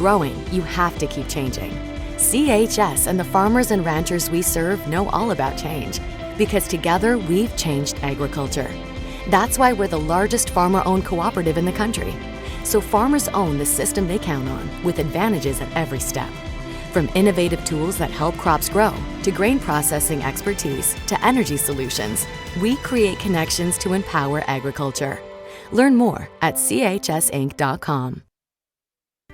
growing, you have to keep changing. CHS and the farmers and ranchers we serve know all about change, because together we've changed agriculture. That's why we're the largest farmer-owned cooperative in the country. So farmers own the system they count on, with advantages at every step. From innovative tools that help crops grow, to grain processing expertise, to energy solutions, we create connections to empower agriculture. Learn more at chsinc.com.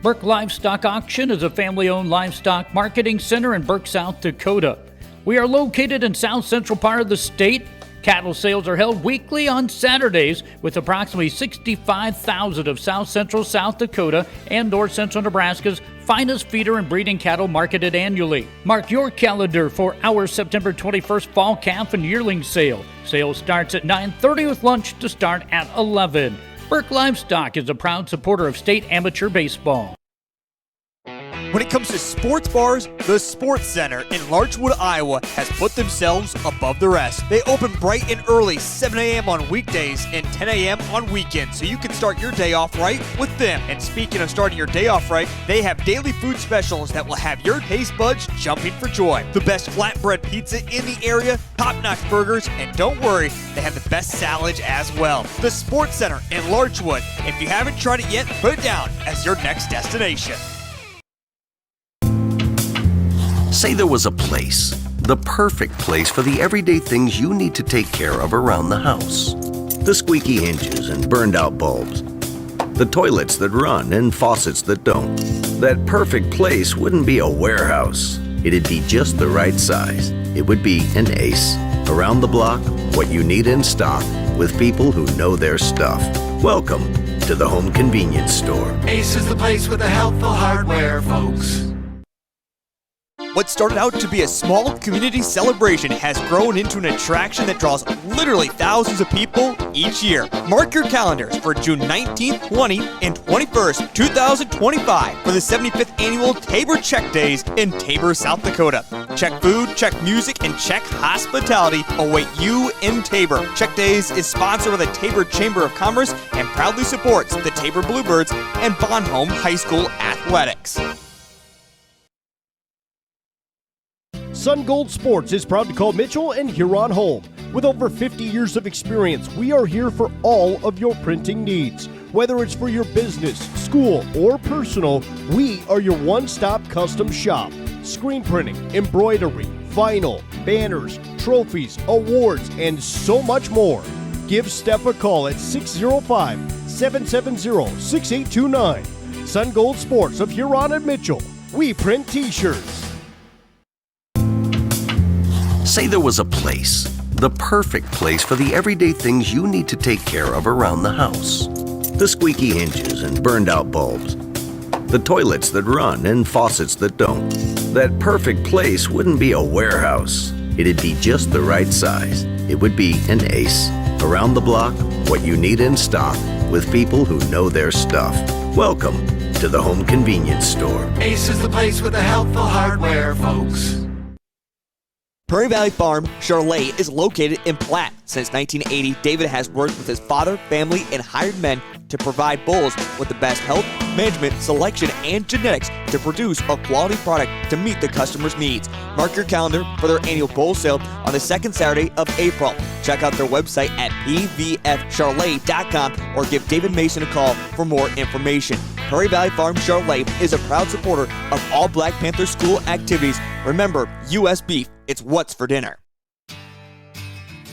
Burke Livestock Auction is a family-owned livestock marketing center in Burke, South Dakota. We are located in south central part of the state. Cattle sales are held weekly on Saturdays, with approximately 65,000 of south central South Dakota and north central Nebraska's finest feeder and breeding cattle marketed annually. Mark your calendar for our September 21st fall calf and yearling sale. Sale starts at 9:30 with lunch to start at 11. Burke Livestock is a proud supporter of state amateur baseball. When it comes to sports bars, the Sports Center in Larchwood, Iowa has put themselves above the rest. They open bright and early, 7 a.m. on weekdays and 10 a.m. on weekends, so you can start your day off right with them. And speaking of starting your day off right, they have daily food specials that will have your taste buds jumping for joy. The best flatbread pizza in the area, top-notch burgers, and don't worry, they have the best salads as well. The Sports Center in Larchwood. If you haven't tried it yet, put it down as your next destination. Say there was a place, the perfect place for the everyday things you need to take care of around the house. The squeaky hinges and burned out bulbs. The toilets that run and faucets that don't. That perfect place wouldn't be a warehouse. It'd be just the right size. It would be an Ace. Around the block, what you need in stock, with people who know their stuff. Welcome to the Home Convenience Store. Ace is the place with the helpful hardware, folks. What started out to be a small community celebration has grown into an attraction that draws literally thousands of people each year. Mark your calendars for June 19th, 20th, and 21st, 2025 for the 75th Annual Tabor Check Days in Tabor, South Dakota. Check food, check music, and check hospitality await you in Tabor. Check Days is sponsored by the Tabor Chamber of Commerce and proudly supports the Tabor Bluebirds and Bonhomme High School athletics. Sun Gold Sports is proud to call Mitchell and Huron home. With over 50 years of experience, we are here for all of your printing needs. Whether it's for your business, school, or personal, we are your one-stop custom shop. Screen printing, embroidery, vinyl, banners, trophies, awards, and so much more. Give Steph a call at 605-770-6829. Sun Gold Sports of Huron and Mitchell. We print t-shirts. Say there was a place, the perfect place for the everyday things you need to take care of around the house. The squeaky hinges and burned out bulbs. The toilets that run and faucets that don't. That perfect place wouldn't be a warehouse. It'd be just the right size. It would be an Ace. Around the block, what you need in stock, with people who know their stuff. Welcome to the Home Convenience Store. Ace is the place with the helpful hardware, folks. Prairie Valley Farm Charolais is located in Platte. Since 1980, David has worked with his father, family, and hired men to provide bulls with the best health, management, selection, and genetics to produce a quality product to meet the customer's needs. Mark your calendar for their annual bull sale on the second Saturday of April. Check out their website at pvfcharolais.com or give David Mason a call for more information. Prairie Valley Farm Charolais is a proud supporter of all Black Panther school activities. Remember, U.S. beef, it's what's for dinner.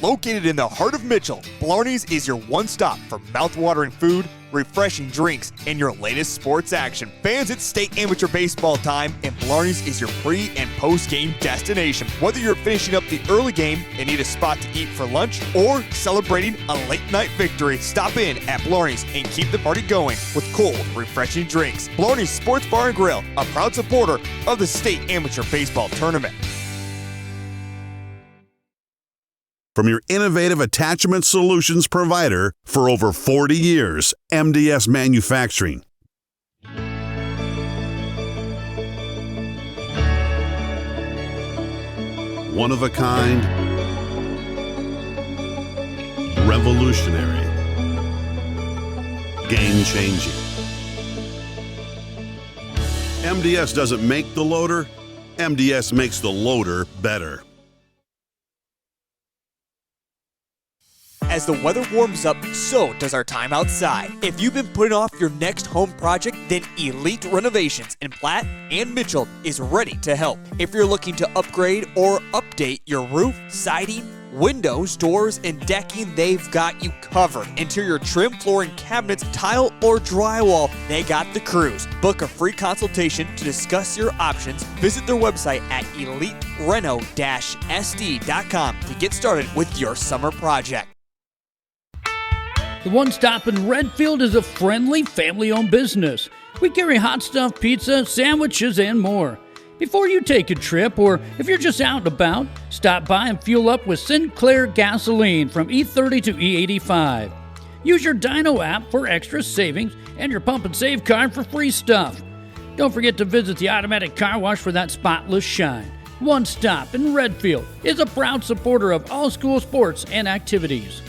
Located in the heart of Mitchell, Blarney's is your one-stop for mouth-watering food, refreshing drinks, and your latest sports action. Fans, it's state amateur baseball time, and Blarney's is your pre- and post-game destination. Whether you're finishing up the early game and need a spot to eat for lunch or celebrating a late-night victory, stop in at Blarney's and keep the party going with cold, refreshing drinks. Blarney's Sports Bar and Grill, a proud supporter of the state amateur baseball tournament. From your innovative attachment solutions provider for over 40 years, MDS Manufacturing. One of a kind, revolutionary, game changing. MDS doesn't make the loader, MDS makes the loader better. As the weather warms up, so does our time outside. If you've been putting off your next home project, then Elite Renovations in Platte and Mitchell is ready to help. If you're looking to upgrade or update your roof, siding, windows, doors, and decking, they've got you covered. Interior trim, flooring, cabinets, tile, or drywall, they got the crews. Book a free consultation to discuss your options. Visit their website at elitereno-sd.com to get started with your summer project. The One Stop in Redfield is a friendly, family-owned business. We carry hot stuff, pizza, sandwiches, and more. Before you take a trip, or if you're just out and about, stop by and fuel up with Sinclair gasoline from E30 to E85. Use your Dino app for extra savings and your Pump and Save card for free stuff. Don't forget to visit the automatic car wash for that spotless shine. One Stop in Redfield is a proud supporter of all school sports and activities.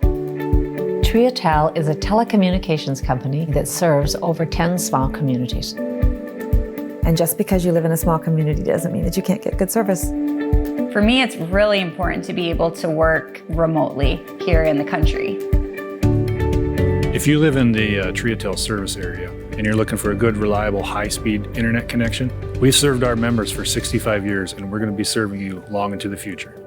Triatel is a telecommunications company that serves over 10 small communities. And just because you live in a small community doesn't mean that you can't get good service. For me, it's really important to be able to work remotely here in the country. If you live in the Triatel service area and you're looking for a good, reliable, high-speed internet connection, we've served our members for 65 years and we're going to be serving you long into the future.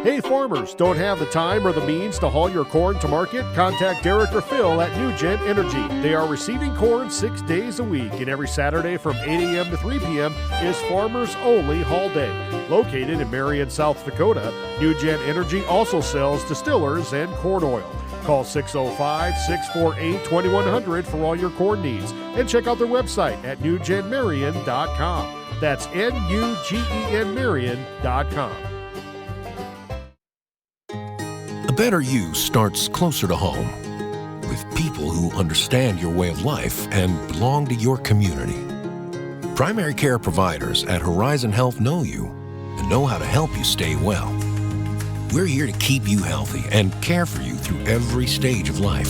Hey farmers, don't have the time or the means to haul your corn to market? Contact Derek or Phil at NewGen Energy. They are receiving corn 6 days a week, and every Saturday from 8 a.m. to 3 p.m. is Farmers Only Haul Day. Located in Marion, South Dakota, NewGen Energy also sells distillers and corn oil. Call 605-648-2100 for all your corn needs, and check out their website at newgenmarion.com. That's NUGEN Marion.com. A better you starts closer to home, with people who understand your way of life and belong to your community. Primary care providers at Horizon Health know you and know how to help you stay well. We're here to keep you healthy and care for you through every stage of life,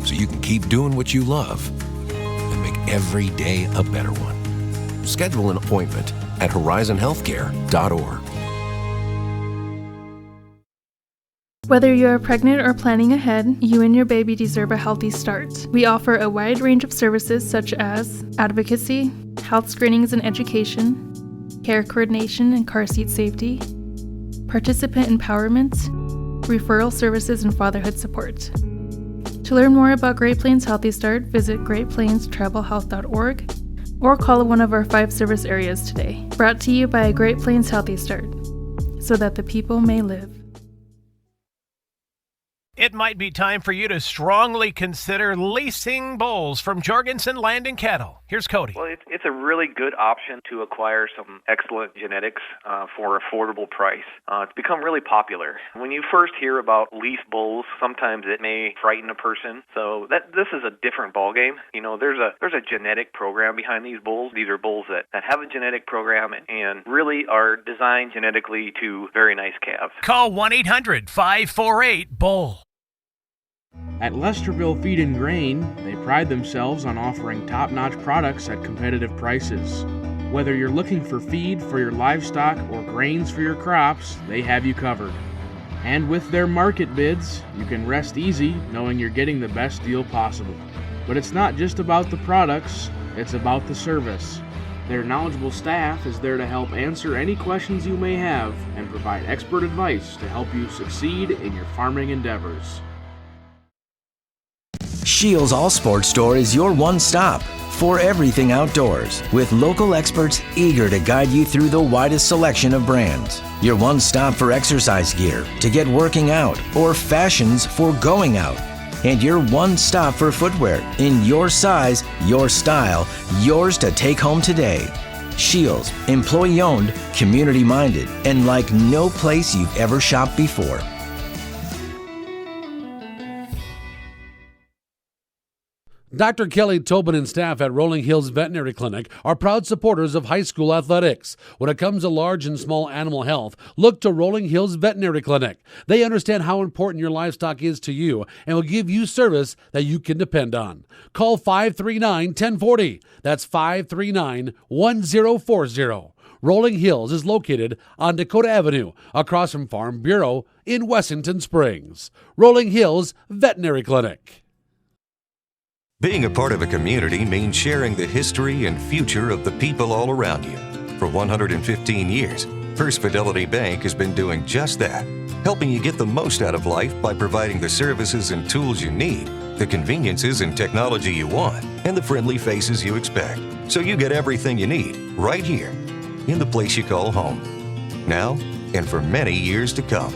so you can keep doing what you love and make every day a better one. Schedule an appointment at horizonhealthcare.org. Whether you're pregnant or planning ahead, you and your baby deserve a healthy start. We offer a wide range of services such as advocacy, health screenings and education, care coordination and car seat safety, participant empowerment, referral services, and fatherhood support. To learn more about Great Plains Healthy Start, visit greatplainstravelhealth.org or call one of our 5 service areas today. Brought to you by Great Plains Healthy Start, so that the people may live. It might be time for you to strongly consider leasing bulls from Jorgensen Land and Cattle. Here's Cody. Well, it's a really good option to acquire some excellent genetics for affordable price. It's become really popular. When you first hear about lease bulls, sometimes it may frighten a person. So this is a different ballgame. You know, there's a genetic program behind these bulls. These are bulls that have a genetic program and really are designed genetically to very nice calves. Call 1-800-548-BULL. At Lesterville Feed and Grain, they pride themselves on offering top-notch products at competitive prices. Whether you're looking for feed for your livestock or grains for your crops, they have you covered. And with their market bids, you can rest easy knowing you're getting the best deal possible. But it's not just about the products, it's about the service. Their knowledgeable staff is there to help answer any questions you may have and provide expert advice to help you succeed in your farming endeavors. Shields All Sports Store is your one stop for everything outdoors, with local experts eager to guide you through the widest selection of brands. Your one stop for exercise gear to get working out or fashions for going out. And your one stop for footwear in your size, your style, yours to take home today. Shields, employee owned, community minded, and like no place you've ever shopped before. Dr. Kelly Tobin and staff at Rolling Hills Veterinary Clinic are proud supporters of high school athletics. When it comes to large and small animal health, look to Rolling Hills Veterinary Clinic. They understand how important your livestock is to you and will give you service that you can depend on. Call 539-1040. That's 539-1040. Rolling Hills is located on Dakota Avenue, across from Farm Bureau in Wessington Springs. Rolling Hills Veterinary Clinic. Being a part of a community means sharing the history and future of the people all around you. For 115 years, First Fidelity Bank has been doing just that, helping you get the most out of life by providing the services and tools you need, the conveniences and technology you want, and the friendly faces you expect. So you get everything you need right here, in the place you call home. Now and for many years to come.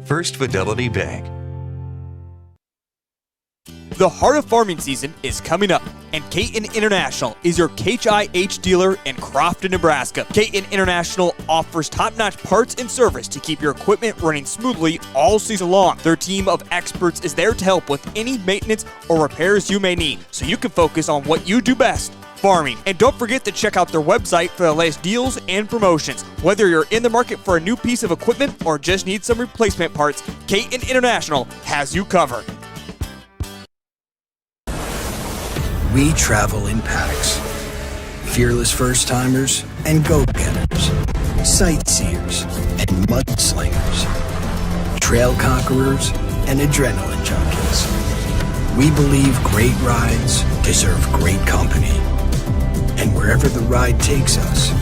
First Fidelity Bank. The heart of farming season is coming up, and Caton International is your HIH dealer in Crofton, Nebraska. Caton International offers top-notch parts and service to keep your equipment running smoothly all season long. Their team of experts is there to help with any maintenance or repairs you may need, so you can focus on what you do best, farming. And don't forget to check out their website for the latest deals and promotions. Whether you're in the market for a new piece of equipment or just need some replacement parts, Caton International has you covered. We travel in packs. Fearless first-timers and go-getters. Sightseers and mudslingers. Trail conquerors and adrenaline junkies. We believe great rides deserve great company. And wherever the ride takes us,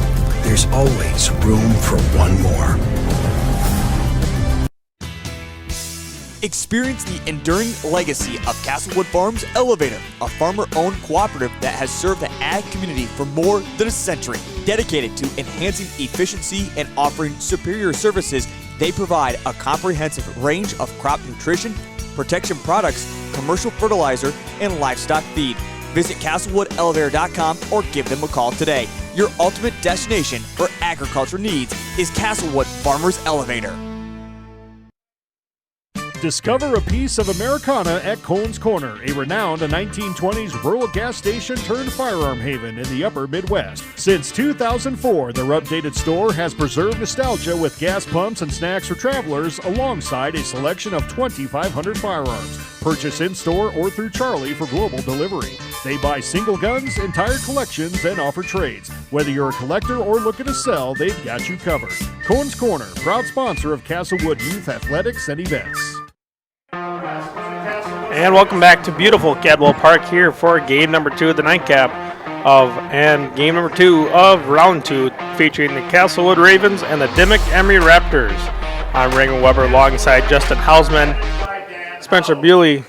there's always room for one more. Experience the enduring legacy of Castlewood Farms Elevator, a farmer-owned cooperative that has served the ag community for more than a century. Dedicated to enhancing efficiency and offering superior services, they provide a comprehensive range of crop nutrition, protection products, commercial fertilizer, and livestock feed. Visit CastlewoodElevator.com or give them a call today. Your ultimate destination for agriculture needs is Castlewood Farmers Elevator. Discover a piece of Americana at Cohn's Corner, a renowned 1920s rural gas station turned firearm haven in the upper Midwest. Since 2004, their updated store has preserved nostalgia with gas pumps and snacks for travelers alongside a selection of 2,500 firearms. Purchase in-store or through Charlie for global delivery. They buy single guns, entire collections, and offer trades. Whether you're a collector or looking to sell, they've got you covered. Cohn's Corner, proud sponsor of Castlewood Youth Athletics and Events. And welcome back to beautiful Cadwell Park here for game number 2 of the nightcap and game number 2 of round 2, featuring the Castlewood Ravens and the Dimock-Emery Raptors. I'm Reagan Weber alongside Justin Hausman, Spencer Bewley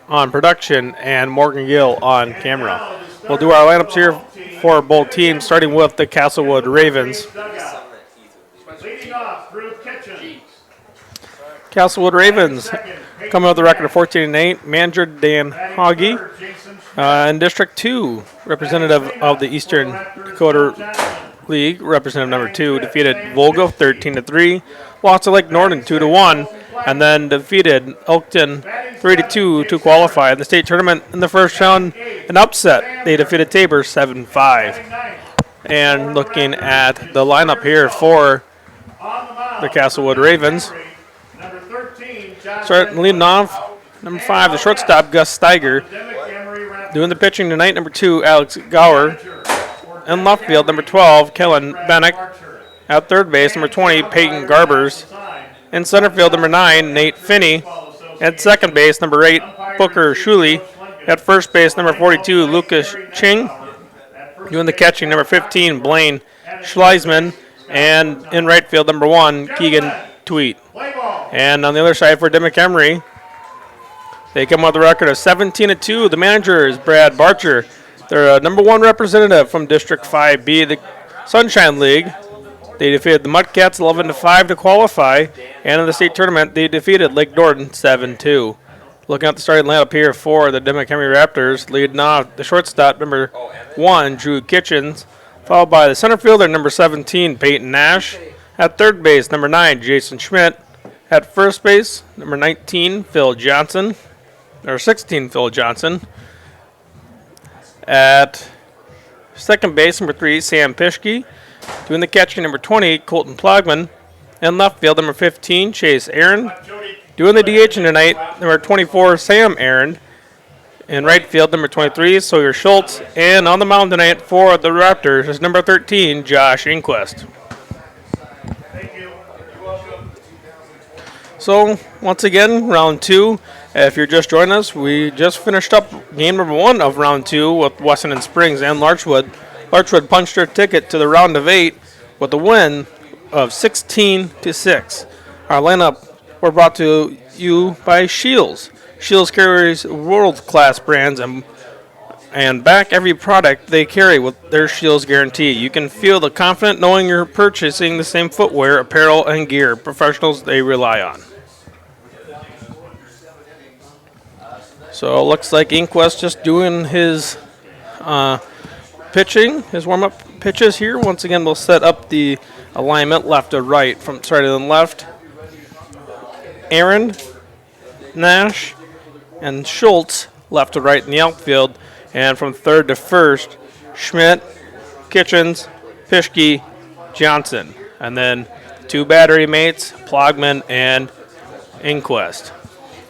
on production, and Morgan Gill on camera. We'll do our lineups here for both teams, starting with the Castlewood Ravens. Castlewood Ravens coming with a record of 14-8. Manager Dan Hoggy. In District 2, representative of the Eastern Dakota League, representative number 2, defeated Volga 13-3. Lost to Lake Norton 2-1, and then defeated Elkton 3-2 to qualify in the state tournament in the first round. An upset, they defeated Tabor 7-5. And looking at the lineup here for the Castlewood Ravens. Starting leading off, number 5, the shortstop, Gus Steiger. Doing the pitching tonight, number 2, Alex Gower. In left field, number 12, Kellen Bennick. At third base, number 20, Peyton Garbers. In center field, number 9, Nate Finney. At second base, number 8, Booker Shuley. At first base, number 42, Lucas Ching. Doing the catching, number 15, Blaine Schleisman. And in right field, number 1, Keegan Tweet. And on the other side for Dimock-Emery, they come with a record of 17-2. The manager is Brad Barcher. They're number 1 representative from District 5B, the Sunshine League. They defeated the Mudcats 11-5 to qualify, and in the state tournament, they defeated Lake Norton 7-2. Looking at the starting lineup here for the Dimock-Emery Raptors, leading off the shortstop, number 1, Drew Kitchens, followed by the center fielder, number 17, Peyton Nash. At third base, number 9, Jason Schmidt. At first base, number 19, Phil Johnson. Number 16, Phil Johnson. At second base, number 3, Sam Pischke. Doing the catching, number 20, Colton Plogman. And left field, number 15, Chase Aaron. Doing the DH tonight, number 24, Sam Aaron. In right field, number 23, Sawyer Schultz. And on the mound tonight for the Raptors is number 13, Josh Inquest. So, once again, round 2. If you're just joining us, we just finished up game number 1 of round 2 with Weston and Springs and Larchwood. Larchwood punched their ticket to the round of 8 with a win of 16-6. Our lineup were brought to you by Shields. Shields carries world-class brands and back every product they carry with their Shields guarantee. You can feel the confident knowing you're purchasing the same footwear, apparel, and gear professionals they rely on. So it looks like Inquest just doing his pitching, his warm-up pitches here. Once again, we'll set up the alignment left to right. From starting to the left, Aaron, Nash, and Schultz left to right in the outfield. And from third to first, Schmidt, Kitchens, Pischke, Johnson. And then 2 battery mates, Plogman and Inquest.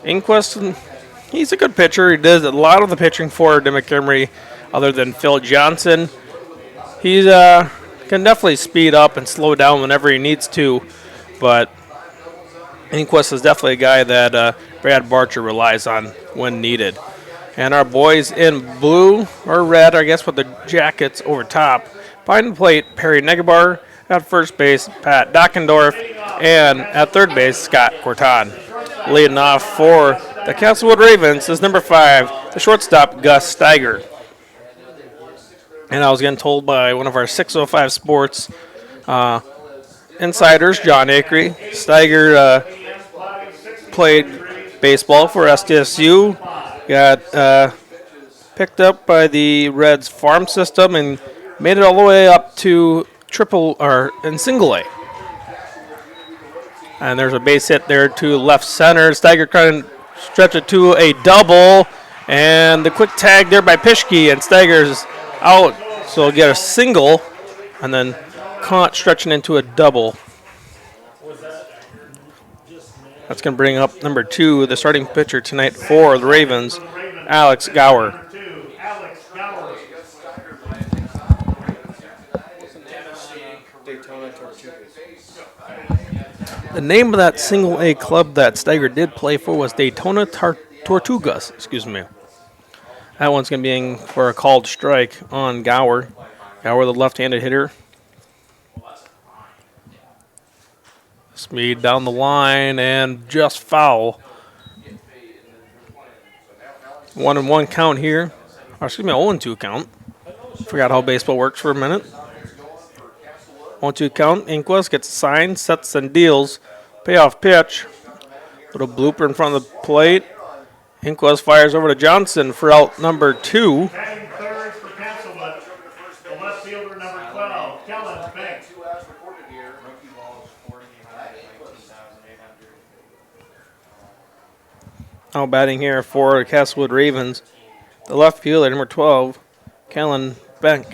Inquest, he's a good pitcher. He does a lot of the pitching for Dimock-Emery other than Phil Johnson. He's can definitely speed up and slow down whenever he needs to, but Inquest is definitely a guy that Brad Barcher relies on when needed. And our boys in blue or red, I guess, with the jackets over top. Behind the plate, Perry Negabar. At first base, Pat Dockendorf. And at third base, Scott Corton. Leading off for the Castlewood Ravens is number 5, the shortstop, Gus Steiger. And I was getting told by one of our 605 Sports insiders, John Akery, Steiger played baseball for SDSU, got picked up by the Reds farm system and made it all the way up to single A. And there's a base hit there to left center. Steiger trying to stretch it to a double, and the quick tag there by Pischke, and Steiger's out, so he'll get a single, and then caught stretching into a double. That's going to bring up number 2, the starting pitcher tonight for the Ravens, Alex Gower. The name of that single A club that Steiger did play for was Daytona Tortugas. Excuse me. That one's going to be in for a called strike on Gower. Gower, the left-handed hitter. Speed down the line and just foul. 1-1 count here. Or excuse me, 0-2 count. Forgot how baseball works for a minute. 1-2 count. Inquest gets a sign, sets and deals. Payoff pitch. Little blooper in front of the plate. Inquest fires over to Johnson for out number 2. Batting third for Castlewood, the left fielder, number 12, Kellen Banks. Now batting here for the Castlewood Ravens, the left fielder, number 12, Kellen Bank.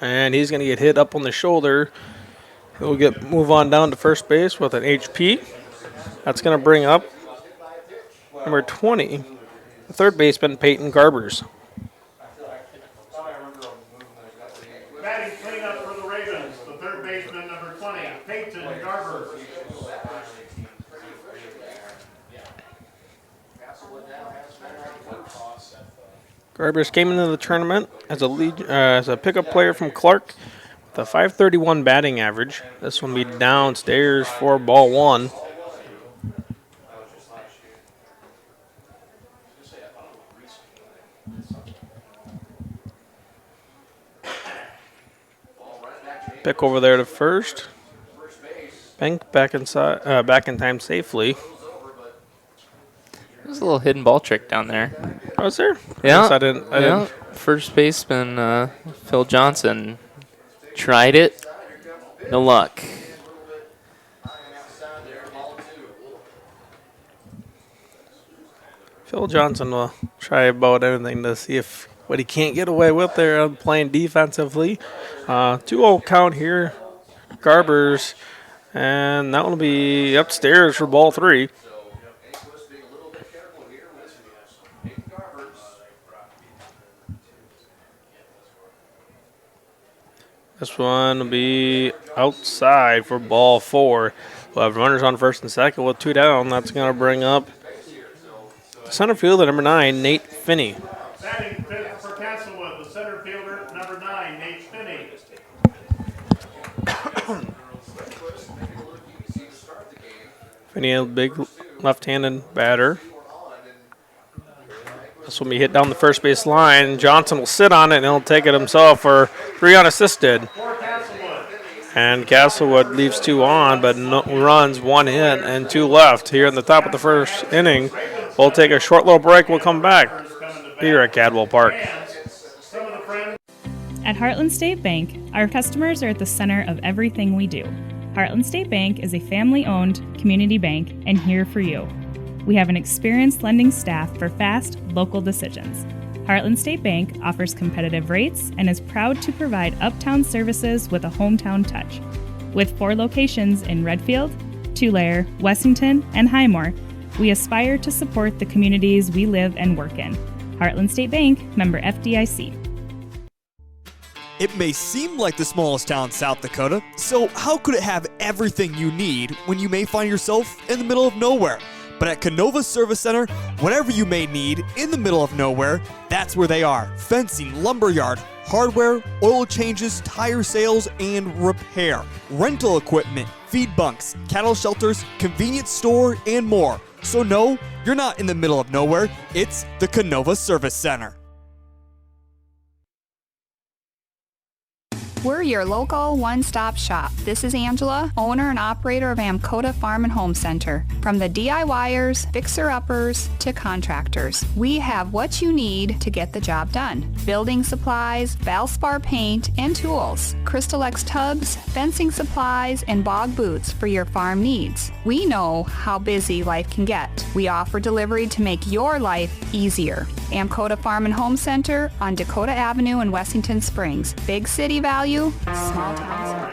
And he's going to get hit up on the shoulder. He'll move on down to first base with an HP. That's going to bring up number 20, the third baseman, Peyton Garbers. Batting cleanup for the Ravens, the third baseman, number 20, Peyton Garbers. Garbers came into the tournament as a pickup player from Clark with a .531 batting average. This one will be downstairs for ball 1. Pick over there to first. Bank back inside, back in time safely. There's a little hidden ball trick down there. Oh, is there? Yeah. I didn't. First baseman Phil Johnson tried it. No luck. Phil Johnson will try about anything to see if what he can't get away with there playing defensively. 2-0 count here. Garbers, and that will be upstairs for ball 3. This one will be outside for ball 4. We'll have runners on first and second with 2 down. That's going to bring up center fielder number 9, Nate Finney. Batting fifth for Castlewood, the center fielder number 9, Nate Finney. Finney, a big left-handed batter. This will be hit down the first base line. Johnson will sit on it, and he'll take it himself for 3 unassisted. And Castlewood leaves 2 on, but runs 1 hit and 2 left here in the top of the first inning. We'll take a short little break. We'll come back here at Cadwell Park. At Heartland State Bank, our customers are at the center of everything we do. Heartland State Bank is a family-owned community bank and here for you. We have an experienced lending staff for fast, local decisions. Heartland State Bank offers competitive rates and is proud to provide uptown services with a hometown touch. With 4 locations in Redfield, Tulare, Wessington, and Highmore, we aspire to support the communities we live and work in. Heartland State Bank, member FDIC. It may seem like the smallest town in South Dakota, so how could it have everything you need when you may find yourself in the middle of nowhere? But at Canova Service Center, whatever you may need in the middle of nowhere, that's where they are. Fencing, lumberyard, hardware, oil changes, tire sales, and repair. Rental equipment, feed bunks, cattle shelters, convenience store, and more. So no, you're not in the middle of nowhere. It's the Canova Service Center. We're your local one-stop shop. This is Angela, owner and operator of Amcoda Farm and Home Center. From the DIYers, fixer-uppers, to contractors, we have what you need to get the job done. Building supplies, Valspar paint, and tools, Crystal X tubs, fencing supplies, and bog boots for your farm needs. We know how busy life can get. We offer delivery to make your life easier. Amcoda Farm and Home Center on Dakota Avenue in Wessington Springs. Big city value, small town.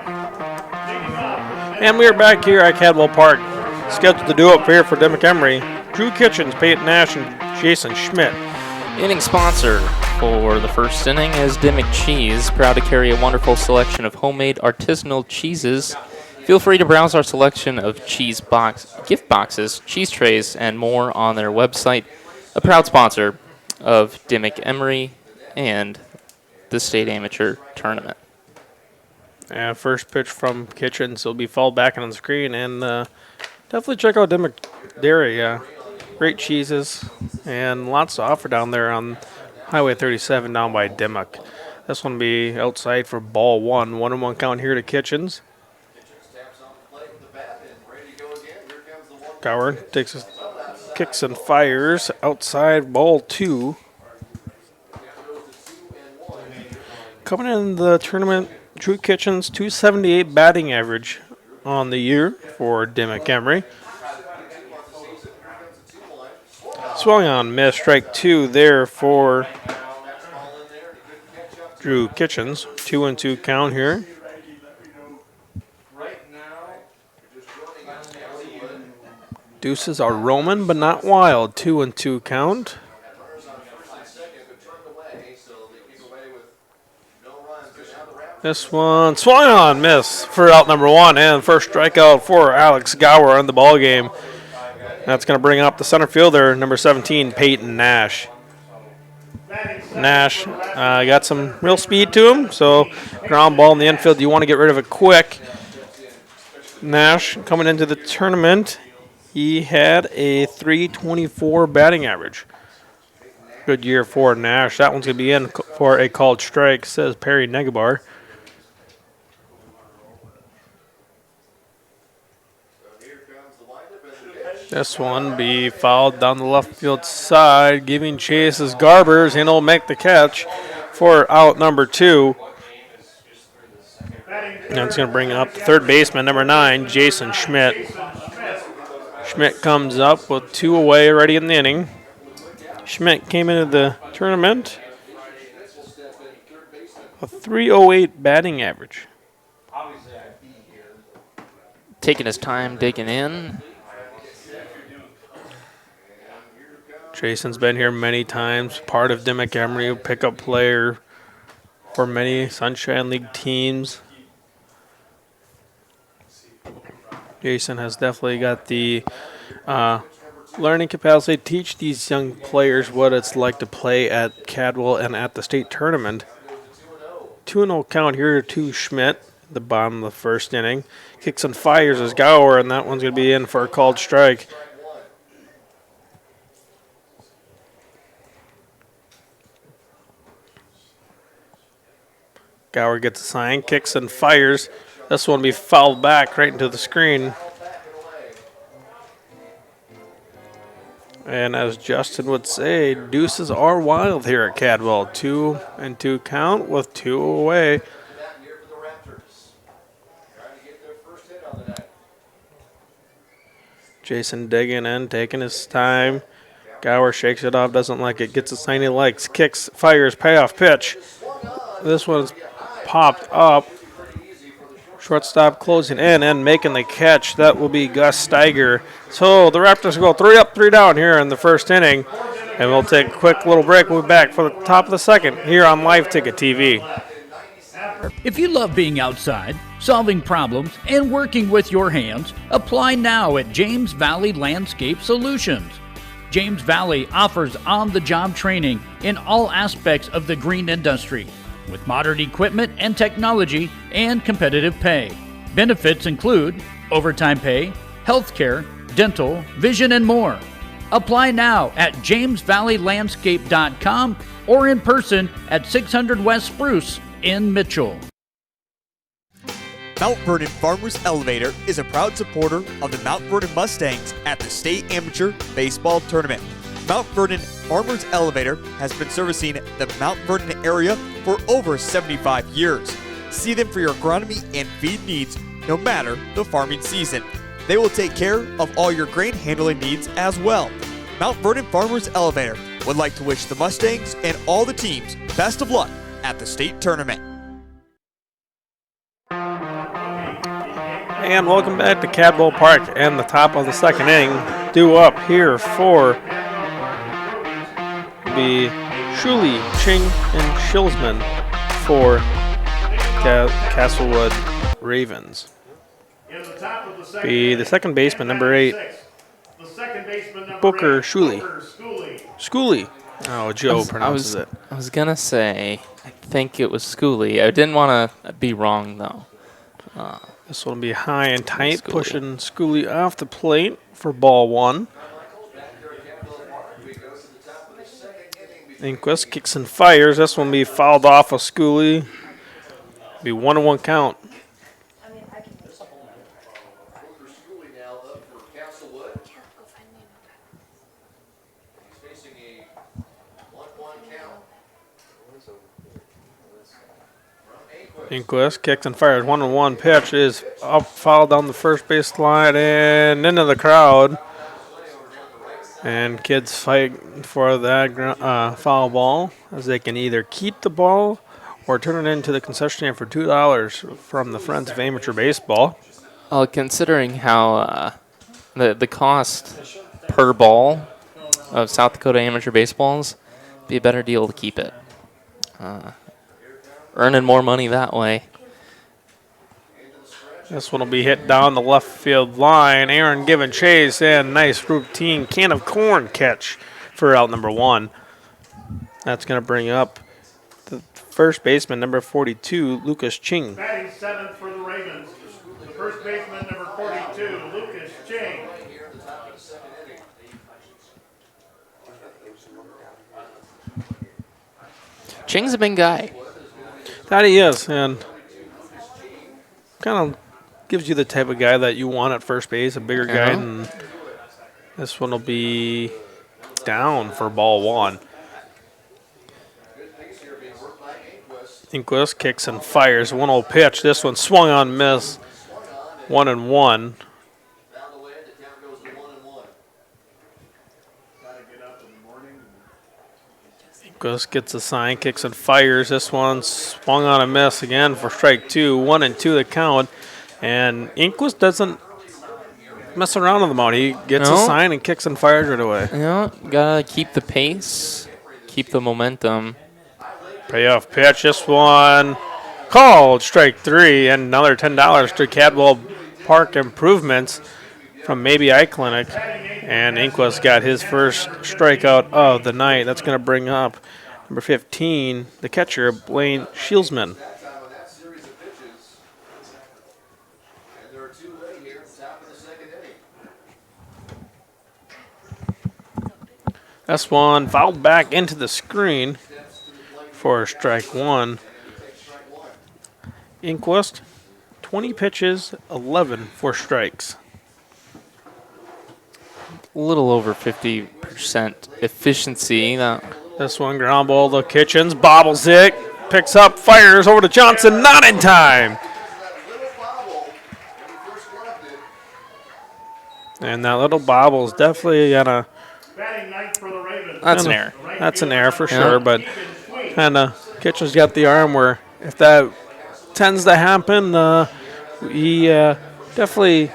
And we are back here at Cadwell Park. Scheduled to do up here for Dimock-Emery, Drew Kitchens, Peyton Nash, and Jason Schmidt. Inning sponsor for the first inning is Dimock Cheese, proud to carry a wonderful selection of homemade artisanal cheeses. Feel free to browse our selection of gift boxes, cheese trays, and more on their website. A proud sponsor of Dimock-Emery and the State Amateur Tournament. And first pitch from Kitchens will be followed back on the screen, and definitely check out Dimock Dairy. Great cheeses and lots to offer down there on Highway 37 down by Dimock. This one will be outside for ball 1. 1-1 count here to Kitchens. Gower takes his kicks and fires outside ball 2. Coming in the tournament, Drew Kitchens, 278 batting average on the year for Dimock-Emery. Swung on, miss, strike 2 there for Drew Kitchens. 2-2 count here. Deuces are roaming, but not wild. 2-2 count. This one swung on, miss for out number 1, and first strikeout for Alex Gower in the ball game. That's going to bring up the center fielder, number 17, Peyton Nash. Nash got some real speed to him, so ground ball in the infield, you want to get rid of it quick. Nash coming into the tournament, he had a .324 batting average. Good year for Nash. That one's going to be in for a called strike, says Perry Negabar. This one be fouled down the left field side, giving chase as Garbers, and he'll make the catch for out number 2. And it's going to bring up the third baseman, number 9, Jason Schmidt. Schmidt comes up with 2 away already in the inning. Schmidt came into the tournament a .308 batting average. Taking his time digging in. Jason's been here many times, part of Dimock-Emery, pickup player for many Sunshine League teams. Jason has definitely got the learning capacity to teach these young players what it's like to play at Cadwell and at the state tournament. 2-0 count here to Schmidt, the bottom of the first inning. Kicks and fires as Gower, and that one's going to be in for a called strike. Gower gets a sign, kicks and fires. This one will be fouled back right into the screen. And as Justin would say, deuces are wild here at Cadwell. 2-2 count with 2 away. Jason digging in, taking his time. Gower shakes it off, doesn't like it, gets a sign he likes, kicks, fires, payoff pitch. This one's popped up. Shortstop closing in and making the catch. That will be Gus Steiger. So the Raptors go 3 up, 3 down here in the first inning. And we'll take a quick little break. We'll be back for the top of the second here on Live Ticket TV. If you love being outside, solving problems, and working with your hands, apply now at James Valley Landscape Solutions. James Valley offers on-the-job training in all aspects of the green industry, with modern equipment and technology and competitive pay. Benefits include overtime pay, health care, dental, vision, and more. Apply now at jamesvalleylandscape.com or in person at 600 West Spruce in Mitchell. Mount Vernon Farmers Elevator is a proud supporter of the Mount Vernon Mustangs at the State Amateur Baseball Tournament. Mount Vernon Farmers Elevator has been servicing the Mount Vernon area for over 75 years. See them for your agronomy and feed needs, no matter the farming season. They will take care of all your grain handling needs as well. Mount Vernon Farmers Elevator would like to wish the Mustangs and all the teams best of luck at the state tournament. And welcome back to Cadwell Park and the top of the second inning. Due up here for the Shuley, Ching, and Shilsman for Castlewood Ravens. Be the second baseman, number 8, Booker Shuley. Schooly. Oh, Joe pronounces it. I was going to say, I think it was Schooly. I didn't want to be wrong, though. This one will be high and tight, pushing Schooly off the plate for ball 1. Inquist kicks and fires. This one will be fouled off of Schooly. Be 1-1 count. Inquist kicks and fires. 1-1 pitch is up, fouled down the first base line and into the crowd. And kids fight for that foul ball, as they can either keep the ball or turn it into the concession stand for $2 from the Friends of Amateur Baseball. Well, considering how the cost per ball of South Dakota Amateur Baseballs, be a better deal to keep it. Earning more money that way. This one will be hit down the left field line. Aaron giving chase, and nice routine can of corn catch for out number 1. That's going to bring up the first baseman, number 42, Lucas Ching. Batting 7th for the Ravens. The first baseman, number 42, Lucas Ching. Ching's a big guy. That he is, and kind of gives you the type of guy that you want at first base, a bigger guy. And this one will be down for ball 1. Inquist kicks and fires. 1-0 pitch. This one swung on, miss. 1-1. Inquist gets a sign, kicks and fires. This one swung on a miss again for strike 2. 1-2 the count. And Inquist doesn't mess around on the mound. He gets a sign and kicks and fires right away. Yeah, gotta keep the pace, keep the momentum. Payoff pitch. This one called strike 3, and another $10 to Cadwell Park improvements from Maybe Eye Clinic. And Inquist got his first strikeout of the night. That's going to bring up number 15, the catcher, Blaine Shieldsman. This one fouled back into the screen for strike 1. Inquist, 20 pitches, 11 for strikes. A little over 50% efficiency. This one ground ball to Kitchens, bobbles it, picks up, fires over to Johnson, not in time. And that little bobble is definitely gonna. That's an error. That's an error for sure, but kind of Kitchens got the arm where if that tends to happen, he definitely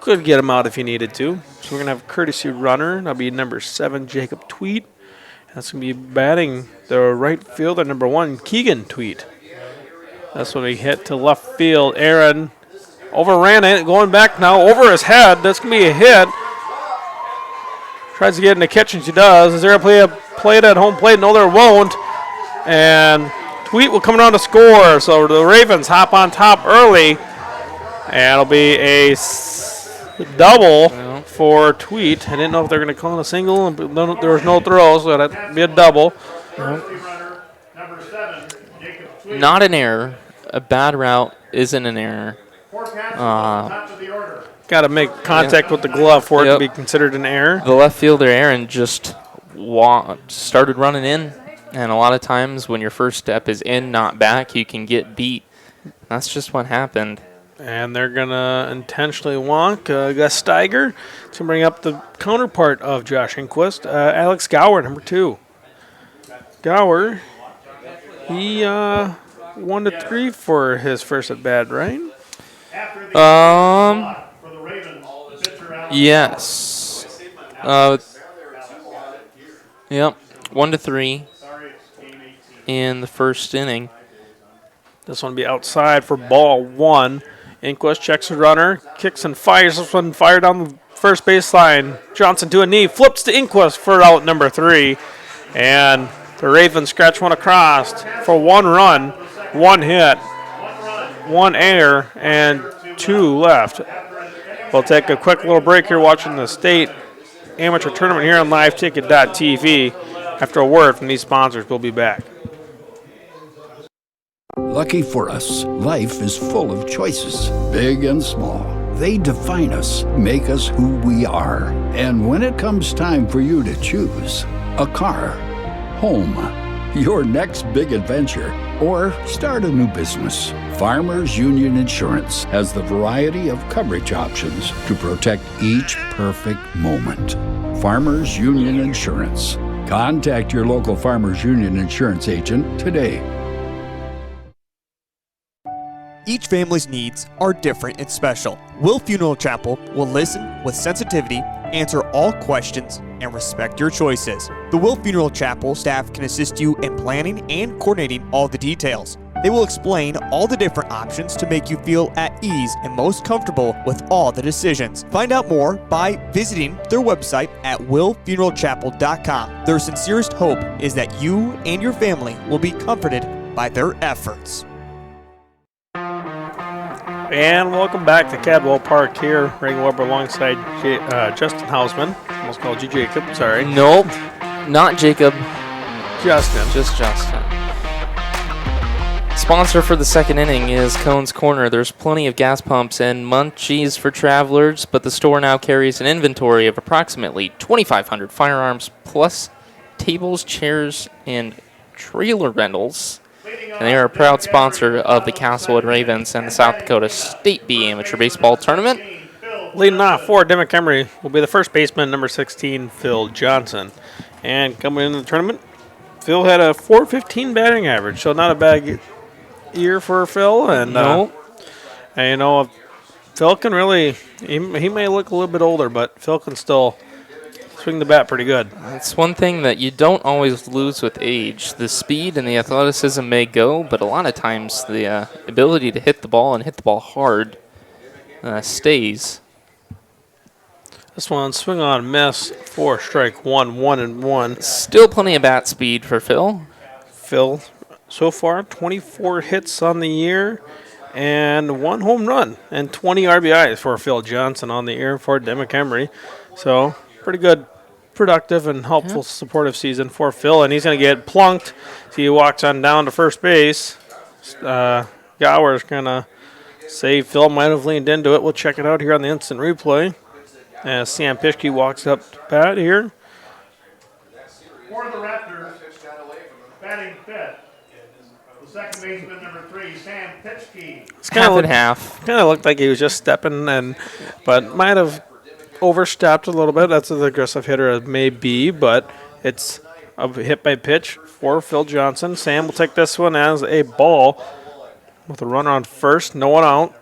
could get him out if he needed to. So we're going to have a courtesy runner. That'll be number 7, Jacob Tweet. That's going to be batting the right fielder, number 1, Keegan Tweet. That's when he hit to left field. Aaron overran it, going back now over his head. That's going to be a hit. Tries to get in the Kitchens. He does. Is there a play at home plate? No, there won't. And Tweet will come around to score. So the Ravens hop on top early. And it'll be a double for Tweet. I didn't know if they're going to call it a single. But there was no throw, so that'd be a double. Not an error. A bad route isn't an error. Got to make contact with the glove for it to be considered an error. The left fielder, Aaron, just started running in. And a lot of times when your first step is in, not back, you can get beat. That's just what happened. And they're going to intentionally walk Gus Steiger to bring up the counterpart of Josh Inquist, Alex Gower, number 2. Gower, he 1-3 for his first at bat, right? Yes. Yep. 1-3 in the first inning. This one will be outside for ball 1. Inquist checks the runner, kicks and fires. This one fired down the first baseline. Johnson to a knee, flips to Inquist for out number 3. And the Ravens scratch one across for 1 run, 1 hit, 1 error, and 2 left. We'll take a quick little break here watching the state amateur tournament here on liveticket.tv. After a word from these sponsors, we'll be back. Lucky for us, life is full of choices, big and small. They define us, make us who we are. And when it comes time for you to choose, a car, home, your next big adventure, or start a new business, Farmers Union Insurance has the variety of coverage options to protect each perfect moment. Farmers Union Insurance. Contact your local Farmers Union Insurance agent today. Each family's needs are different and special. Will Funeral Chapel will listen with sensitivity, answer all questions, and respect your choices. The Will Funeral Chapel staff can assist you in planning and coordinating all the details. They will explain all the different options to make you feel at ease and most comfortable with all the decisions. Find out more by visiting their website at willfuneralchapel.com. Their sincerest hope is that you and your family will be comforted by their efforts. And welcome back to Cadwell Park here. Ray Weber alongside Justin Hausman. Almost called you Jacob, sorry. Nope, not Jacob. Justin. Just Justin. Sponsor for the second inning is Cone's Corner. There's plenty of gas pumps and munchies for travelers, but the store now carries an inventory of approximately 2,500 firearms, plus tables, chairs, and trailer rentals. And they are a proud sponsor of the Castlewood Ravens and the South Dakota State B Amateur Baseball Tournament. Leading off for Dimock-Emery will be the first baseman, number 16, Phil Johnson. And coming into the tournament, Phil had a .415 batting average, so not a bad year for Phil. And, No. and you know, Phil can really, he may look a little bit older, but Phil can still swing the bat pretty good. It's one thing that you don't always lose with age. The speed and the athleticism may go, but a lot of times the ability to hit the ball and hit the ball hard stays. This one, swing on, miss, 4 strike, 1, 1-1. Still plenty of bat speed for Phil. Phil, so far, 24 hits on the year and 1 home run and 20 RBIs for Phil Johnson on the year for Dimock-Emery. So, pretty good, productive, and helpful supportive season for Phil. And he's going to get plunked. So he walks on down to first base. Gower's going to say Phil might have leaned into it. We'll check it out here on the instant replay. As Sam Pischke walks up to bat here. For the Raptors, batting fifth, the second baseman number 3, Sam Pischke. It's kind Half and half. Kind of looked like he was just stepping, but might have overstepped a little bit. That's an aggressive hitter it may be, but it's a hit by pitch for Phil Johnson. Sam will take this one as a ball with a runner on first, no one out.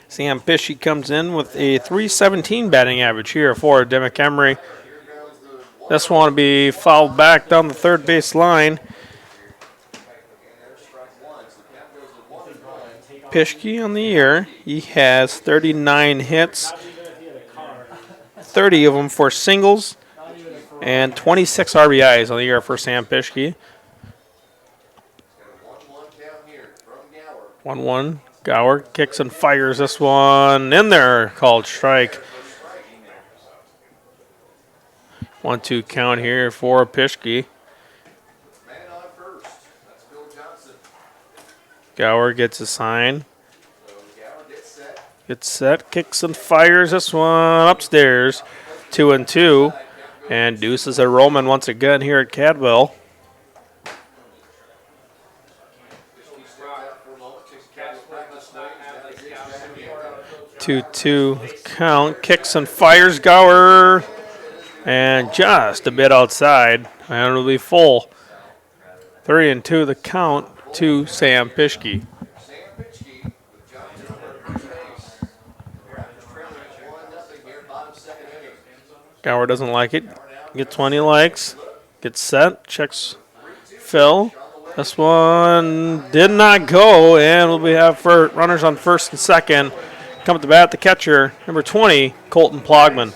Sam Pischke comes in with a .317 batting average here for Dimock-Emery. This one will be fouled back down the third base line. Pischke on the year, he has 39 hits, 30 of them for singles, and 26 RBIs on the year for Sam Pischke. 1-1. Gower kicks and fires this one in there, called strike. 1-2 count here for Pischke. Gower gets a sign. Gets set, kicks and fires this one upstairs. 2-2. And deuces a Roman once again here at Cadwell. 2-2 count, kicks and fires Gower, and just a bit outside, and it'll be full. 3-2 the count to Sam Pischke. Gower doesn't like it, gets one he likes, gets set, checks Phil. This one did not go, and we'll have runners on first and second. Come at the bat, the catcher, number 20, Colton Plogman.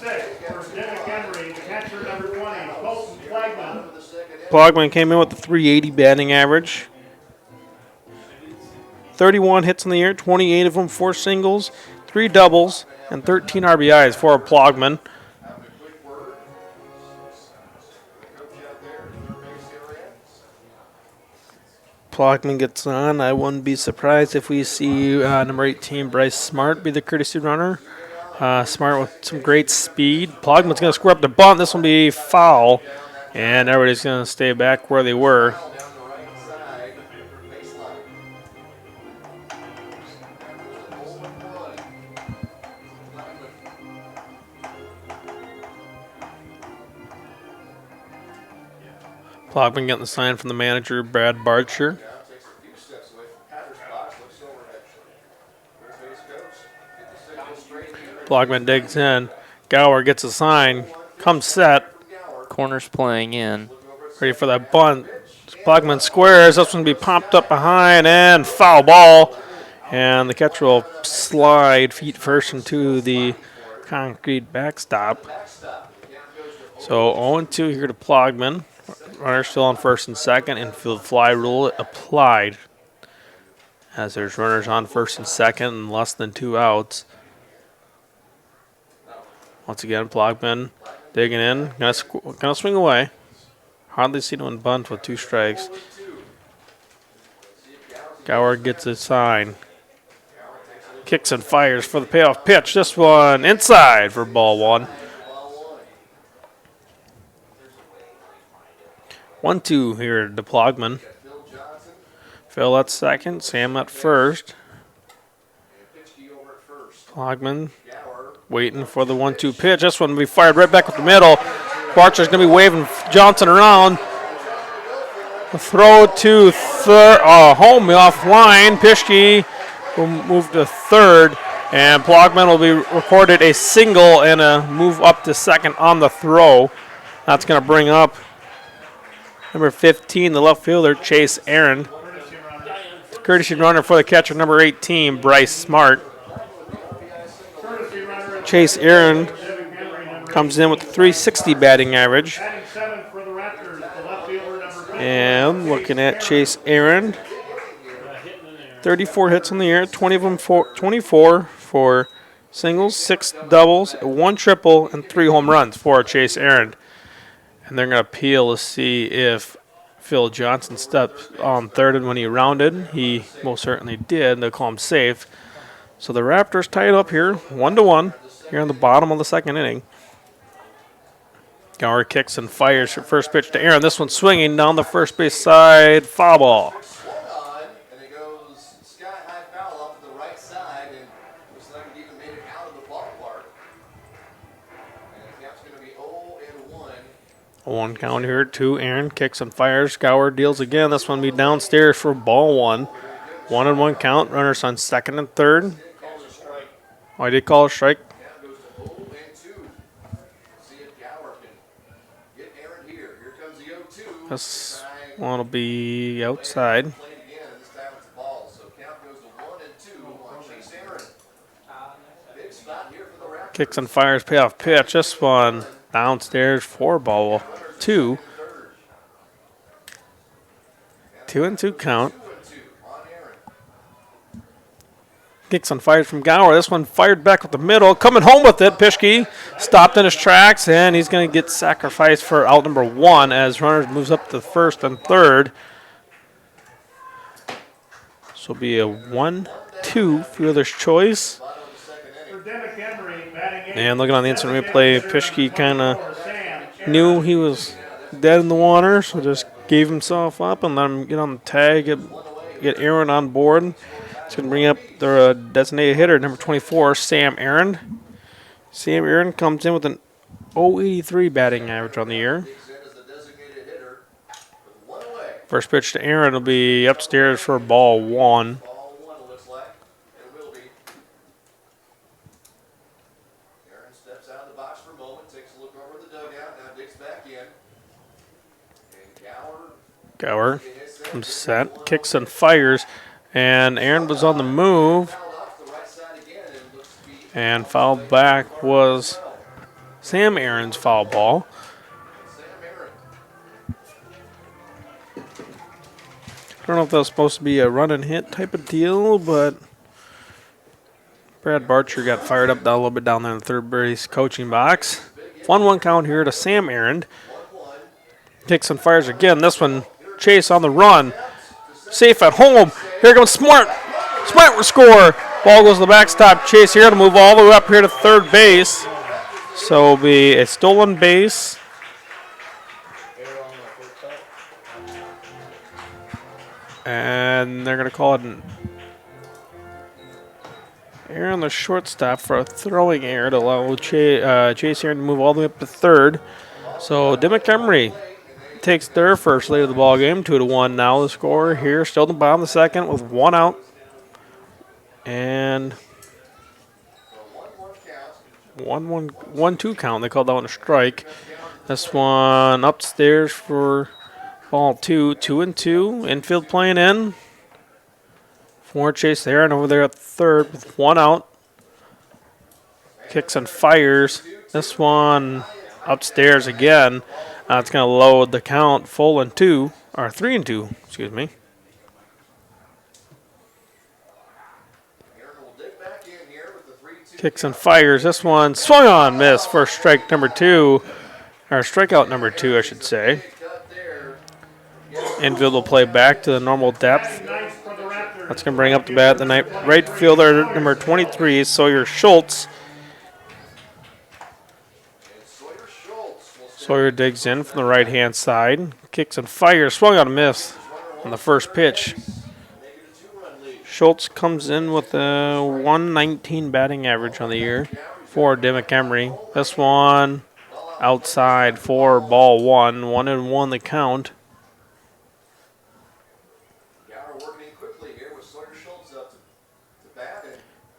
Plogman came in with a .380 batting average. 31 hits in the year, 28 of them for singles, 3 doubles, and 13 RBIs for Plogman. Plogman gets on. I wouldn't be surprised if we see number 18, Bryce Smart, be the courtesy runner. Smart with some great speed. Plogman's going to square up the bunt. This will be foul, and everybody's going to stay back where they were. Plogman getting the sign from the manager, Brad Barcher. Plogman digs in. Gower gets a sign. Comes set. Corner's playing in. Ready for that bunt. Plogman squares. This one will be popped up behind and foul ball. And the catcher will slide feet first into the concrete backstop. So 0-2 here to Plogman. Runner still on first and second. Infield fly rule applied. As there's runners on first and second and less than 2 outs. Once again, Plogman digging in. Gonna swing away. Hardly seen one bunt with 2 strikes. Gower gets a sign. Kicks and fires for the payoff pitch. This one inside for ball 1. 1-2 here to Plogman. Phil at second, Sam at first. Plogman waiting for the 1-2 pitch. This one will be fired right back up the middle. Barcher's going to be waving Johnson around. The throw to home offline. Pischke will move to third. And Plogman will be recorded a single and a move up to second on the throw. That's going to bring up number 15, the left fielder, Chase Aaron. Courtesy runner for the catcher, number 18, Bryce Smart. Chase Aaron comes in with a 360 batting average. And looking at Chase Aaron, 34 hits in the year, 24 for singles, 6 doubles, 1 triple, and 3 home runs for Chase Aaron. And they're going to appeal to see if Phil Johnson stepped on third, and when he rounded, he most certainly did. They'll call him safe. So the Raptors tied up here, 1-1, here on the bottom of the second inning. Gower kicks and fires for first pitch to Aaron. This one swinging down the first base side, foul ball. One count here, 2. Aaron kicks and fires. Gower deals again. This one be downstairs for ball 1. 1-1 count. Runners on second and third. Oh, I did call a strike. This one will be outside. Kicks and fires, payoff pitch. This one downstairs for ball 2. 2-2 count. Kicks and fires from Gower. This one fired back with the middle. Coming home with it, Pischke stopped in his tracks, and he's going to get sacrificed for out number 1 as runners moves up to first and third. This will be a 1-2 fielder's choice. And looking on the instant replay, Pischke kind of knew he was dead in the water, so just gave himself up and let him get on the tag, get Aaron on board. It's going to bring up their designated hitter, number 24, Sam Aaron. Sam Aaron comes in with an .083 batting average on the year. First pitch to Aaron will be upstairs for ball 1. Gower comes set, kicks and fires, and Aaron was on the move, and fouled back was Sam Aaron's foul ball. I don't know if that was supposed to be a run and hit type of deal, but Brad Barcher got fired up a little bit down there in the third base coaching box. 1-1 count here to Sam Aaron. Kicks and fires again. This one, Chase on the run. Safe at home. Here comes Smart. Smart will score. Ball goes to the backstop. Chase here to move all the way up here to third base. So it'll be a stolen base. And they're going to call it an error on the shortstop for a throwing error to allow Chase here to move all the way up to third. So Dimock-Emery takes their first lead of the ball game, 2-1 now. The score here, still in the bottom of the second with 1 out. And 1-2 count. They called that one a strike. This one upstairs for ball 2, 2-2. Infield playing in for Chase there, and over there at third with 1 out. Kicks and fires. This one upstairs again. It's going to load the count full and 2, or 3-2, excuse me. Kicks and fires. This one swung on, miss for strike number 2, or strikeout number 2, I should say. Infield will play back to the normal depth. That's going to bring up the bat the right fielder, number 23, Sawyer Schultz. Sawyer digs in from the right-hand side. Kicks and fires. Swung on a miss on the first pitch. Schultz comes in with a 119 batting average on the year for Dimock-Emery. This one outside for ball 1. 1-1 the count.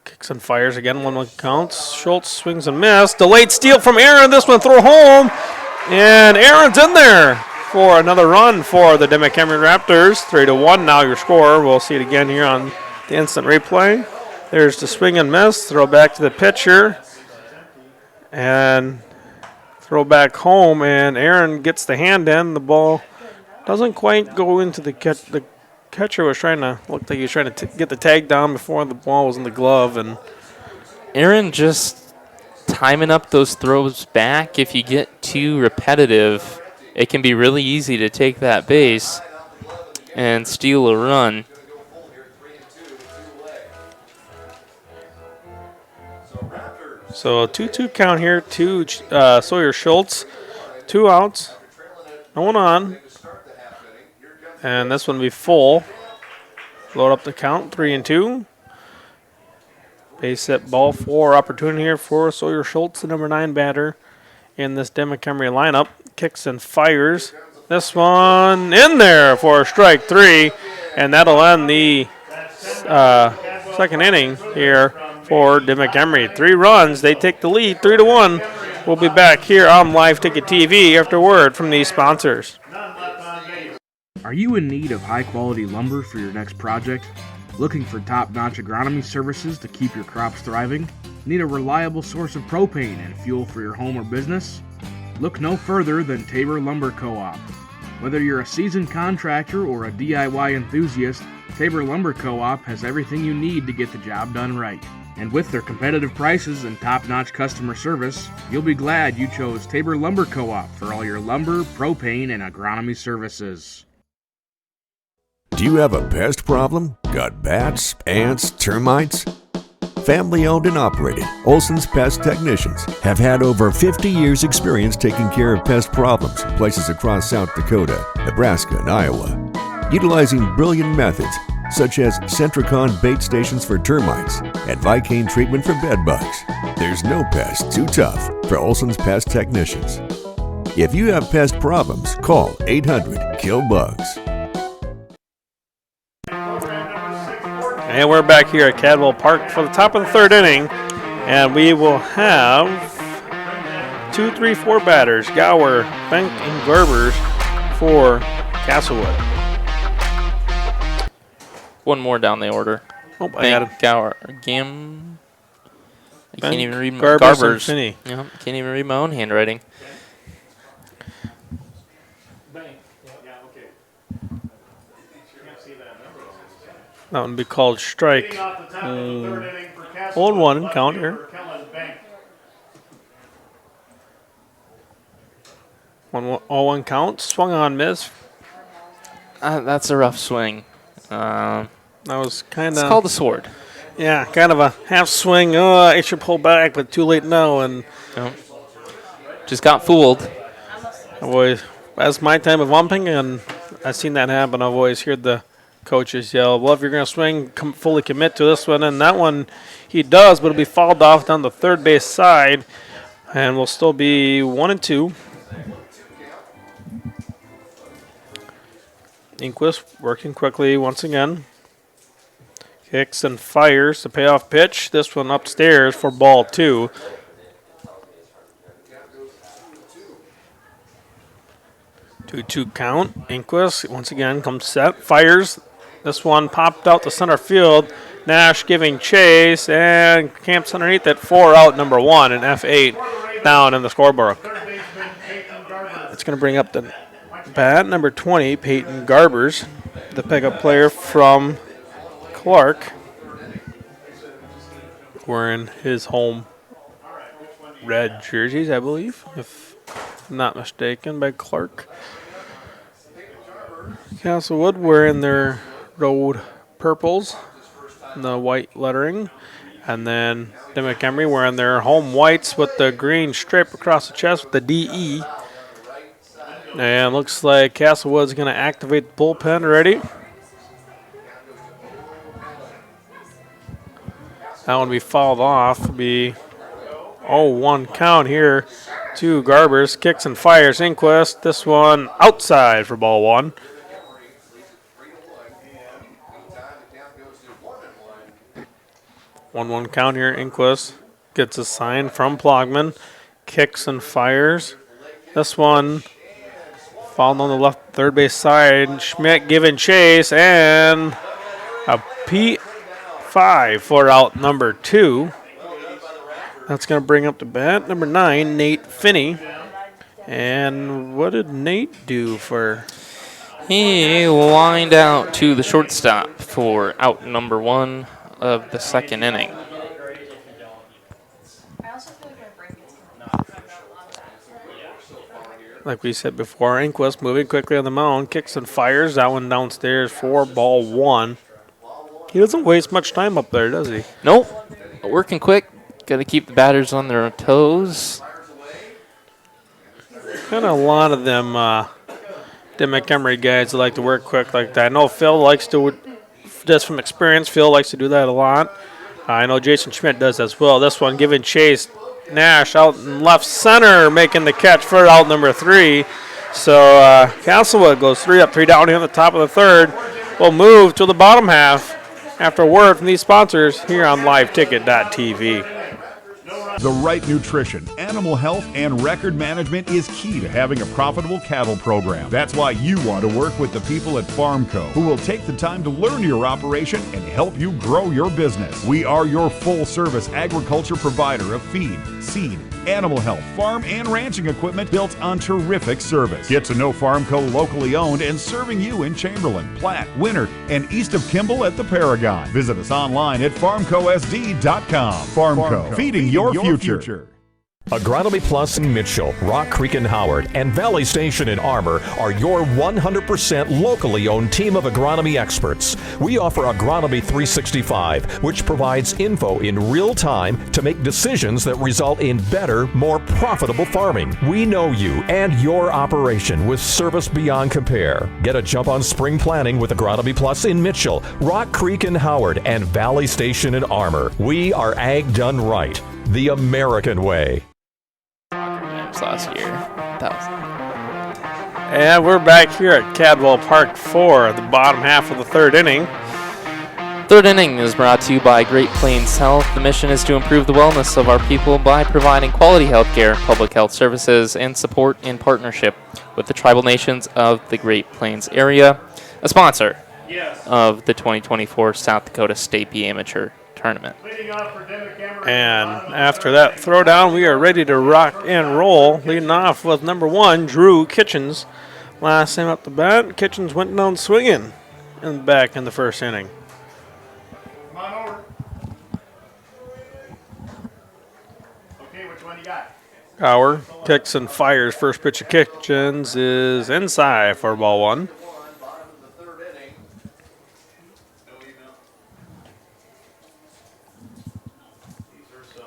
Kicks and fires again. 1-1 counts. Schultz swings and miss. Delayed steal from Aaron. This one throw home. And Aaron's in there for another run for the Dimock-Emery Raptors. 3-1 now your score. We'll see it again here on the instant replay. There's the swing and miss. Throw back to the pitcher. And throw back home. And Aaron gets the hand in. The ball doesn't quite go into the catch. The catcher was looked like he was trying to get the tag down before the ball was in the glove. And Aaron just timing up those throws back. If you get too repetitive, it can be really easy to take that base and steal a run. so a 2-2 count here to Sawyer Schultz. 2 outs. No one on. And this one will be full. Load up the count, 3-2. Base hit ball 4 opportunity here for Sawyer Schultz, the number 9 batter in this Dimock-Emery lineup. Kicks and fires. This one in there for strike 3. And that'll end the second inning here for Dimock-Emery. 3 runs. They take the lead, 3-1. We'll be back here on Live Ticket TV after word from these sponsors. Are you in need of high-quality lumber for your next project? Looking for top-notch agronomy services to keep your crops thriving? Need a reliable source of propane and fuel for your home or business? Look no further than Tabor Lumber Co-op. Whether you're a seasoned contractor or a DIY enthusiast, Tabor Lumber Co-op has everything you need to get the job done right. And with their competitive prices and top-notch customer service, you'll be glad you chose Tabor Lumber Co-op for all your lumber, propane, and agronomy services. Do you have a pest problem? Got bats, ants, termites? Family owned and operated, Olson's Pest Technicians have had over 50 years experience taking care of pest problems in places across South Dakota, Nebraska, and Iowa. Utilizing brilliant methods such as Centricon bait stations for termites and Vicane treatment for bed bugs. There's no pest too tough for Olson's Pest Technicians. If you have pest problems, call 800-KILL-BUGS. And we're back here at Cadwell Park for the top of the 3rd inning. And we will have 2, 3, 4 batters. Gower, Benk, and Garbers for Castlewood. One more down the order. Oh, I got it. Gower, Gam. I can't even read my Garbers. Yeah, can't even read my own handwriting. That one would be called strike. 0-1 count here. 1-1 count. Swung on, miss. That's a rough swing. That was kind of. It's called a sword. Yeah, kind of a half swing. Oh, I should pull back, but too late now. And just got fooled. That's my time of umping, and I've seen that happen. I've always heard the coaches yell, well, if you're going to swing, fully commit to this one. And that one he does, but it'll be fouled off down the third base side. And we'll still be 1-2. Inquist working quickly once again. Kicks and fires the payoff pitch. This one upstairs for ball 2. 2-2 count. Inquist once again comes set. Fires. This one popped out to center field. Nash giving chase and camps underneath it. 4 out, number 1, and F8 down in the scorebook. It's going to bring up the bat, number 20, Peyton Garbers, the pickup player from Clark, wearing his home red jerseys, I believe, if I'm not mistaken, by Clark. Castlewood wearing their road purples, the white lettering, and then Dimock-Emery wearing their home whites with the green strip across the chest with the DE. And looks like Castlewood's going to activate the bullpen already. That one will be fouled off. It'll be 0-1 count here Two Garbers, kicks and fires. Inquest. This one outside for ball one. 1-1 count here. Inquist gets a sign from Plogman. Kicks and fires. This one fouled on the left third base side. Schmidt giving chase and a P5 for out number 2. That's going to bring up to bat number 9, Nate Finney. And what did Nate do for? He lined out to the shortstop for out number 1 of the second inning. Like we said before, Inquist moving quickly on the mound, kicks and fires. That one downstairs for ball 1. He doesn't waste much time up there, does he? Nope. Working quick. Got to keep the batters on their toes. Kind of a lot of them Dimock-Emery guys that like to work quick like that. I know Phil likes to, just from experience, Phil likes to do that a lot. I know Jason Schmidt does as well. This one giving chase. Nash out in left center, making the catch for out number 3. So Castlewood goes 3 up, 3 down here on the top of the third. We'll move to the bottom half after a word from these sponsors here on LiveTicket.tv. The right nutrition, animal health, and record management is key to having a profitable cattle program. That's why you want to work with the people at Farmco, who will take the time to learn your operation and help you grow your business. We are your full-service agriculture provider of feed, seed, animal health, farm, and ranching equipment built on terrific service. Get to know Farmco locally owned and serving you in Chamberlain, Platte, Winter, and east of Kimball at the Paragon. Visit us online at farmcosd.com. Farmco, feeding your future. Agronomy Plus in Mitchell, Rock Creek and Howard, and Valley Station in Armour are your 100% locally owned team of agronomy experts. We offer Agronomy 365, which provides info in real time to make decisions that result in better, more profitable farming. We know you and your operation with service beyond compare. Get a jump on spring planning with Agronomy Plus in Mitchell, Rock Creek and Howard, and Valley Station in Armour. We are ag done right, the American way. Last year. And we're back here at Cadwell Park 4, the bottom half of the third inning. Third inning is brought to you by Great Plains Health. The mission is to improve the wellness of our people by providing quality health care, public health services, and support in partnership with the tribal nations of the Great Plains area, a sponsor of the 2024 South Dakota State B Amateur Tournament. And after that throwdown, we are ready to rock and roll. Leading off with number 1, Drew Kitchens. Last time up the bat, Kitchens went down swinging and back in the first inning. Come on over. Okay, which one you got? Gower kicks and fires. First pitch of Kitchens is inside for ball 1.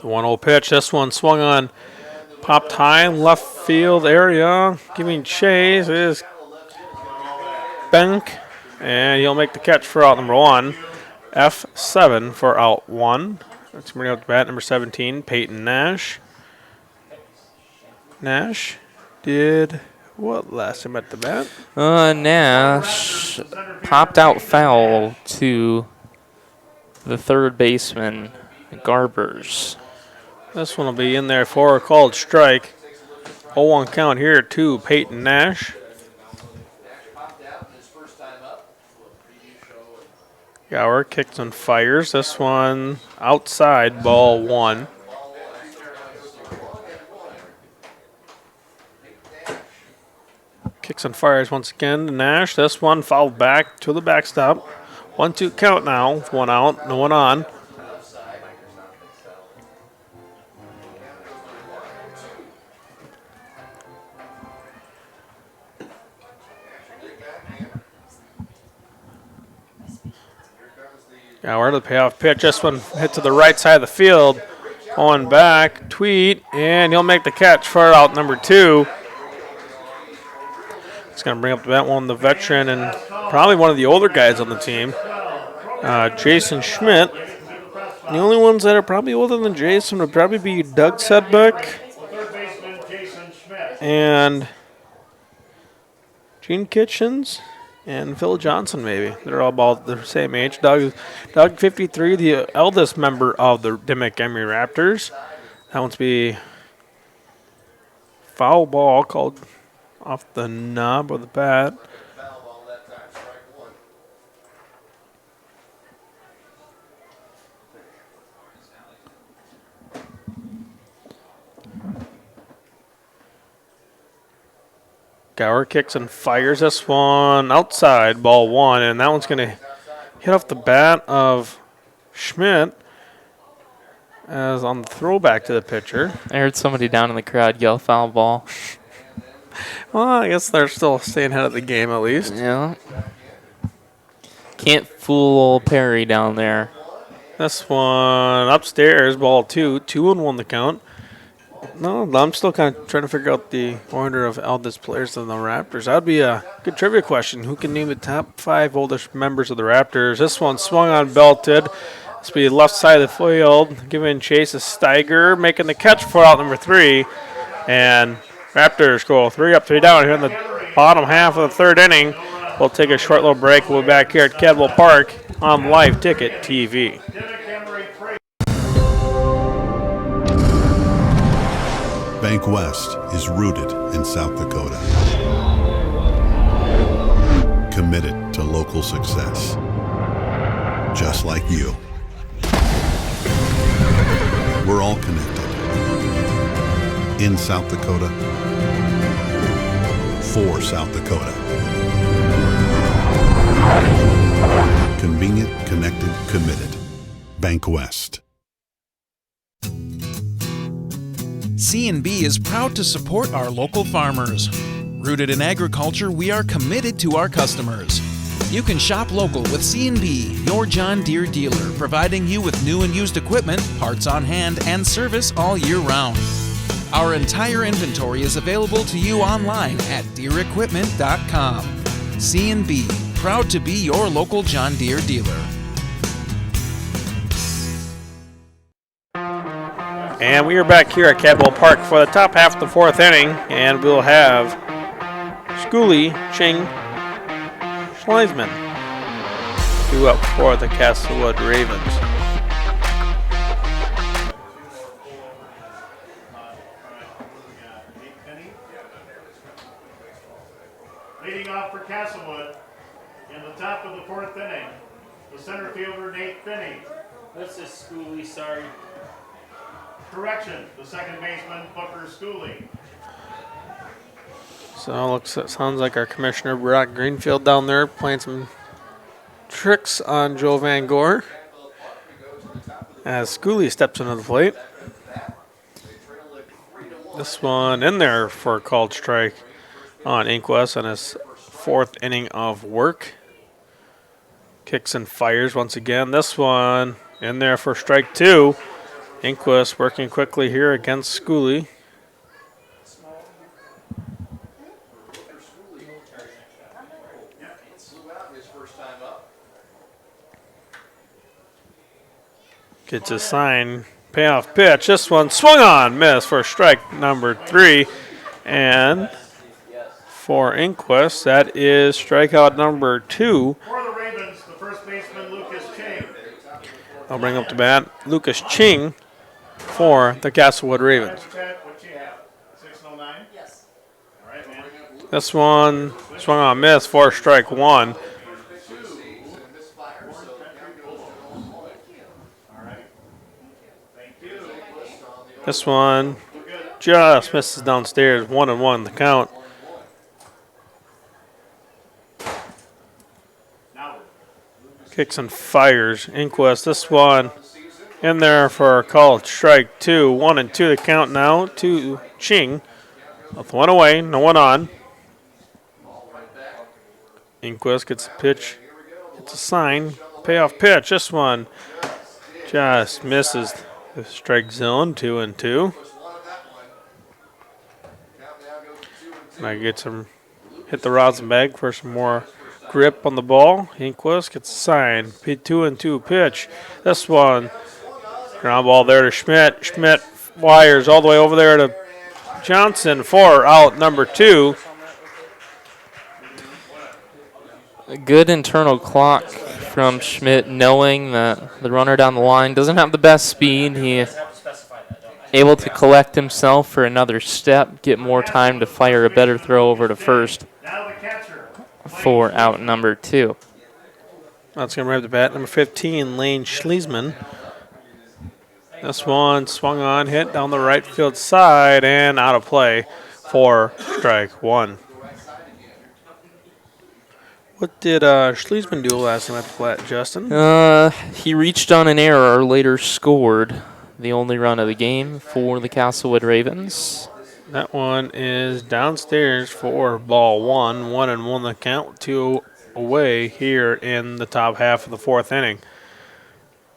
The 1-0 pitch. This one swung on, popped high in left field area. Giving chase is Benk, and he'll make the catch for out number 1. F7 for out 1. Let's bring up the bat number 17, Peyton Nash. Nash did what last time at the bat? Nash popped out foul to the third baseman, Garbers. This one will be in there for a called strike. 0-1 count here to Peyton Nash. Gower kicks and fires. This one outside, ball 1. Kicks and fires once again to Nash. This one fouled back to the backstop. 1-2 count now. 1 out, no one on. Gower, the payoff pitch. This one hit to the right side of the field. On back, Tweet, and he'll make the catch for out number 2. It's going to bring up the bat one, the veteran, and probably one of the older guys on the team, Jason Schmidt. The only ones that are probably older than Jason would probably be Doug Sedbeck and Gene Kitchens and Phil Johnson, maybe. They're all about the same age. Doug 53, the eldest member of the Dimock-Emery Raptors. That one's be foul ball called off the knob of the bat. Gower kicks and fires this one outside, ball one, and that one's going to hit off the bat of Schmidt as on the throwback to the pitcher. I heard somebody down in the crowd yell foul ball. Well, I guess they're still staying ahead of the game at least. Yeah. Can't fool old Perry down there. This one upstairs, ball two, 2-1 the count. No, I'm still kind of trying to figure out the order of eldest players in the Raptors. That would be a good trivia question. Who can name the top 5 oldest members of the Raptors? This one swung on, belted. This will be left side of the field. Giving chase is Steiger, making the catch for out number 3. And Raptors go 3 up, 3 down here in the bottom half of the third inning. We'll take a short little break. We'll be back here at Castlewood Park on Live Ticket TV. Bank West is rooted in South Dakota. Committed to local success. Just like you. We're all connected. In South Dakota. For South Dakota. Convenient, connected, committed. Bank West. C&B is proud to support our local farmers. Rooted in agriculture, we are committed to our customers. You can shop local with C&B, your John Deere dealer, providing you with new and used equipment, parts on hand, and service all year round. Our entire inventory is available to you online at DeereEquipment.com. C&B, proud to be your local John Deere dealer. And we are back here at Castlewood Park for the top half of the fourth inning, and we'll have Schooley, Ching, Schleisman due up for the Castlewood Ravens. Leading off for Castlewood in the top of the fourth inning, the center fielder Nate Finney. This is Schooley, sorry. Correction, the second baseman Booker Schooley. So it sounds like our commissioner Brock Greenfield down there playing some tricks on Joe Van Gore as Schooley steps into the plate. This one in there for a called strike on Inquest on his fourth inning of work. Kicks and fires once again. This one in there for strike 2. Inquist working quickly here against Schooley. Gets a sign, payoff pitch. This one swung on, miss for strike number 3. And for Inquest, that is strikeout number 2. For the Ravens, the first baseman Lucas Ching. I'll bring up the bat. Lucas Ching for the Castlewood Ravens. What you have? 609? Yes. All right, man. This one swung on, miss for strike 1. This one just misses downstairs. 1-1 the count. Kicks and fires. Inquest. This one in there for a call. Strike 2. 1-2 the count now to Ching. With one away, no one on. Inquest gets a pitch. It's a sign. Payoff pitch. This one just misses the strike zone. 2-2. Might get some, hit the rosin bag for some more grip on the ball. Inquist gets a sign. 2-2 pitch. This one, ground ball there to Schmidt. Schmidt wires all the way over there to Johnson for out number 2. A good internal clock from Schmidt, knowing that the runner down the line doesn't have the best speed. He able to collect himself for another step, get more time to fire a better throw over to first for out number 2. That's going to grab the bat. Number 15, Lane Schliesman. This one swung on, hit down the right field side, and out of play for strike 1. What did Schliesman do last time at the flat, Justin? He reached on an error, later scored the only run of the game for the Castlewood Ravens. That one is downstairs for ball 1. 1-1 the count, 2 away here in the top half of the 4th inning.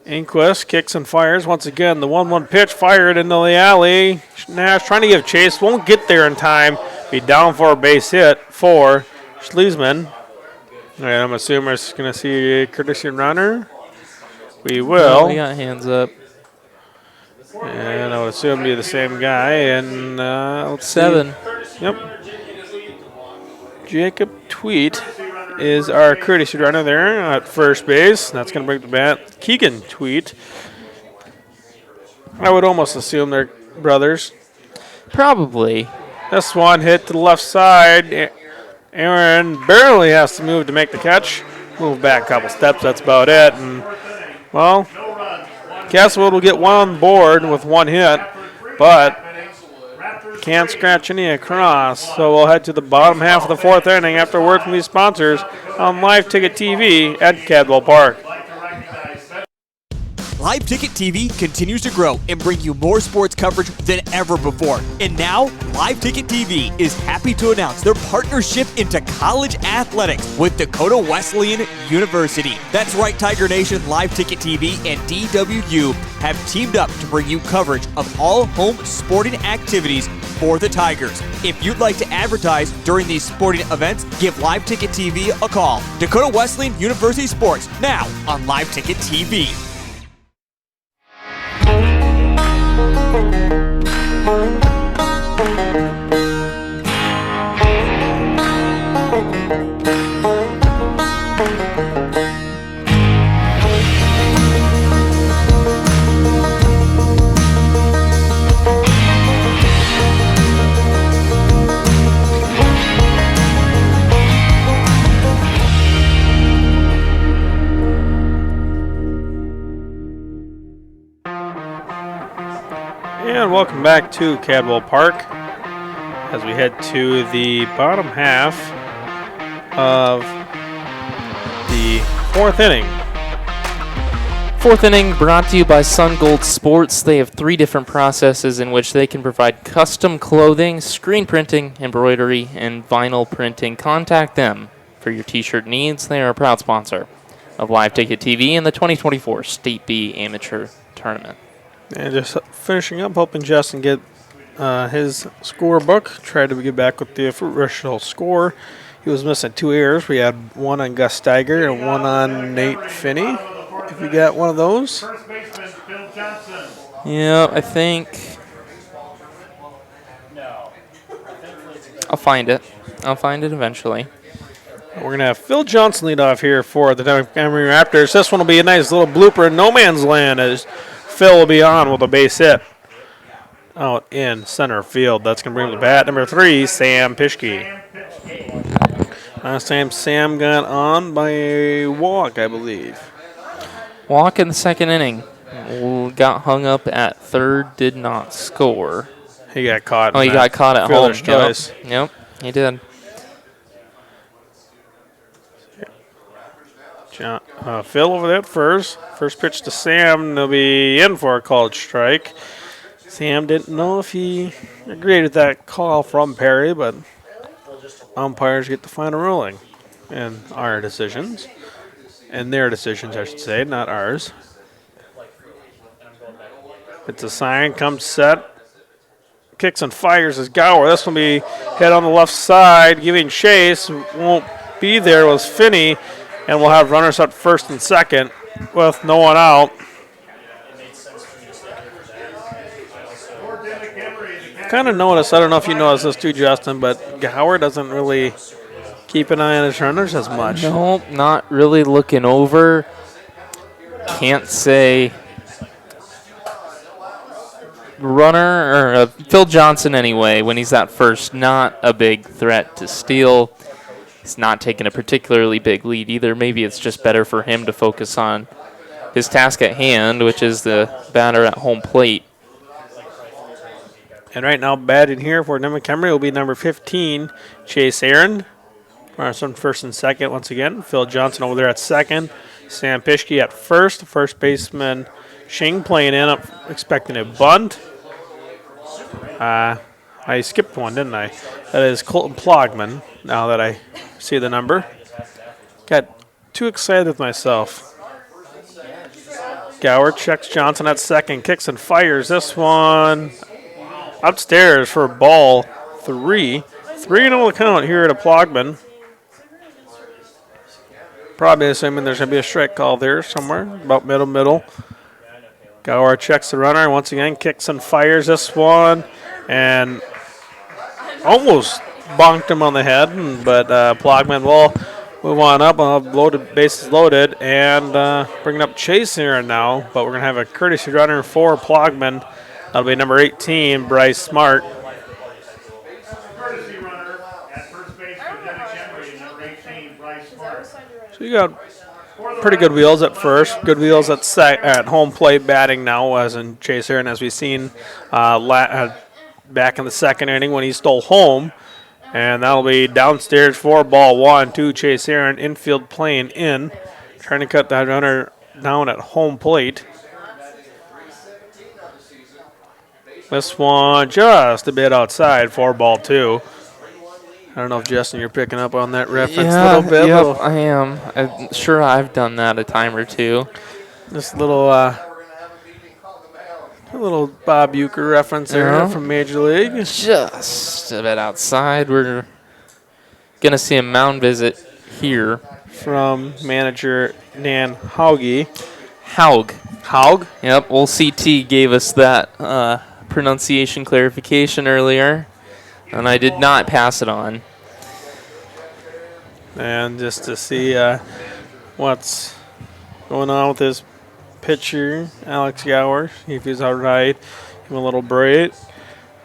Inquist kicks and fires. Once again, the 1-1 pitch fired into the alley. Nash trying to give chase. Won't get there in time. Be down for a base hit for Schliesman. All right, I'm assuming we're going to see a courtesy runner. We will. We got hands up. And I would assume be the same guy. And let's 7. See. Yep. Jacob Tweet is our courtesy runner there at first base. That's going to break the bat. Keegan Tweet. I would almost assume they're brothers. Probably. This one hit to the left side. Aaron barely has to move to make the catch. Move back a couple steps, that's about it. And, well, Castlewood will get one on board with 1 hit, but can't scratch any across. So we'll head to the bottom half of the 4th inning after word from these sponsors on Live Ticket TV at Cadwell Park. Live Ticket TV continues to grow and bring you more sports coverage than ever before. And now, Live Ticket TV is happy to announce their partnership into college athletics with Dakota Wesleyan University. That's right, Tiger Nation. Live Ticket TV and DWU have teamed up to bring you coverage of all home sporting activities for the Tigers. If you'd like to advertise during these sporting events, give Live Ticket TV a call. Dakota Wesleyan University Sports, now on Live Ticket TV. And welcome back to Cadwell Park as we head to the bottom half of the 4th inning. 4th inning brought to you by Sun Gold Sports. They have 3 different processes in which they can provide custom clothing, screen printing, embroidery, and vinyl printing. Contact them for your t-shirt needs. They are a proud sponsor of Live Ticket TV and the 2024 State B Amateur Tournament. And just finishing up, hoping Justin get his scorebook. Tried to get back with the official score. He was missing 2 errors. We had 1 on Gus Steiger and 1 on Nate Finney. If you got one of those. Yeah, I think. I'll find it. I'll find it eventually. We're going to have Phil Johnson lead off here for the Dimock-Emery Raptors. This one will be a nice little blooper in no man's land as Phil will be on with a base hit out in center field. That's going to bring the bat. Number 3, Sam Pischke. Last time Sam got on by a walk, I believe. Walk in the 2nd inning. Got hung up at 3rd, did not score. He got caught. Oh, he got caught at home. Choice. Yep, he did. Phil over there first. First pitch to Sam. They'll be in for a called strike. Sam didn't know if he agreed with that call from Perry, but umpires get the final ruling in our decisions. And their decisions, I should say, not ours. It's a sign, comes set. Kicks and fires as Gower. This will be hit on the left side, giving chase. Won't be there was Finney. And we'll have runners up 1st and 2nd with no one kind of noticed, I don't know if you noticed this too, Justin, but Gower doesn't really keep an eye on his runners as much. No, not really looking over. Can't say runner or Phil Johnson anyway. When he's at first, not a big threat to steal. He's not taking a particularly big lead either. Maybe it's just better for him to focus on his task at hand, which is the batter at home plate. And right now, batting here for Dimock-Emery will be number 15, Chase Aaron. Some first and second once again. Phil Johnson over there at second. Sam Pischke at first. First baseman Shing playing in, up expecting a bunt. I skipped one, didn't I? That is Colton Plogman, now that I see the number. Got too excited with myself. Gower checks Johnson at second, kicks and fires this one upstairs for ball 3. 3-0 count here at a Plogman. Probably assuming there's going to be a strike call there somewhere, about middle. Gower checks the runner, once again kicks and fires this one, and almost bonked him on the head, but Plogman will move on up. Bases loaded, and bringing up Chase here now, but we're going to have a courtesy runner for Plogman. That'll be number 18, Bryce Smart. Courtesy runner at first base for Dimock-Emery, number 18, Bryce Smart. So you got pretty good wheels at first, good wheels at home plate batting now, as in Chase Aaron, as we've seen back in the second inning when he stole home. And that'll be downstairs for ball 1 to Chase Aaron, infield playing in, trying to cut that runner down at home plate. This one just a bit outside for ball 2. I don't know if, Justin, you're picking up on that reference a little bit. Yep, I am. I'm sure I've done that a time or two. This little Bob Uecker reference there from Major League. Just a bit outside. We're going to see a mound visit here. From manager Dan Haug. Haug? Yep, old CT gave us that pronunciation clarification earlier, and I did not pass it on. And just to see what's going on with his pitcher, Alex Gower, if he's all right. Give him a little break.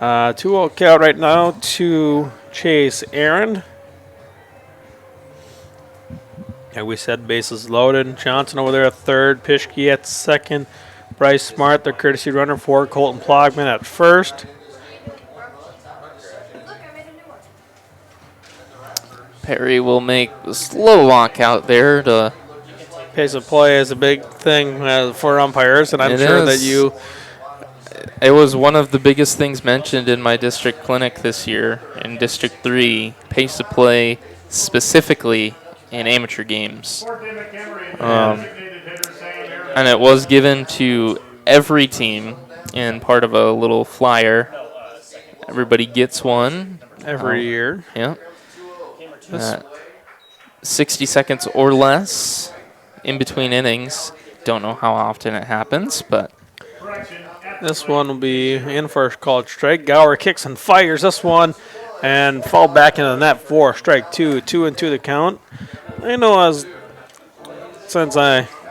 2-0 count right now to Chase Aaron. And we said bases loaded. Johnson over there at third. Pischke at second. Bryce Smart, the courtesy runner for Colton Plogman at first. Perry will make a slow walk out there to... Pace of play is a big thing for umpires, and I'm sure that you... It was one of the biggest things mentioned in my district clinic this year in District 3, pace of play specifically in amateur games. And it was given to every team in part of a little flyer. Everybody gets one. Every year. Yeah. 60 seconds or less in between innings. Don't know how often it happens, but... This one will be in for a called strike. Gower kicks and fires this one and fall back into the net for strike 2. 2-2 the count. I know since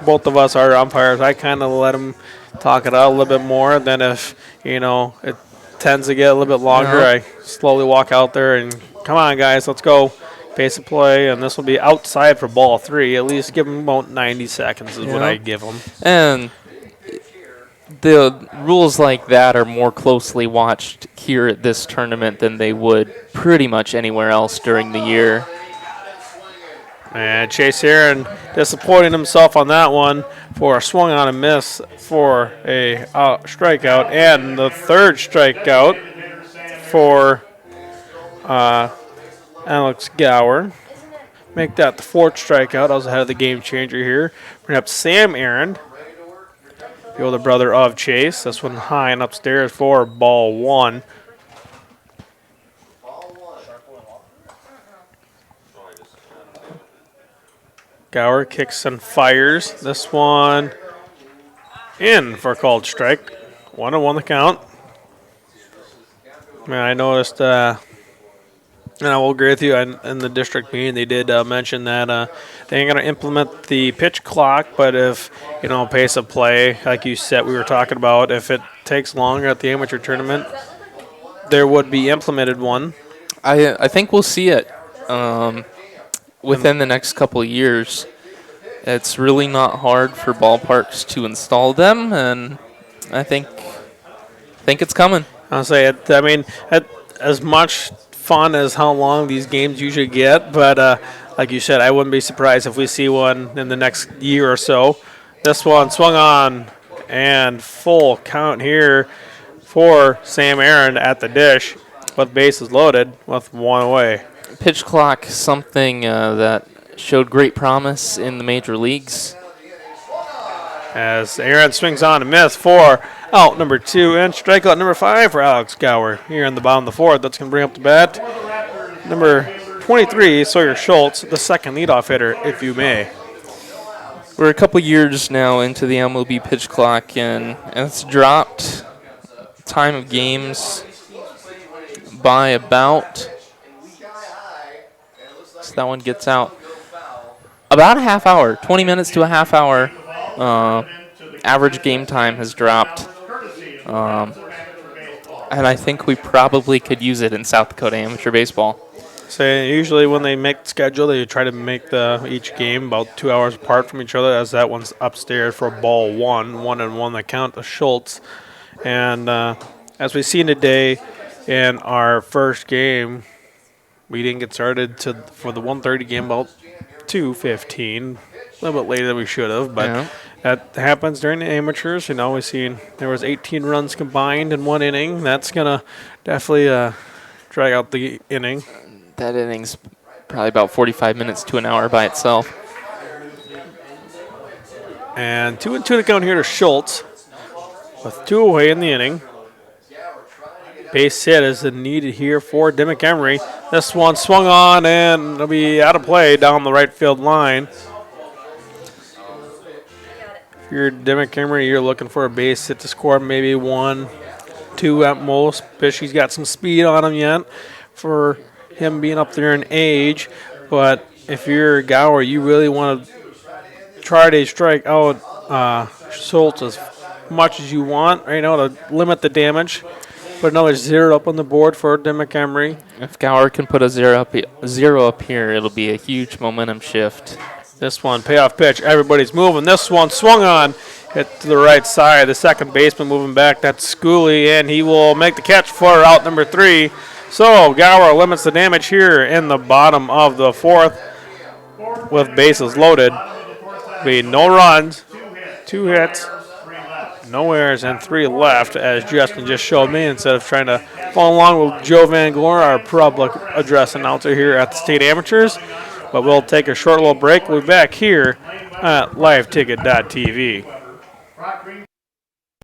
both of us are umpires, I kind of let them talk it out a little bit more than if, it tends to get a little bit longer. I slowly walk out there and, come on, guys, let's go. Pace of play, and this will be outside for ball 3. At least give them about 90 seconds is what I give them. And the rules like that are more closely watched here at this tournament than they would pretty much anywhere else during the year. And Chase Aaron disappointing himself on that one for a swung on a miss for a strikeout, and the third strikeout for Alex Gower. Make that the fourth strikeout. I was ahead of the game changer here. Bring up Sam Aaron, the older brother of Chase. This one high and upstairs for ball 1. Gower kicks and fires. This one in for a called strike. 1-1 the count. Man, I noticed, and I will agree with you, in the district meeting, they did mention that they ain't going to implement the pitch clock, but if, pace of play, like you said, we were talking about, if it takes longer at the amateur tournament, there would be implemented one. I think we'll see it within the next couple of years. It's really not hard for ballparks to install them, and I think it's coming. I'll say it. I mean, as much fun as how long these games usually get, but like you said, I wouldn't be surprised if we see one in the next year or so. This one swung on, and full count here for Sam Aaron at the dish with bases loaded with one away. Pitch clock, something that showed great promise in the major leagues. As Aaron swings on and miss for out number 2 and strikeout number 5 for Alex Gower here in the bottom of the 4th. That's going to bring up the bat number 23, Sawyer Schultz, the second leadoff hitter, if you may. We're a couple years now into the MLB pitch clock, and it's dropped time of games by about, so that one gets out, about a half hour, 20 minutes to a half hour. Average game time has dropped, and I think we probably could use it in South Dakota amateur baseball. So usually when they make the schedule, they try to make each game about 2 hours apart from each other, as that one's upstairs for ball 1-1 the count to Schultz. And as we've seen today in our first game, we didn't get started for the 1:30 game about 2:15, a little bit later than we should have, but yeah. That happens during the amateurs. We've seen there was 18 runs combined in one inning. That's going to definitely drag out the inning. That inning's probably about 45 minutes to an hour by itself. And 2-2 to count here to Schultz with 2 away in the inning. Base hit is needed here for Dimock-Emery. This one swung on and it'll be out of play down the right field line. If you're Dimock-Emery, you're looking for a base hit to score maybe 1, 2 at most. Bishey's got some speed on him yet for him being up there in age. But if you're Gower, you really want to try to strike out Schultz as much as you want right now to limit the damage. Put another 0 up on the board for Dimock-Emery. If Gower can put a 0 up here, it'll be a huge momentum shift. This one, payoff pitch. Everybody's moving. This one swung on, hit to the right side. The second baseman moving back. That's Schooley, and he will make the catch for out number 3. So Gower limits the damage here in the bottom of the 4th with bases loaded. Be no runs, 2 hits, no errors, and 3 left, as Justin just showed me, instead of trying to follow along with Joe Van Glor, our public address announcer here at the State Amateurs. But we'll take a short little break. We'll be back here at liveticket.tv.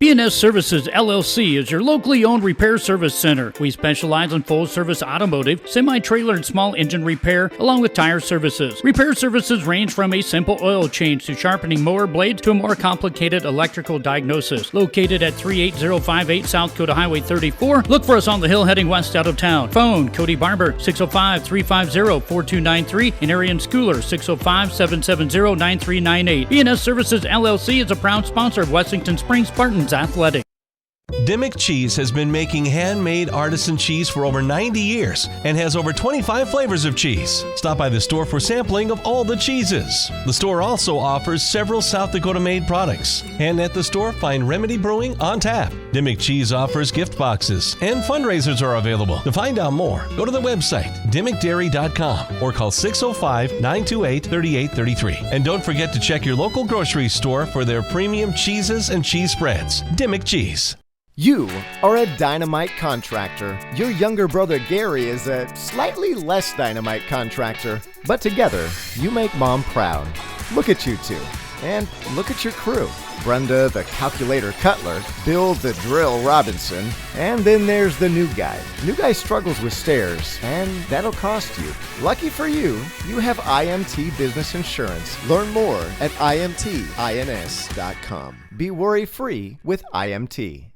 B&S Services LLC is your locally owned repair service center. We specialize in full-service automotive, semi-trailer and small engine repair, along with tire services. Repair services range from a simple oil change to sharpening mower blades to a more complicated electrical diagnosis. Located at 38058 South Dakota Highway 34, look for us on the hill heading west out of town. Phone Cody Barber 605-350-4293 and Arian Schooler 605-770-9398. B&S Services LLC is a proud sponsor of Wessington Springs Spartans Athletic. Dimock Cheese has been making handmade artisan cheese for over 90 years and has over 25 flavors of cheese. Stop by the store for sampling of all the cheeses. The store also offers several South Dakota-made products. And at the store, find Remedy Brewing on tap. Dimock Cheese offers gift boxes, and fundraisers are available. To find out more, go to the website, DimockDairy.com, or call 605-928-3833. And don't forget to check your local grocery store for their premium cheeses and cheese spreads. Dimock Cheese. You are a dynamite contractor. Your younger brother Gary is a slightly less dynamite contractor. But together, you make Mom proud. Look at you two. And look at your crew. Brenda, the calculator Cutler, Bill, the drill Robinson, and then there's the new guy. New guy struggles with stairs, and that'll cost you. Lucky for you, you have IMT Business Insurance. Learn more at imtins.com. Be worry-free with IMT.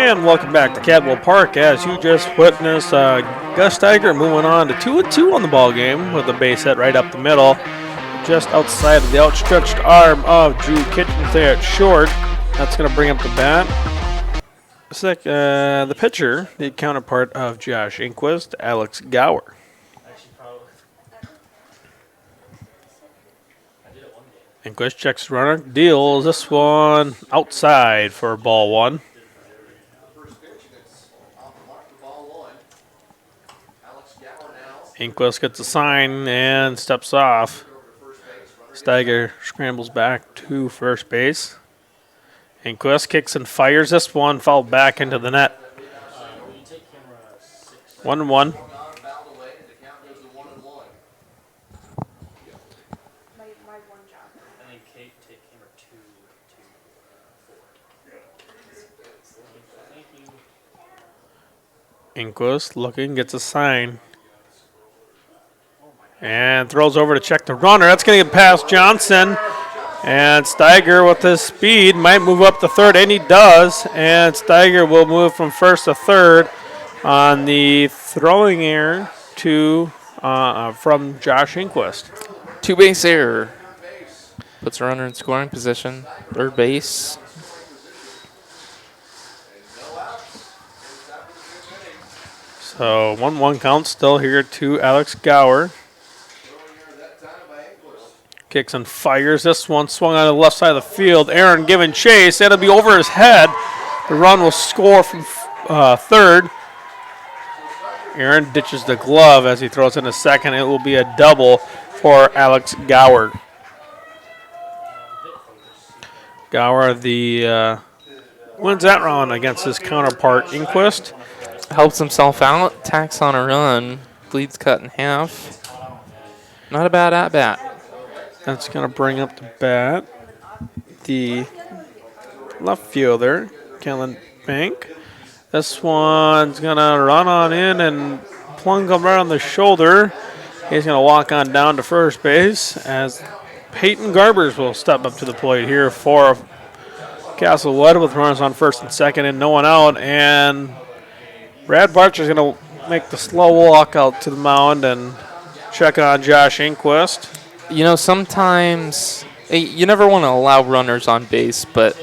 And welcome back to Cadwell Park. As you just witnessed, Gus Steiger moving on to 2-2 on the ball game with a base hit right up the middle, just outside of the outstretched arm of Drew Kitchens there at short. That's going to bring up the bat. The pitcher, the counterpart of Josh Inquist, Alex Gower. Inquist checks the runner, deals this one outside for ball one. Inquist gets a sign and steps off. Steiger scrambles back to first base. Inquist kicks and fires this one, fouled back into the net. 1-1. Inquist looking, gets a sign. And throws over to check the runner. That's going to get past Johnson. And Steiger with his speed might move up to third, and he does. And Steiger will move from first to third on the throwing error from Josh Inquist. Two-base error. Puts a runner in scoring position. Third base. So 1-1 count still here to Alex Gower. Kicks and fires. This one swung on the left side of the field. Aaron giving chase. That'll be over his head. The run will score from third. Aaron ditches the glove as he throws in a second. It will be a double for Alex Gower. Gower wins that round against his counterpart Inquist. Helps himself out. Tacks on a run. Leads cut in half. Not a bad at-bat. That's going to bring up the bat. The left fielder, Kellen Bank. This one's going to run on in and plunk him right on the shoulder. He's going to walk on down to first base as Peyton Garbers will step up to the plate here for Castlewood with runners on first and second and no one out. And Brad Barcher's going to make the slow walk out to the mound and check on Josh Inquist. You know, sometimes you never want to allow runners on base, but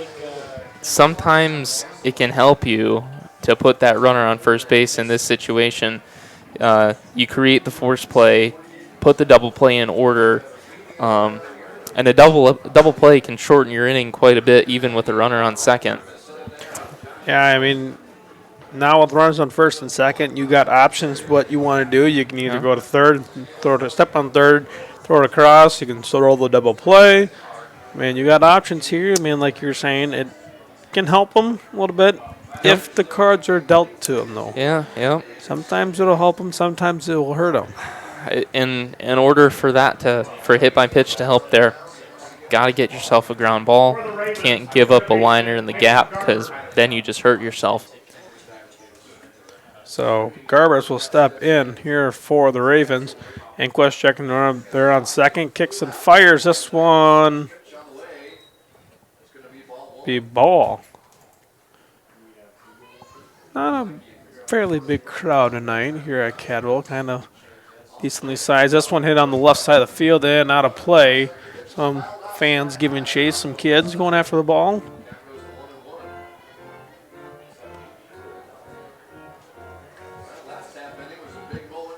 sometimes it can help you to put that runner on first base in this situation. You create the force play, put the double play in order, and a double play can shorten your inning quite a bit, even with a runner on second. Yeah, I mean, now with runners on first and second, you got options what you want to do. You can either go to third, step on third, throw it across. You can still roll the double play. I mean, you got options here. I mean, like you're saying, it can help them a little bit if the cards are dealt to them, though. Yeah. Sometimes it'll help them. Sometimes it will hurt them. In order for for hit by pitch to help there, got to get yourself a ground ball. Can't give up a liner in the gap because then you just hurt yourself. So Garbers will step in here for the Ravens. Inquist checking there on second. Kicks and fires. This one be ball. Not a fairly big crowd tonight here at Cadwell. Kind of decently sized. This one hit on the left side of the field and out of play. Some fans giving chase. Some kids going after the ball.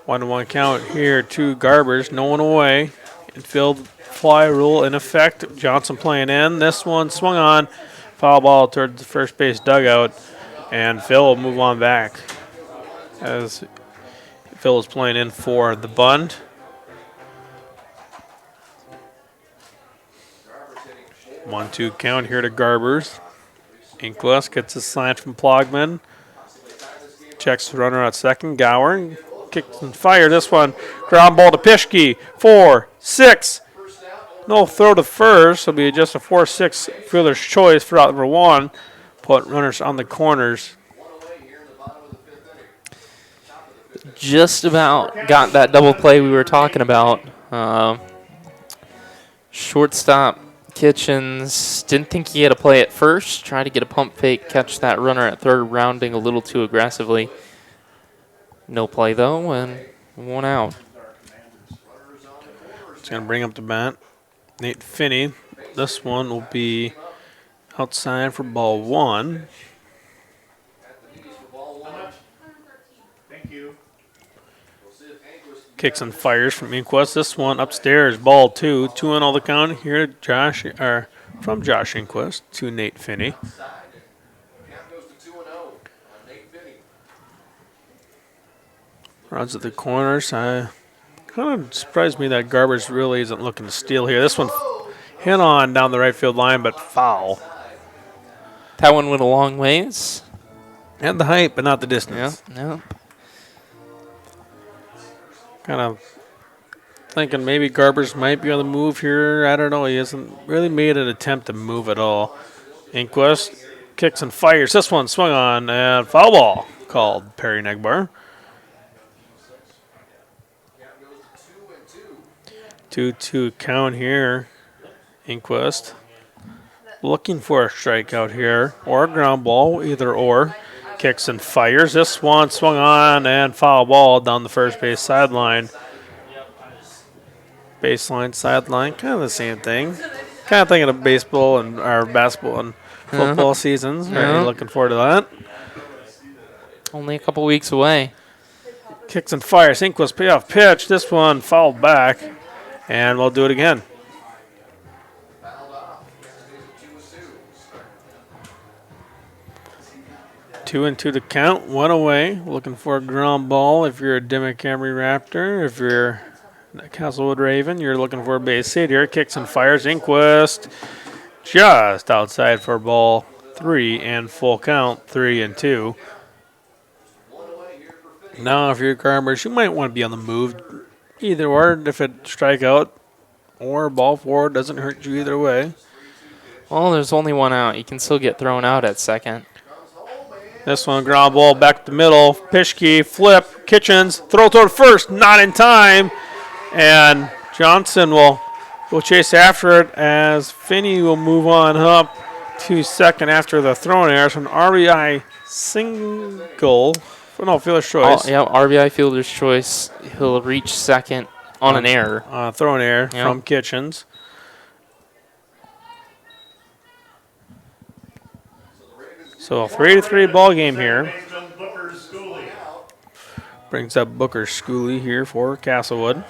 One count here to Garbers. No one away. Infield fly rule in effect. Johnson playing in. This one swung on. Foul ball towards the first base dugout. And Phil will move on back as Phil is playing in for the bunt. One-two count here to Garbers. Inquist gets a sign from Plogman. Checks the runner at second. Gower kicks and fire. This one, ground ball to Pischke. 4-6. No throw to first. It'll be just a 4-6 fielder's choice for out number one. Put runners on the corners. Just about got that double play we were talking about. Shortstop Kitchens didn't think he had to play at first. Tried to get a pump fake, catch that runner at third, rounding a little too aggressively. No play, though, and 1 out. It's going to bring up the bat. Nate Finney. This one will be outside for ball 1. Thank you. Kicks and fires from Inquest. This one upstairs, ball 2. 2 on all the count here. From Josh Inquest to Nate Finney. Runs at the corners. Kind of surprised me that Garbers really isn't looking to steal here. This one hit on down the right field line, but foul. That one went a long ways. Had the height, but not the distance. Yep. Kind of thinking maybe Garbers might be on the move here. I don't know. He hasn't really made an attempt to move at all. Inquest kicks and fires. This one swung on and foul ball called Perry Negbar. 2-2 count here. Inquest looking for a strikeout here or a ground ball, either or. Kicks and fires. This one swung on and foul ball down the first base sideline. Baseline, sideline, kind of the same thing. Kind of thinking of baseball and our basketball and football seasons. Very looking forward to that. Only a couple weeks away. Kicks and fires. Inquest payoff pitch. This one fouled back. And we'll do it again. Two and 2 to count. 1 away. Looking for a ground ball if you're a Dimock-Emery Raptor. If you're a Castlewood Raven, you're looking for a base hit here. Kicks and fires. Inquest just outside for ball 3 and full count. 3 and 2. Now, if you're Garbers, you might want to be on the move. Either or, if it strike out or ball 4, doesn't hurt you either way. Well, there's only 1 out. You can still get thrown out at second. This one, ground ball back to middle. Pischke, flip, Kitchens, throw toward first, not in time. And Johnson will chase after it as Finney will move on up to second after the thrown error. So an RBI single. No, fielder's choice. RBI fielder's choice. He'll reach second on an error. Throw an error from Kitchens. So a 3-3 ball game here. Brings up Booker Schooley here for Castlewood.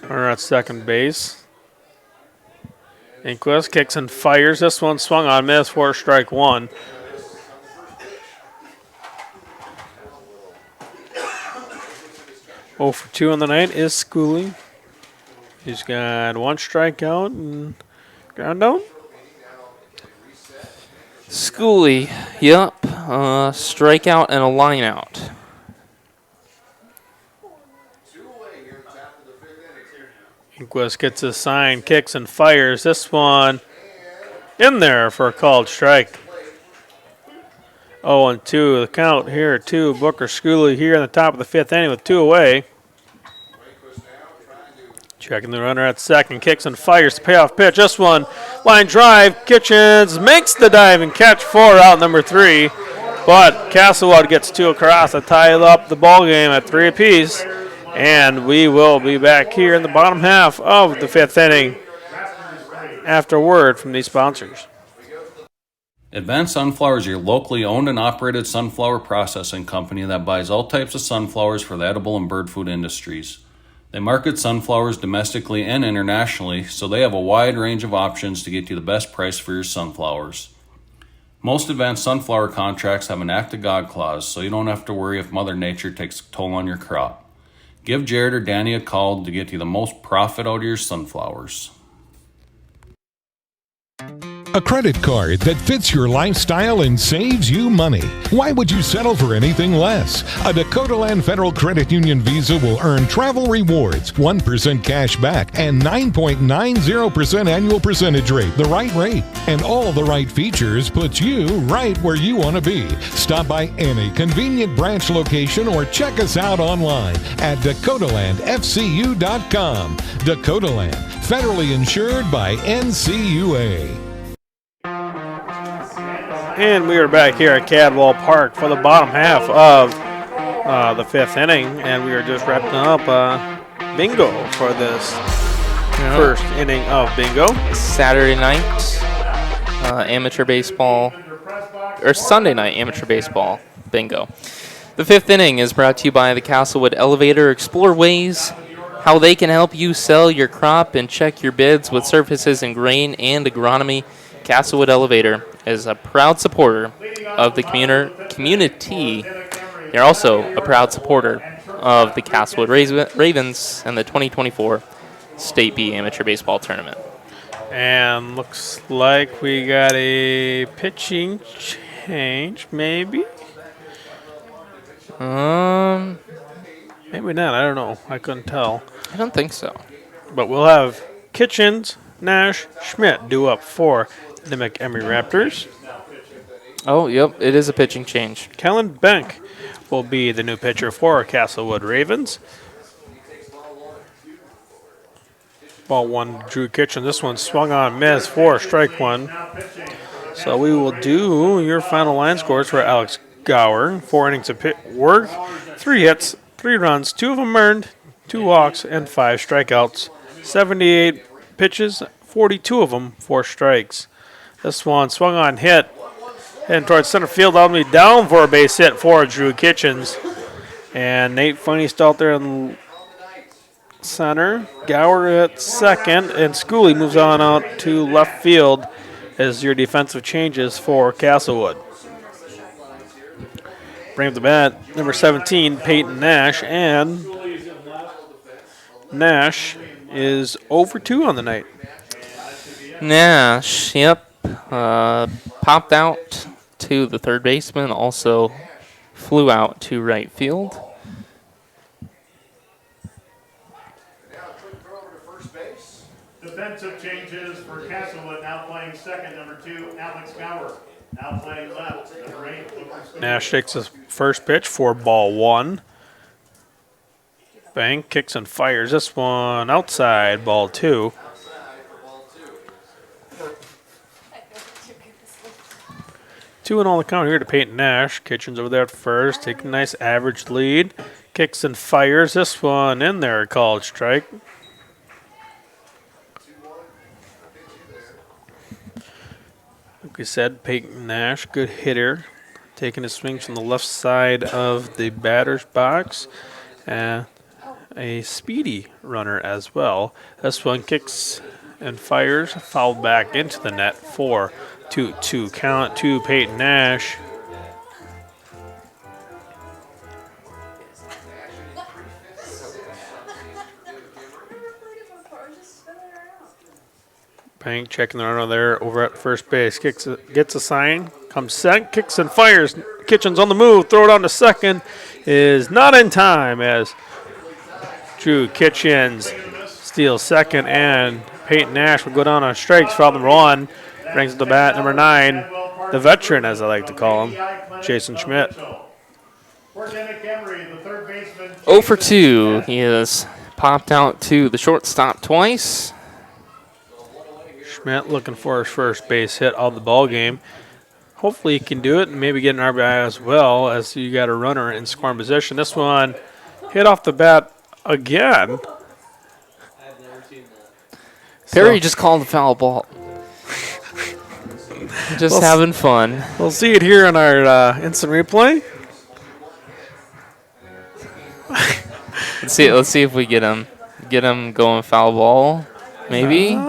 Runner at second base. Inquest kicks and fires. This one swung on, miss for strike 1. Oh for 2 on the night is Schooley. He's got 1 strikeout and ground out. Schooley, yep. Strikeout and a line out. Inquest gets a sign, kicks and fires. This one in there for a called strike. 0-2, the count here, 2. Booker Schooley here in the top of the 5th inning with 2 away. Checking the runner at second, kicks and fires the payoff pitch. This one, line drive. Kitchens makes the dive and catch 4 out number 3. But Castlewood gets 2 across to tie up the ball game at 3 apiece. And we will be back here in the bottom half of the 5th inning after word from these sponsors. Advanced Sunflower is your locally owned and operated sunflower processing company that buys all types of sunflowers for the edible and bird food industries. They market sunflowers domestically and internationally, so they have a wide range of options to get you the best price for your sunflowers. Most advanced sunflower contracts have an Act of God clause, so you don't have to worry if Mother Nature takes a toll on your crop. Give Jared or Danny a call to get you the most profit out of your sunflowers. A credit card that fits your lifestyle and saves you money. Why would you settle for anything less? A Dakota Land Federal Credit Union Visa will earn travel rewards, 1% cash back, and 9.90% annual percentage rate, the right rate. And all the right features puts you right where you want to be. Stop by any convenient branch location or check us out online at DakotaLandFCU.com. Dakota Land, federally insured by NCUA. And we are back here at Cadwell Park for the bottom half of the 5th inning, and we are just wrapping up bingo for this first inning of bingo. Saturday night amateur baseball, or Sunday night amateur baseball bingo. The 5th inning is brought to you by the Castlewood Elevator. Explore ways how they can help you sell your crop and check your bids with services in grain and agronomy. Castlewood Elevator is a proud supporter of the community. They're also a proud supporter of the Castlewood Ravens and the 2024 State B Amateur Baseball Tournament. And looks like we got a pitching change, maybe? Maybe not. I don't know. I couldn't tell. I don't think so. But we'll have Kitchens, Nash, Schmidt due up for Dimock-Emery Raptors. Oh, yep. It is a pitching change. Kellen Benk will be the new pitcher for Castlewood Ravens. Ball 1, Drew Kitchen. This one swung on, miss for strike 1. So we will do your final line scores for Alex Gower. 4 innings of work, 3 hits, 3 runs, 2 of them earned, 2 walks, and 5 strikeouts. 78 pitches, 42 of them, 4 strikes. This one swung on, hit, and towards center field, all the way down for a base hit for Drew Kitchens. And Nate Funny still out there in center. Gower at second, and Schooley moves on out to left field as your defensive changes for Castlewood. Bring up the bat, number 17, Peyton Nash, and Nash is 0 for 2 on the night. Nash, yep, popped out to the third baseman, also flew out to right field. Defensive changes for Castlewood, now playing second, number 2, Alex Gower. Now playing left, number 8. Nash takes his first pitch for ball 1. Bang, kicks and fires this one outside, ball 2. Two and all the count here to Peyton Nash. Kitchens over there at first, taking a nice average lead. Kicks and fires this one in there, called strike. Like we said, Peyton Nash, good hitter. Taking his swings from the left side of the batter's box. A speedy runner as well. This one kicks and fires, fouled back into the net for 2-2 count to Peyton Nash. Bank checking the runner there over at first base. Gets a sign, comes second, kicks and fires. Kitchens on the move, throw it on to second. Is not in time as Drew Kitchens steals second, and Peyton Nash will go down on strikes, foul number 1. Brings the bat, number 9, the veteran, as I like to call him, Jason Schmidt. 0 for 2. He has popped out to the shortstop twice. Schmidt looking for his first base hit of the ball game. Hopefully he can do it and maybe get an RBI as well, as you got a runner in scoring position. This one hit off the bat again. Perry just called the foul ball. Just having fun. We'll see it here on our instant replay. Let's see if we get him going foul ball. Maybe.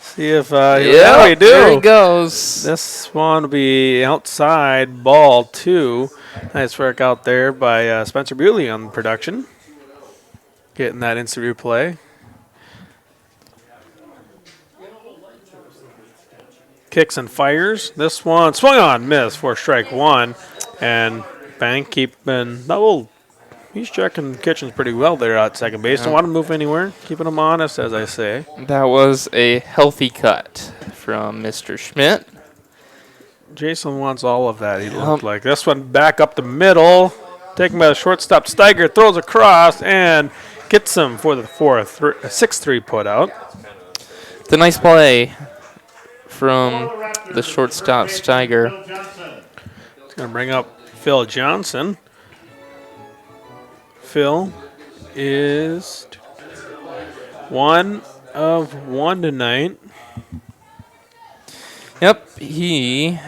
See if yeah, we do. There he goes. This one will be outside, ball 2. Nice work out there by Spencer Bewley on production. Getting that instant replay. kicks and fires. This one swung on, missed for strike one. And Bank keeping double. He's checking Kitchens pretty well there at second base. Don't want to move anywhere. Keeping him honest, as I say. That was a healthy cut from Mr. Schmidt. Jason wants all of that, he looked like. This one back up the middle. Taken by the shortstop. Steiger throws across and gets him for the 6-3 put out. It's a nice play from the shortstop Steiger. It's going to bring up Phil Johnson. Phil is 1 of 1 tonight. Yep, he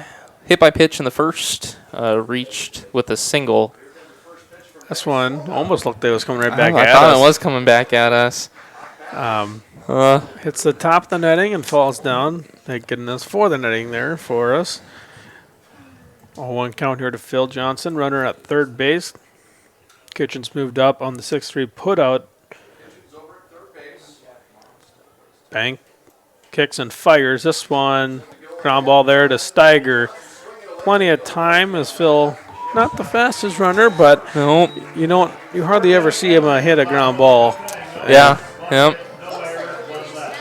hit by pitch in the first, reached with a single. This one almost looked like it was coming right back at us. I thought it was coming back at us. Hits the top of the netting and falls down. Thank goodness for the netting there for us. 0-1 count here to Phil Johnson, runner at third base. Kitchens moved up on the 6-3 putout. Bank kicks and fires. This one, ground ball there to Steiger. Plenty of time as Phil, not the fastest runner, but you hardly ever see him hit a ground ball. Yeah, yep.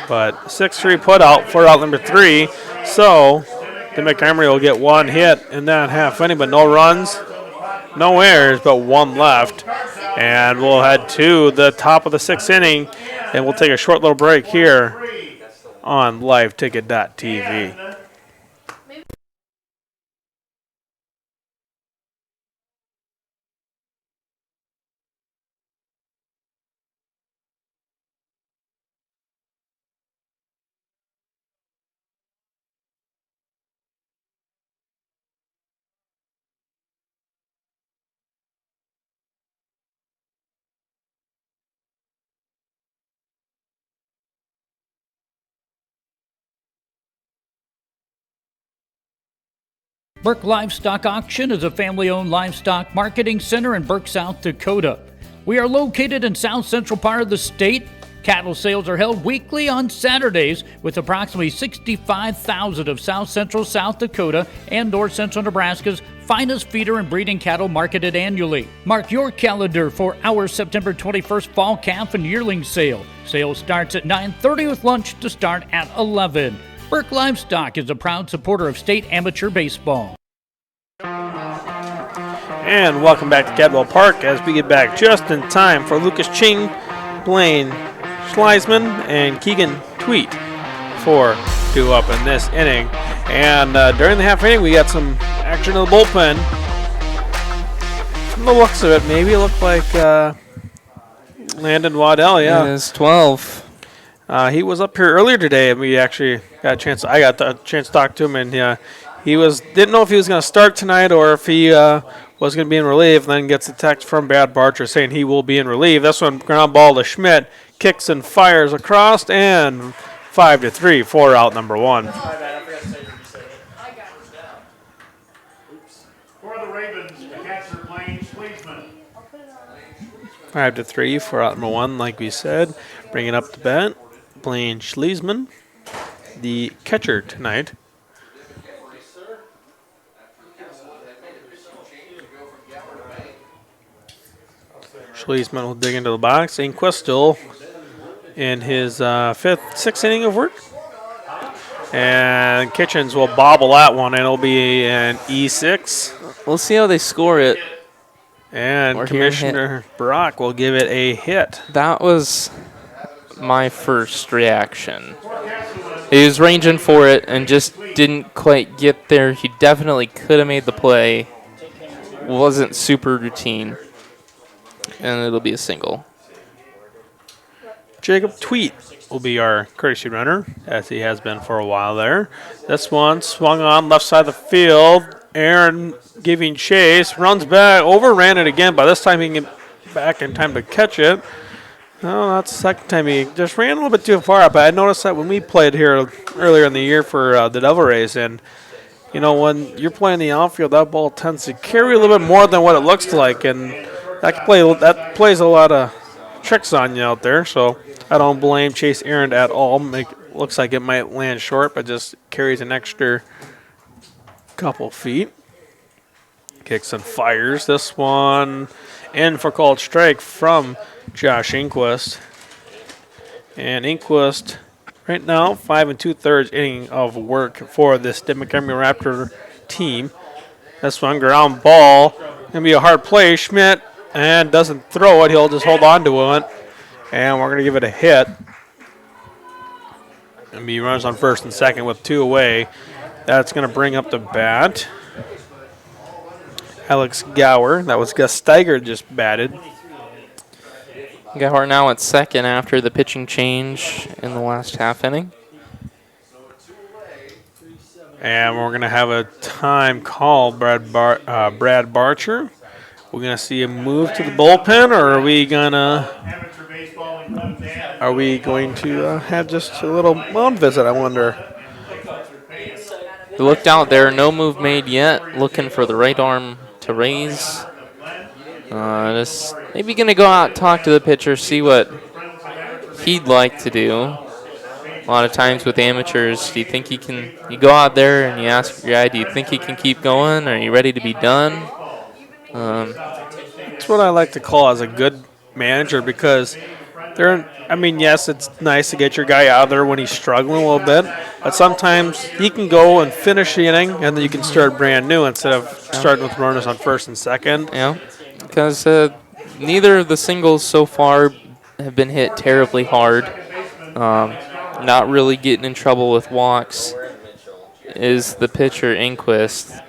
But 6-3 putout for out number 3. So Dimock-Emery will get one hit in that half inning, but no runs. No errors, but one left. And we'll head to the top of the 6th inning, and we'll take a short little break here on liveticket.tv. Burke Livestock Auction is a family-owned livestock marketing center in Burke, South Dakota. We are located in south central part of the state. Cattle sales are held weekly on Saturdays with approximately 65,000 of south central South Dakota and north central Nebraska's finest feeder and breeding cattle marketed annually. Mark your calendar for our September 21st fall calf and yearling sale. Sale starts at 9:30 with lunch to start at 11. Burke Livestock is a proud supporter of state amateur baseball. And welcome back to Cadwell Park as we get back just in time for Lucas Ching, Blaine Schleisman, and Keegan Tweet for due up in this inning. And during the half inning, we got some action in the bullpen. From the looks of it, maybe it looked like Landon Waddell, yeah. It is 12. He was up here earlier today, and we actually got a chance. I got the chance to talk to him, and he didn't know if he was going to start tonight or if he was going to be in relief. And then gets a text from Brad Barcher saying he will be in relief. This one, ground ball to Schmidt, kicks and fires across, and 5-3 for out number 1. For the Ravens, catcher Blaine Schleisman. 5-3 for out number 1, like we said. Bringing up the bat, Blaine Schleisman, the catcher tonight. Schleisman will dig into the box. Inquist still in his sixth inning of work. And Kitchens will bobble that one, and it'll be an E6. We'll see how they score it. And Commissioner Brock will give it a hit. That was my first reaction. He was ranging for it and just didn't quite get there. He definitely could have made the play. Wasn't super routine. And it'll be a single. Jacob Tweet will be our courtesy runner, as he has been for a while there. This one swung on left side of the field. Aaron giving chase, runs back, overran it again. By this time he can get back in time to catch it. Oh, that's the second time he just ran a little bit too far up. I noticed that when we played here earlier in the year for the Devil Rays, and you know, when you're playing the outfield, that ball tends to carry a little bit more than what it looks like, and that plays a lot of tricks on you out there. So I don't blame Chase Aaron at all. looks like it might land short, but just carries an extra couple feet. Kicks and fires. This one in for called strike from Josh Inquist. And Inquist right now 5 2/3 inning of work for this Dimock-Emery Raptor team. This one ground ball. Gonna be a hard play. Schmidt and doesn't throw it. He'll just hold on to it. And we're gonna give it a hit. And be runs on first and second with 2 away. That's gonna bring up the bat. Alex Gower. That was Gus Steiger just batted. Gower now at second after the pitching change in the last half inning. And we're going to have a time call, Brad Barcher. We're going to see him move to the bullpen, or are we going to have just a little mound visit, I wonder? He looked out there, no move made yet. Looking for the right arm to raise. Just maybe going to go out, talk to the pitcher, see what he'd like to do. A lot of times with amateurs, do you think he can, you go out there and you ask your guy, do you think he can keep going? Are you ready to be done? That's what I like to call as a good manager, because yes, it's nice to get your guy out there when he's struggling a little bit, but sometimes he can go and finish the inning, and then you can start brand new instead of starting with runners on first and second. Yeah, because neither of the singles so far have been hit terribly hard. Not really getting in trouble with walks is the pitcher, Inquist.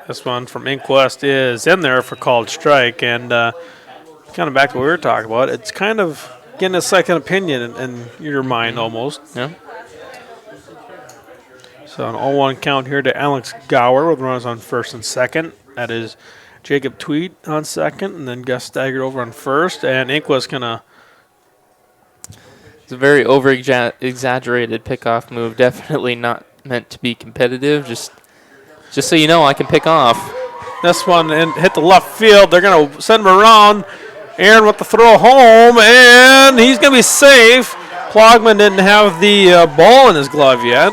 This one from Inquist is in there for called strike, and kind of back to what we were talking about. It's kind of getting a second opinion in your mind almost. Yeah. So an 0-1 count here to Alex Gower with runners on first and second. That is Jacob Tweed on second, and then Gus Steiger over on first, and Inquist gonna. It's a very over-exaggerated pickoff move. Definitely not meant to be competitive. Just so you know, I can pick off. This one and hit the left field. They're going to send him around. Aaron with the throw home, and he's going to be safe. Plogman didn't have the ball in his glove yet.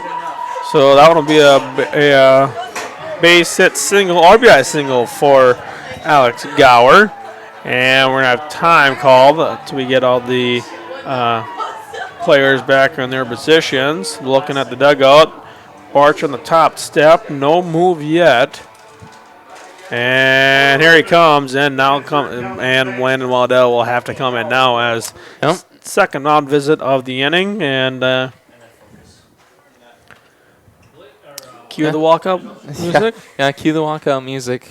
So that one will be a base hit single, RBI single for Alex Gower. And we're going to have time called until we get all the players back in their positions. Looking at the dugout. Barch on the top step. No move yet. And here he comes. And Landon Waddell will have to come in now as second mound visit of the inning. And cue the walkout music. Yeah, cue the walkout music.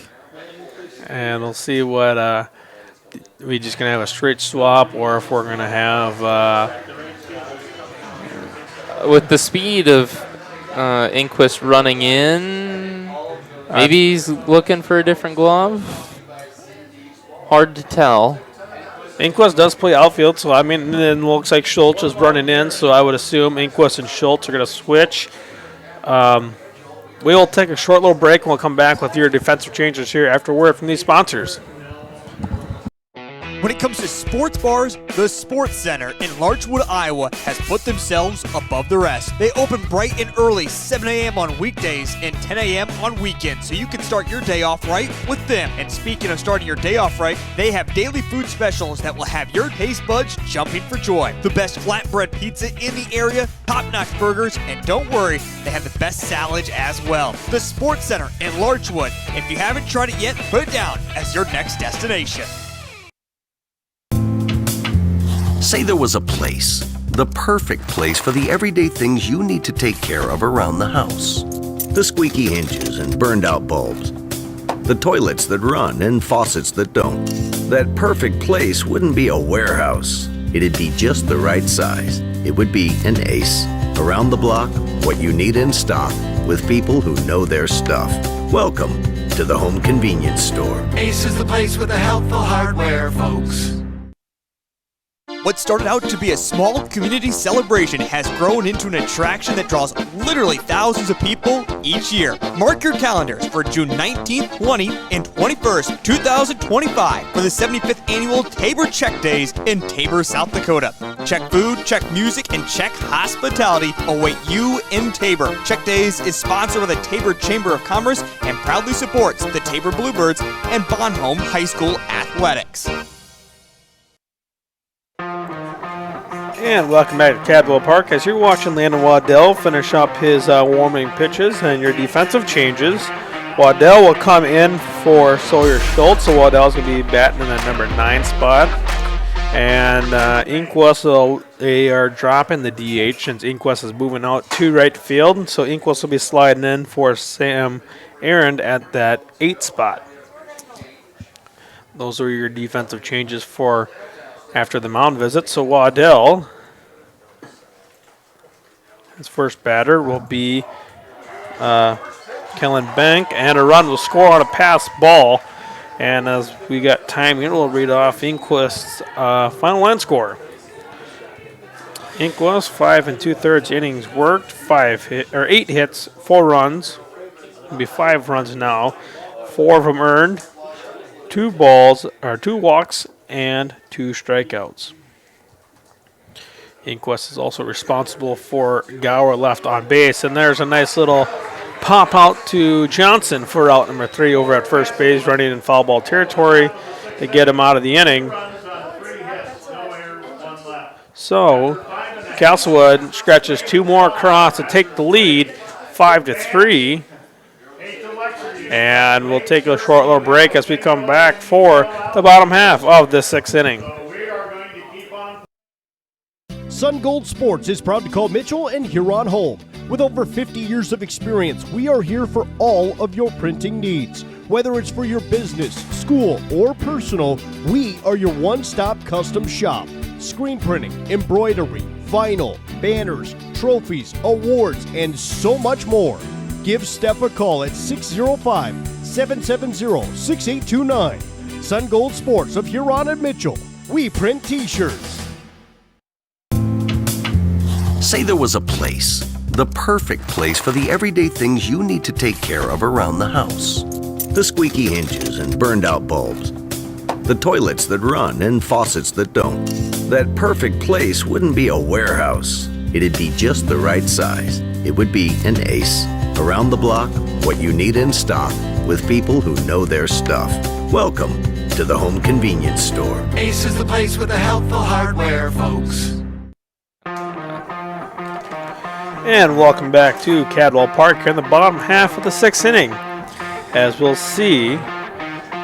And we'll see what we just going to have a straight swap, or if we're going to have with the speed of Inquist running in, maybe he's looking for a different glove. Hard to tell. Inquist does play outfield, so it looks like Schultz is running in, so I would assume Inquist and Schultz are going to switch. We will take a short little break, and we'll come back with your defensive changes here after word from these sponsors. When it comes to sports bars, the Sports Center in Larchwood, Iowa has put themselves above the rest. They open bright and early, 7 a.m. on weekdays and 10 a.m. on weekends, so you can start your day off right with them. And speaking of starting your day off right, they have daily food specials that will have your taste buds jumping for joy. The best flatbread pizza in the area, top-notch burgers, and don't worry, they have the best salads as well. The Sports Center in Larchwood. If you haven't tried it yet, put it down as your next destination. Say there was a place, the perfect place for the everyday things you need to take care of around the house. The squeaky hinges and burned out bulbs. The toilets that run and faucets that don't. That perfect place wouldn't be a warehouse. It'd be just the right size. It would be an Ace. Around the block, what you need in stock, with people who know their stuff. Welcome to the Home Convenience Store. Ace is the place with the helpful hardware, folks. What started out to be a small community celebration has grown into an attraction that draws literally thousands of people each year. Mark your calendars for June 19th, 20th, and 21st, 2025 for the 75th Annual Tabor Check Days in Tabor, South Dakota. Czech food, Czech music, and Czech hospitality await you in Tabor. Check Days is sponsored by the Tabor Chamber of Commerce and proudly supports the Tabor Bluebirds and Bonhomme High School athletics. And welcome back to Cadwell Park as you're watching Landon Waddell finish up his warming pitches and your defensive changes. Waddell will come in for Sawyer Schultz, so Waddell's going to be batting in the number 9 spot. And Inquest, they are dropping the DH since Inquest is moving out to right field, so Inquest will be sliding in for Sam Aaron at that 8 spot. Those are your defensive changes for after the mound visit. So Waddell, his first batter will be Kellen Bank, and a run will score on a pass ball. And as we got time here, we'll read off Inquist's final line score. Inquist, 5 2/3 innings worked, 8 hits, 4 runs. It'll be 5 runs now. 4 of them earned, 2 walks, and 2 strikeouts. Inquest is also responsible for Gower left on base, and there's a nice little pop out to Johnson for out number 3 over at first base, running in foul ball territory to get him out of the inning. So Castlewood stretches 2 more across to take the lead, 5-3. And we'll take a short little break as we come back for the bottom half of the 6th inning. Sun Gold Sports is proud to call Mitchell and Huron home. With over 50 years of experience, we are here for all of your printing needs. Whether it's for your business, school, or personal, we are your one-stop custom shop. Screen printing, embroidery, vinyl, banners, trophies, awards, and so much more. Give Steph a call at 605-770-6829. Sun Gold Sports of Huron and Mitchell. We print t-shirts. Say there was a place, the perfect place for the everyday things you need to take care of around the house. The squeaky hinges and burned out bulbs. The toilets that run and faucets that don't. That perfect place wouldn't be a warehouse. It'd be just the right size. It would be an Ace. Around the block, what you need in stock, with people who know their stuff. Welcome to the Home Convenience Store. Ace is the place with the helpful hardware, folks. And welcome back to Cadwell Park in the bottom half of the 6th inning. As we'll see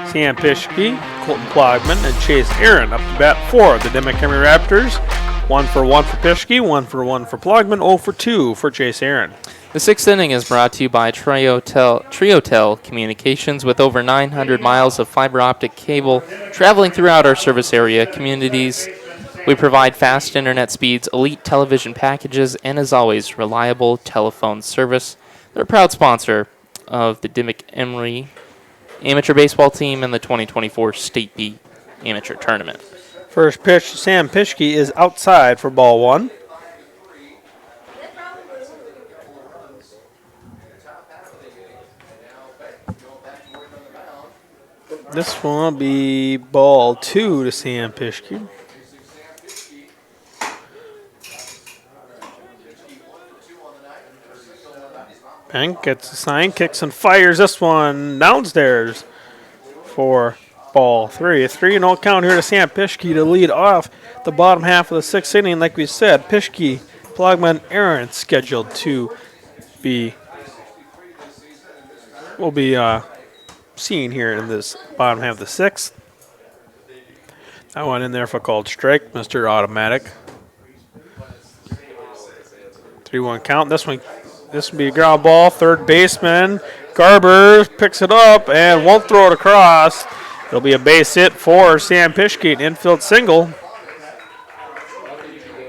Sam Pischke, Colton Plogman, and Chase Aaron up to bat for the Dimock-Emery Raptors. 1 for 1 for Pischke, 1 for 1 for Plogman, 0 for 2 for Chase Aaron. The 6th inning is brought to you by Triotel Communications, with over 900 miles of fiber optic cable traveling throughout our service area communities. We provide fast internet speeds, elite television packages, and as always, reliable telephone service. They're a proud sponsor of the Dimock-Emery amateur baseball team in the 2024 State B amateur tournament. First pitch, Sam Pischke is outside for ball 1. This one will be ball 2 to Sam Pischke. Bank gets a sign, kicks and fires this one downstairs for ball 3. A 3-0 count here to Sam Pischke to lead off the bottom half of the 6th inning. Like we said, Pischke, Plogman, Aaron scheduled to be seen here in this bottom half of the 6th. That one in there for a called strike, Mr. Automatic. 3-1 count. This will be a ground ball. Third baseman Garber picks it up and won't throw it across. It'll be a base hit for Sam Pischke, an infield single.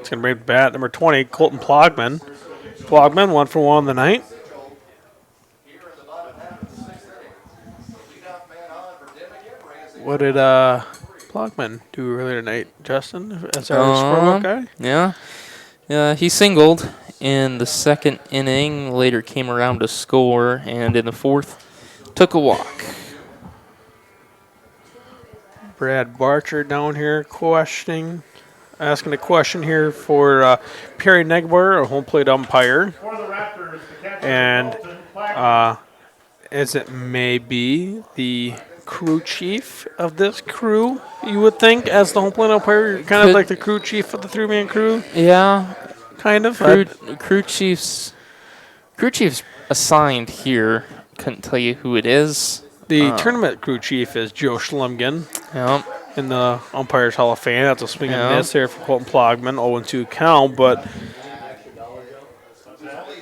It's going to bring bat number 20, Colton Plogman. Plogman, 1 for 1 on the night. What did Plogman do earlier tonight, Justin, as our scorebook guy? Yeah. He singled in the second inning, later came around to score, and in the fourth, took a walk. Brad Barcher down here asking a question here for Perry Negbauer, a home plate umpire. And as it may be the crew chief of this crew, you would think, as the home plate umpire, kind of like the crew chief of the three-man crew. Yeah, kind of. Crew chief's assigned here. Couldn't tell you who it is. The tournament crew chief is Joe Schlumgen. Yep. In the Umpires Hall of Fame. That's a swing and miss here for Colton Plogman, 0-2 count. But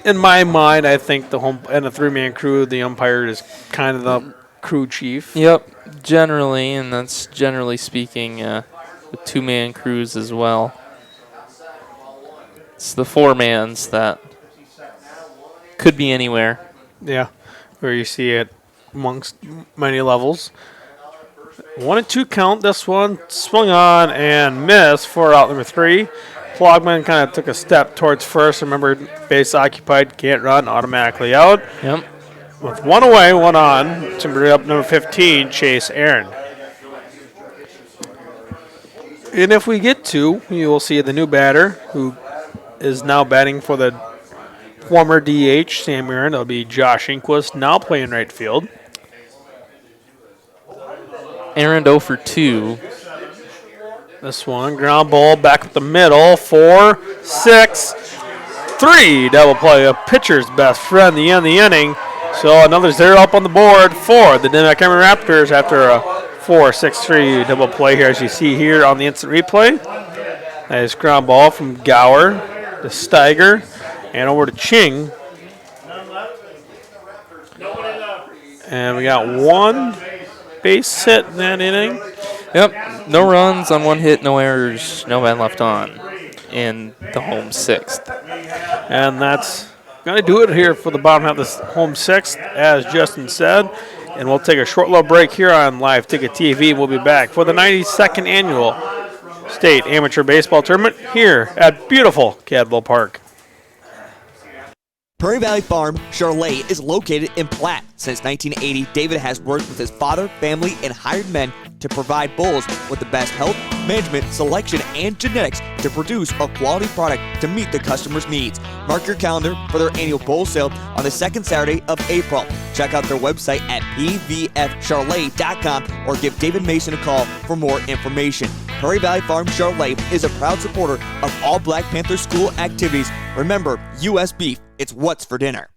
in my mind, I think the three-man crew, the umpire is kind of the crew chief. Yep, generally, and that's generally speaking with two-man crews as well. It's the four-mans that could be anywhere. Yeah, where you see it amongst many levels. 1-2 count. This one swung on and missed for out number 3. Plogman kind of took a step towards first. Remember, base occupied, can't run, automatically out. Yep. With one away, one on, to bring up number 15, Chase Aaron. And if we get to, you will see the new batter who is now batting for the former DH, Sam Aaron. That'll be Josh Inquist, now playing right field. Aaron 0 for 2. This one, ground ball back up the middle, 4-6-3. Double play, a pitcher's best friend, the end of the inning. So another 0 up on the board for the Dimock-Emery Raptors after a 4-6-3 double play here, as you see here on the instant replay. Nice ground ball from Gower to Steiger and over to Ching. And we got one base hit in that inning. Yep, no runs on one hit, no errors, no man left on in the home sixth. And that's going to do it here for the bottom half of this home sixth, as Justin said. And we'll take a short little break here on Live Ticket TV. We'll be back for the 92nd Annual State Amateur Baseball Tournament here at beautiful Cadwell Park. Prairie Valley Farm, Charlotte, is located in Platte. Since 1980, David has worked with his father, family, and hired men to provide bulls with the best health, management, selection, and genetics to produce a quality product to meet the customer's needs. Mark your calendar for their annual bull sale on the second Saturday of April. Check out their website at pvfcharlotte.com or give David Mason a call for more information. Prairie Valley Farm Charlotte is a proud supporter of all Black Panther school activities. Remember, U.S. beef, it's what's for dinner.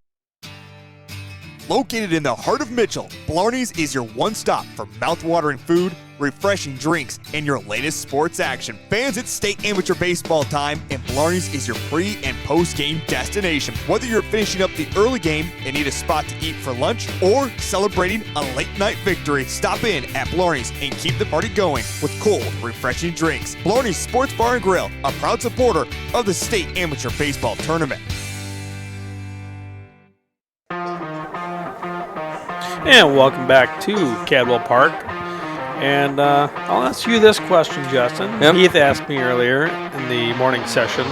Located in the heart of Mitchell, Blarney's is your one-stop for mouth-watering food, refreshing drinks, and your latest sports action. Fans, it's state amateur baseball time, and Blarney's is your pre- and post-game destination. Whether you're finishing up the early game and need a spot to eat for lunch or celebrating a late-night victory, stop in at Blarney's and keep the party going with cold, refreshing drinks. Blarney's Sports Bar and Grill, a proud supporter of the state amateur baseball tournament. And welcome back to Cadwell Park. And I'll ask you this question, Justin. Yep. Heath asked me earlier in the morning session,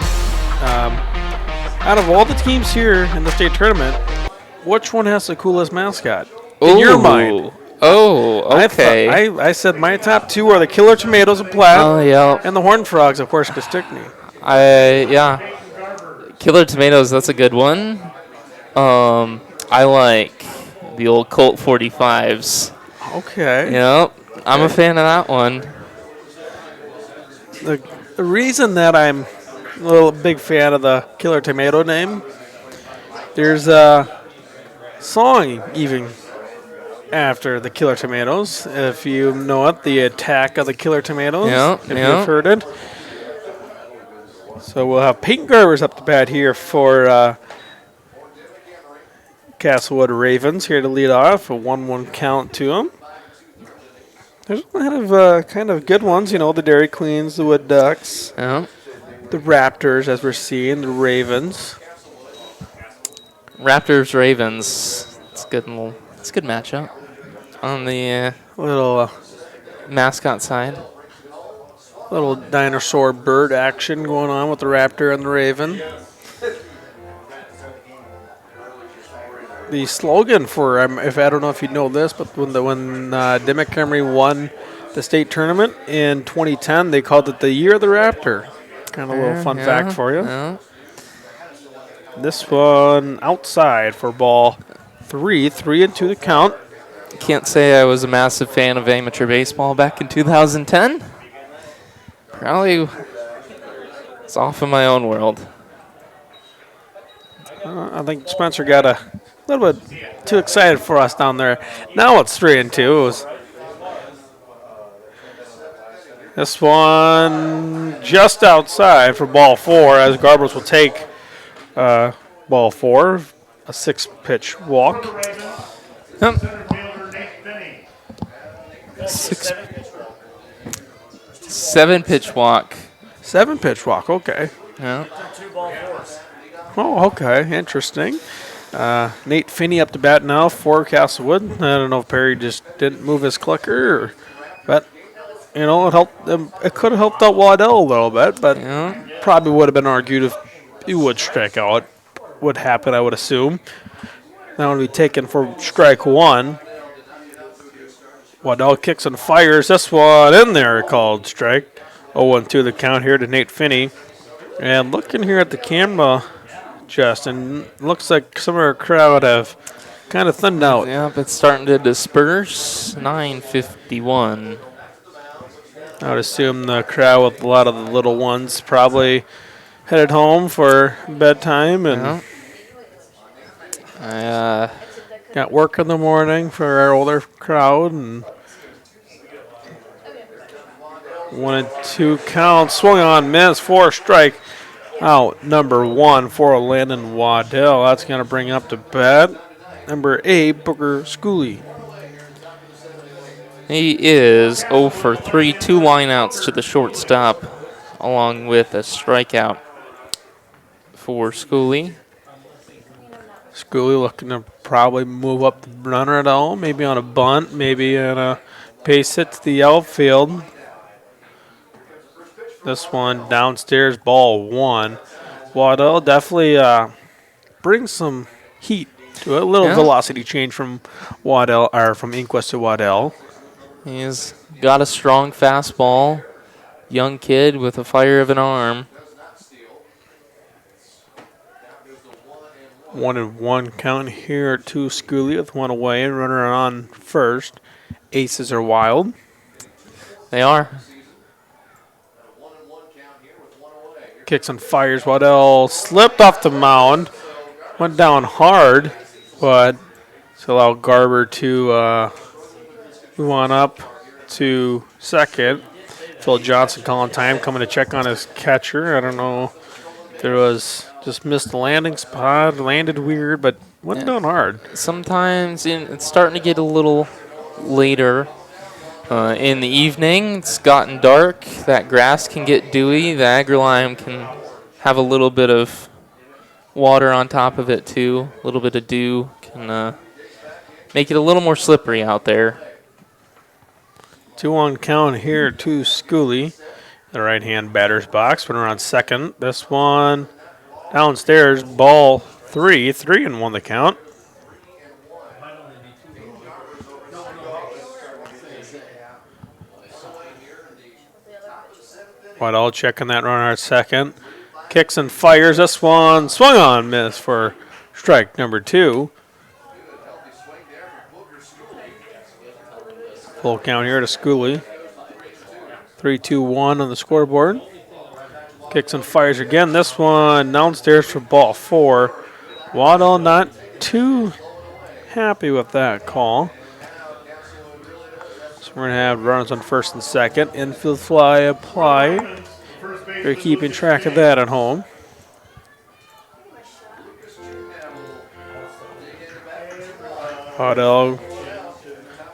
out of all the teams here in the state tournament, which one has the coolest mascot? In your mind. Oh, okay. I said my top two are the Killer Tomatoes of Platte and the Horned Frogs, of course, Costickney. Yeah. Killer Tomatoes, that's a good one. I like the old Colt 45s. Okay. Yep. I'm a fan of that one. The reason that I'm a little big fan of the Killer Tomato name, there's a song even after the Killer Tomatoes, if you know it, the Attack of the Killer Tomatoes, if you've heard it. So we'll have Peyton Garbers up the bat here for Castlewood Ravens here to lead off, a 1-1 count to them. There's a lot of kind of good ones, the Dairy Queens, the Wood Ducks, the Raptors, as we're seeing, the Ravens. Raptors, Ravens. It's a good matchup on the little mascot side. Little dinosaur bird action going on with the Raptor and the Raven. The slogan for, if I don't know if you know this, but when Dimock-Emery won the state tournament in 2010, they called it the Year of the Raptor. Kind of a little fun fact for you. Yeah. This one outside for ball 3, 3-2 the count. Can't say I was a massive fan of amateur baseball back in 2010. Probably it's off in my own world. I think Spencer got a little bit too excited for us down there. Now it's 3-2. This one just outside for ball 4 as Garbers will take ball 4, a 6-pitch walk. Yep. 7-pitch walk. 7-pitch walk, okay. Yeah. Oh, okay, interesting. Nate Finney up to bat now for Castlewood. I don't know if Perry just didn't move his clicker, but you know it helped. It could have helped out Waddell a little bit, but probably would have been argued if he would strike out. Would happen, I would assume. That would be taken for strike 1. Waddell kicks and fires. This one in there called strike. 0-2 the count here to Nate Finney. And looking here at the camera, Justin, looks like some of our crowd have kind of thinned out. Yep, it's starting to disperse. 9:51. I would assume the crowd with a lot of the little ones probably headed home for bedtime and got work in the morning for our older crowd. And 1-2 count, swung on, miss for strike. Out number 1 for Landon Waddell. That's going to bring up to bat number 8, Booker Schooley. He is 0 for 3, 2 lineouts to the shortstop, along with a strikeout for Schooley. Schooley looking to probably move up the runner at all, maybe on a bunt, maybe on a base hit to the outfield. This one downstairs, ball 1. Waddell definitely brings some heat to it. A little velocity change from Waddell, or from Inquest to Waddell. He's got a strong fastball. Young kid with a fire of an arm. 1-1 count here to Schooley with 1 away and runner on first. Aces are wild. They are. Kicks and fires. Waddell slipped off the mound. Went down hard, but it's allowed Garber to move on up to second. Phil Johnson calling time, coming to check on his catcher. I don't know if there was just missed the landing spot, landed weird, but went down hard. Sometimes it's starting to get a little later in the evening. It's gotten dark. That grass can get dewy. The agrolime can have a little bit of water on top of it too. A little bit of dew can make it a little more slippery out there. 2-1 count here to Schooley. The right-hand batter's box. Runner on second. This one downstairs, ball 3. 3-1 the count. Waddell checking that runner at second. Kicks and fires. This one swung on, miss for strike number 2. Full count here to Schooley. 3-2-1 on the scoreboard. Kicks and fires again. This one downstairs for ball 4. Waddell not too happy with that call. So we're going to have runners on first and second. Infield fly applied. They're keeping track of that at home. Waddell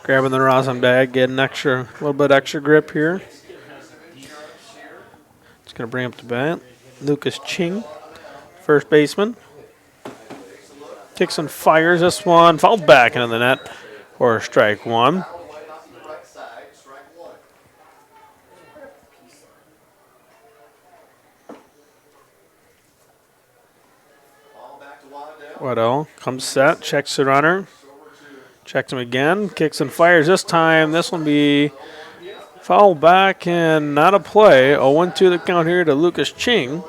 grabbing the rosin bag, getting a little bit extra grip here. It's going to bring up the bat. Lucas Ching, first baseman. Kicks and fires. This one fouled back into the net for strike 1. Waddell comes set, checks the runner. Checks him again, kicks and fires this time. This will be foul back and not a play. 0-2 the count here to Lucas Ching.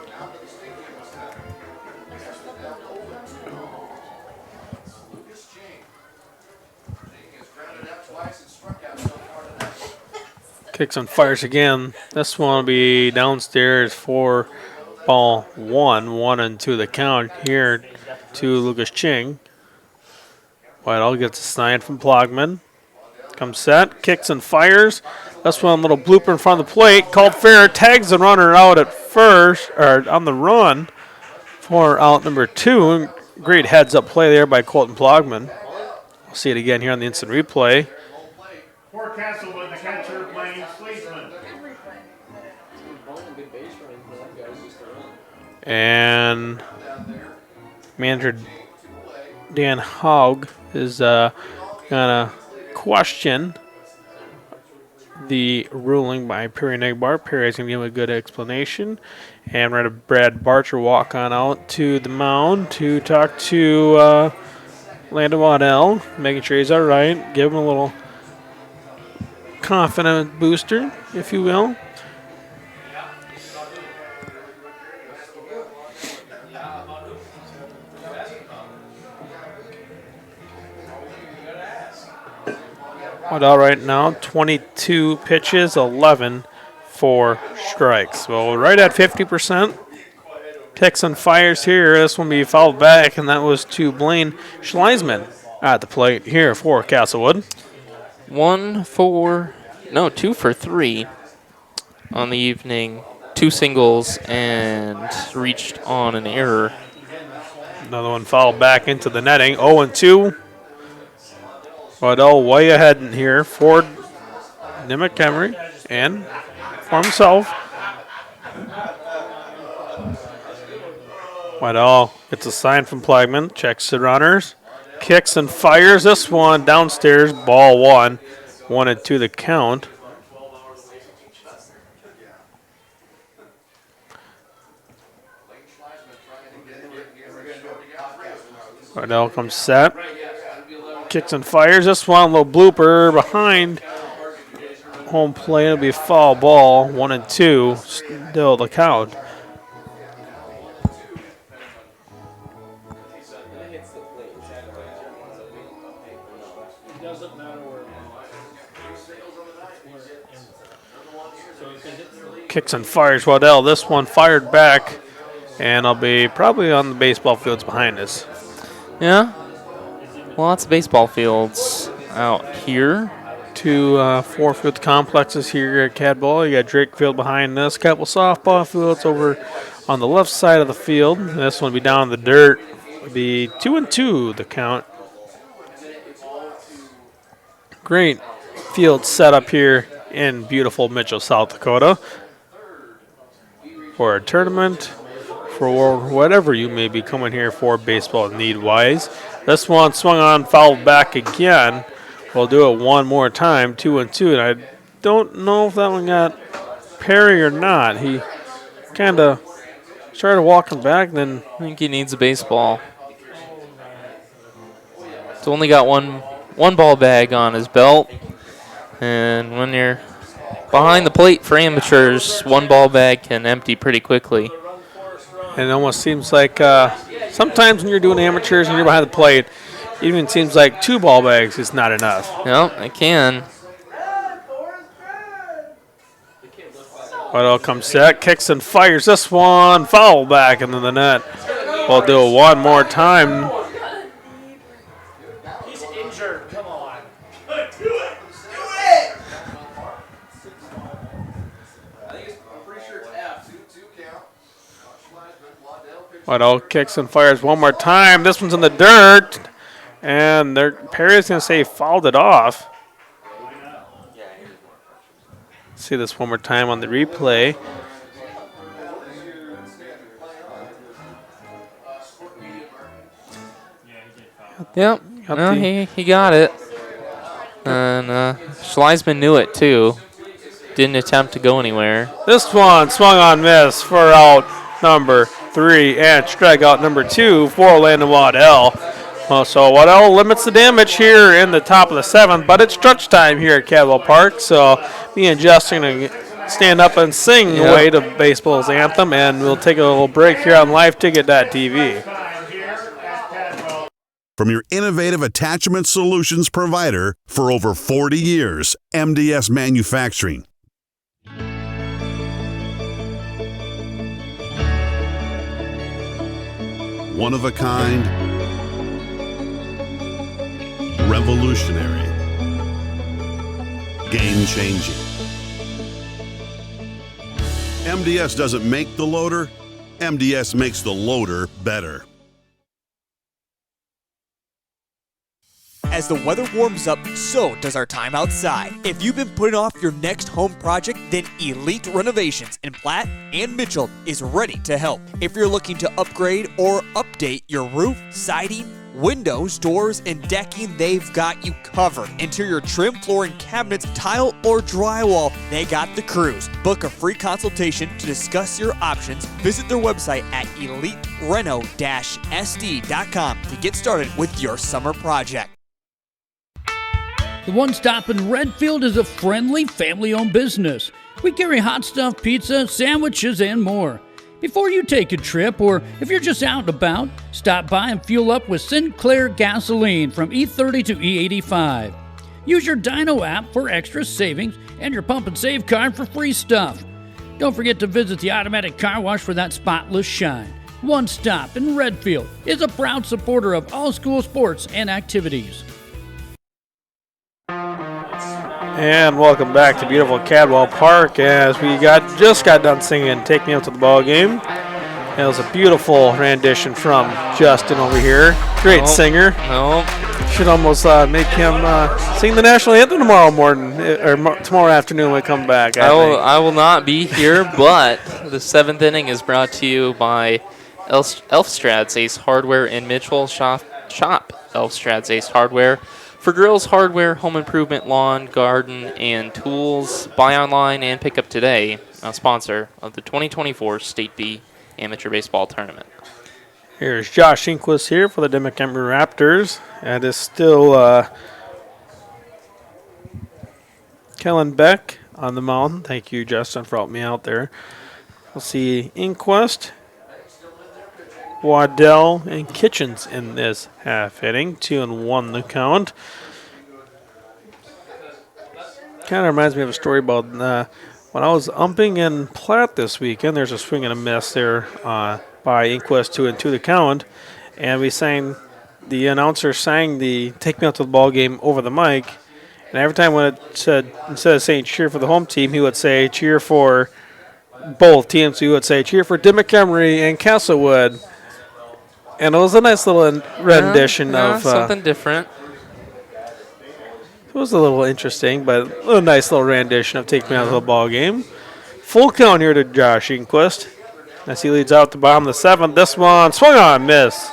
Kicks and fires again. This one will be downstairs for ball 1-1-2 the count here to Lucas Ching. Whitehall gets a sign from Plogman. Comes set, kicks and fires. This one, a little blooper in front of the plate. Called fair, tags the runner out at first, or on the run for out number 2. Great heads-up play there by Colton Plogman. We'll see it again here on the instant replay. For Castlewood, the catcher, Blaine Sleesman. And manager Dan Haug is going to question the ruling by Perry Negbar. Perry's going to give him a good explanation. And we're going to Brad Barcher walk on out to the mound to talk to Landon Waddell, making sure he's all right. Give him a little confident booster, if you will. Waddell right now, 22 pitches, 11 for strikes. Well, right at 50%. Kicks and fires here. This one be fouled back, and that was to Blaine Schleisman at the plate here for Castlewood. 2 for 3 on the evening. 2 singles and reached on an error. Another one fouled back into the netting. 0-2. Waddell way ahead in here for Dimock-Emery and for himself. Waddell gets a sign from Plagman, checks the runners, kicks and fires this one downstairs, ball 1, 1-2 the count. Waddell comes set. Kicks and fires this one, a little blooper behind home plate. It'll be a foul ball, 1-2, still the count. Kicks and fires Waddell. This one fired back, and I'll be probably on the baseball fields behind us. Yeah. Lots of baseball fields out here. 2 4-field complexes here at Cadball. You got Drake Field behind this. Couple softball fields over on the left side of the field. This one will be down in the dirt. It'll be 2-2 the count. Great field set up here in beautiful Mitchell, South Dakota for a tournament, for whatever you may be coming here for baseball need-wise. This one swung on, fouled back again. We'll do it one more time, 2-2. And I don't know if that one got Perry or not. He kind of started walking back, then I think he needs a baseball. It's only got one ball bag on his belt. And when you're behind the plate for amateurs, 1 ball bag can empty pretty quickly. And it almost seems like sometimes when you're doing amateurs and you're behind the plate, it even seems like 2 ball bags is not enough. No, it can. Waddell comes set, kicks and fires this one, foul back into the net. We'll do it one more time. He's injured. Come on. Do it. Do it. I'm pretty sure it's F. 2 count. Waddell kicks and fires one more time. This one's in the dirt. And Perry's going to say fouled it off. See this one more time on the replay. Yep, no, he got it. And Schleisman knew it too. Didn't attempt to go anywhere. This one swung on miss for out number 3, and strikeout number 2 for Landon Waddell. So Waddell limits the damage here in the top of the 7th, but it's stretch time here at Castlewood Park, so me and Justin are going to stand up and sing away to baseball's anthem, and we'll take a little break here on liveticket.tv. From your innovative attachment solutions provider for over 40 years, MDS Manufacturing. One of a kind, revolutionary, game-changing. MDS doesn't make the loader, MDS makes the loader better. As the weather warms up, so does our time outside. If you've been putting off your next home project, then Elite Renovations in Platte and Mitchell is ready to help. If you're looking to upgrade or update your roof, siding, windows, doors, and decking, they've got you covered. Interior trim, flooring, cabinets, tile, or drywall, they got the crews. Book a free consultation to discuss your options. Visit their website at elitereno-sd.com to get started with your summer project. The One Stop in Redfield is a friendly, family-owned business. We carry hot stuff, pizza, sandwiches, and more. Before you take a trip, or if you're just out and about, stop by and fuel up with Sinclair gasoline from E30 to E85. Use your Dino app for extra savings and your Pump and Save card for free stuff. Don't forget to visit the automatic car wash for that spotless shine. One Stop in Redfield is a proud supporter of all school sports and activities. And welcome back to beautiful Cadwell Park as we just got done singing Take Me Out to the Ball Game. It was a beautiful rendition from Justin over here. Great singer. Should almost make him sing the national anthem tomorrow morning or tomorrow afternoon when we come back. I will not be here, but the 7th inning is brought to you by Elfstrad's Ace Hardware in Mitchell. Shop Elfstrad's Ace Hardware for grills, hardware, home improvement, lawn, garden, and tools. Buy online and pick up today. A sponsor of the 2024 State B Amateur Baseball Tournament. Here's Josh Inquist here for the Dimock-Emery Raptors. And it's still Kellen Beck on the mound. Thank you, Justin, for helping me out there. We'll see Inquist, Waddell, and Kitchens in this half inning. 2-1 the count. Kind of reminds me of a story about when I was umping in Platte this weekend. There's a swing and a miss there by Inquist, 2-2 the count. And the announcer sang the Take Me Out to the Ball Game over the mic. And every time when it said, instead of saying cheer for the home team, he would say cheer for both teams. He would say cheer for Dimock-Emery and Castlewood. And it was a nice little rendition of something different. It was a little interesting, but a nice little rendition of Take Me Out of the Ball Game. Full count here to Josh Inquist as he leads out the bottom of the 7th. This one swung on, miss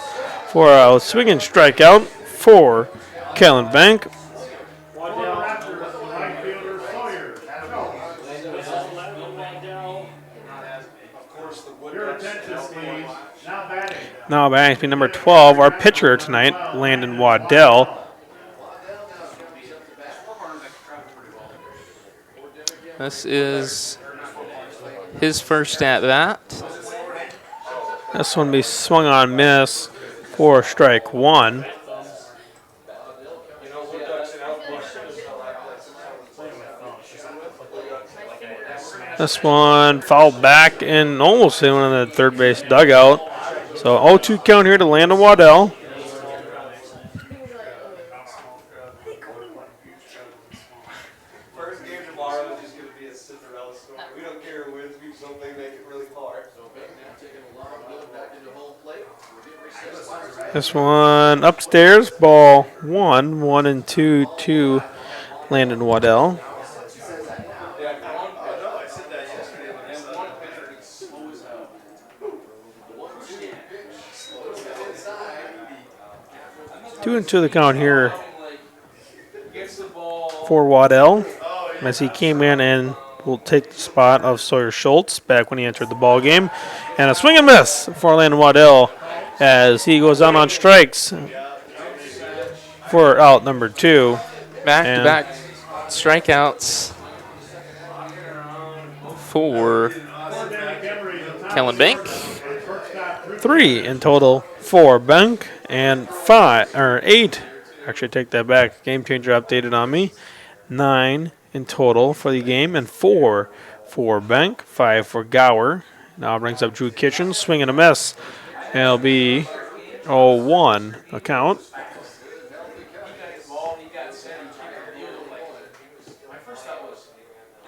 for a swinging strikeout for Kellen Bank. Now batting be number 12, our pitcher tonight, Landon Waddell. This is his first at bat. This one be swung on, miss for strike 1. This one fouled back and almost in the third base dugout. So 0-2 count here to Landon Waddell. First game tomorrow is just going to be a Cinderella story. We don't care who wins. We just hope they make it really hard. This one upstairs, ball 1, 1-2 to Landon Waddell. Two and two the count here for Waddell as he came in and will take the spot of Sawyer Schultz back when he entered the ball game. And a swing and miss for Landon Waddell as he goes down on strikes for out number 2. Back-to-back strikeouts for Kellen Bank. 3 in total for Bank and 8. Actually, take that back. Game changer updated on me. 9 in total for the game and 4 for Bank, 5 for Gower. Now brings up Drew Kitchens, swing and a miss. And it'll be 0-1 account.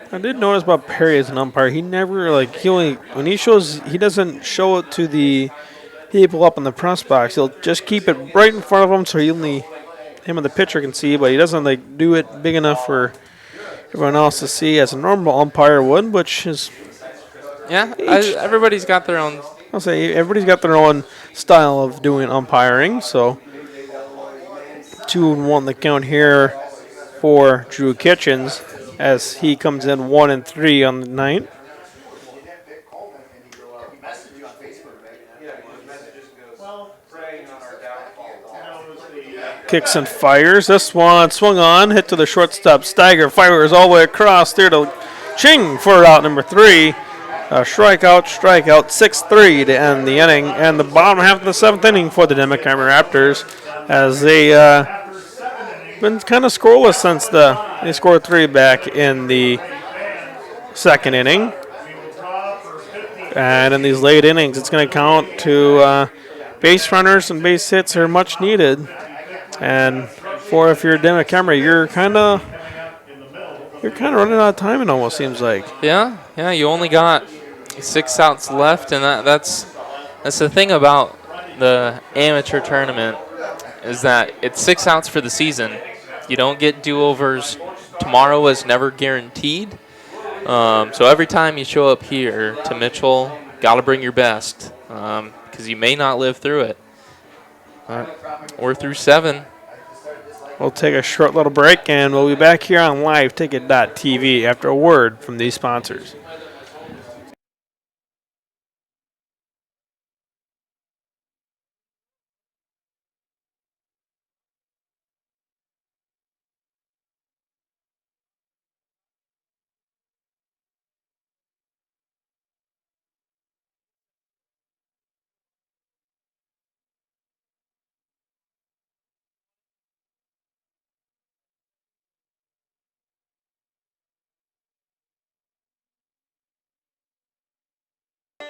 I did notice about Perry as an umpire. He never when he shows, he doesn't show it to the people up in the press box. He'll just keep it right in front of him so him and the pitcher can see, but he doesn't do it big enough for everyone else to see as a normal umpire would, which is everybody's got their own. I'll say everybody's got their own style of doing umpiring. So 2-1 the count here for Drew Kitchens as he comes in 1-3 on the night. Kicks and fires. This one swung on, hit to the shortstop. Steiger fires all the way across there to Ching for out number 3. Strikeout, 6-3 to end the inning. And the bottom half of the 7th inning for the Dimock-Emery Raptors as they been kind of scoreless since they scored 3 back in the 2nd inning. And in these late innings, it's going to count to base runners and base hits are much needed. And if you're Dimock-Emery, you're kind of running out of time. It almost seems like. Yeah. You only got 6 outs left, and that's the thing about the amateur tournament is that it's 6 outs for the season. You don't get do-overs. Tomorrow is never guaranteed. So every time you show up here to Mitchell, got to bring your best because you may not live through it. We're through 7. We'll take a short little break, and we'll be back here on LiveTicket.tv after a word from these sponsors.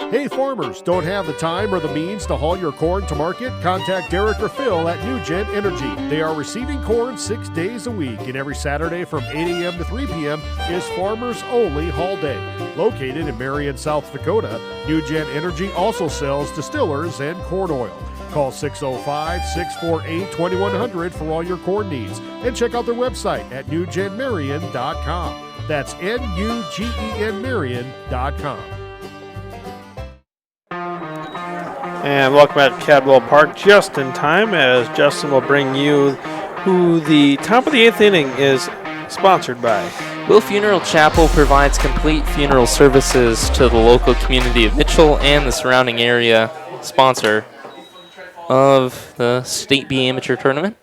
Hey farmers, don't have the time or the means to haul your corn to market? Contact Derek or Phil at NewGen Energy. They are receiving corn 6 days a week, and every Saturday from 8 a.m. to 3 p.m. is Farmers Only Haul Day. Located in Marion, South Dakota, NewGen Energy also sells distillers and corn oil. Call 605-648-2100 for all your corn needs, and check out their website at newgenmarion.com. That's NUGEN Marion.com. And welcome at Cadwell Park just in time as Justin will bring you who the top of the 8th inning is sponsored by. Will Funeral Chapel provides complete funeral services to the local community of Mitchell and the surrounding area, sponsor of the State B Amateur Tournament.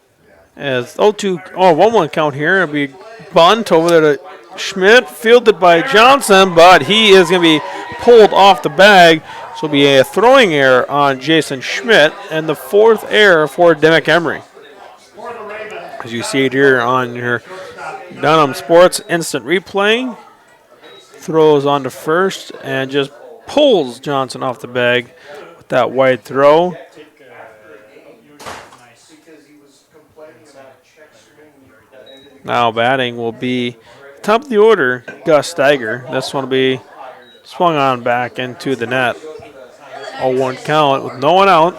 As 1-1 count here, it'll be bunt over there to Schmidt, fielded by Johnson, but he is going to be pulled off the bag. So it'll be a throwing error on Jason Schmidt and the 4th error for Dimock-Emery. As you see it here on your Dunham Sports instant replay, throws on to first and just pulls Johnson off the bag with that wide throw. Now batting will be top of the order, Gus Steiger. This one will be swung on back into the net. 0-1 count with no one out.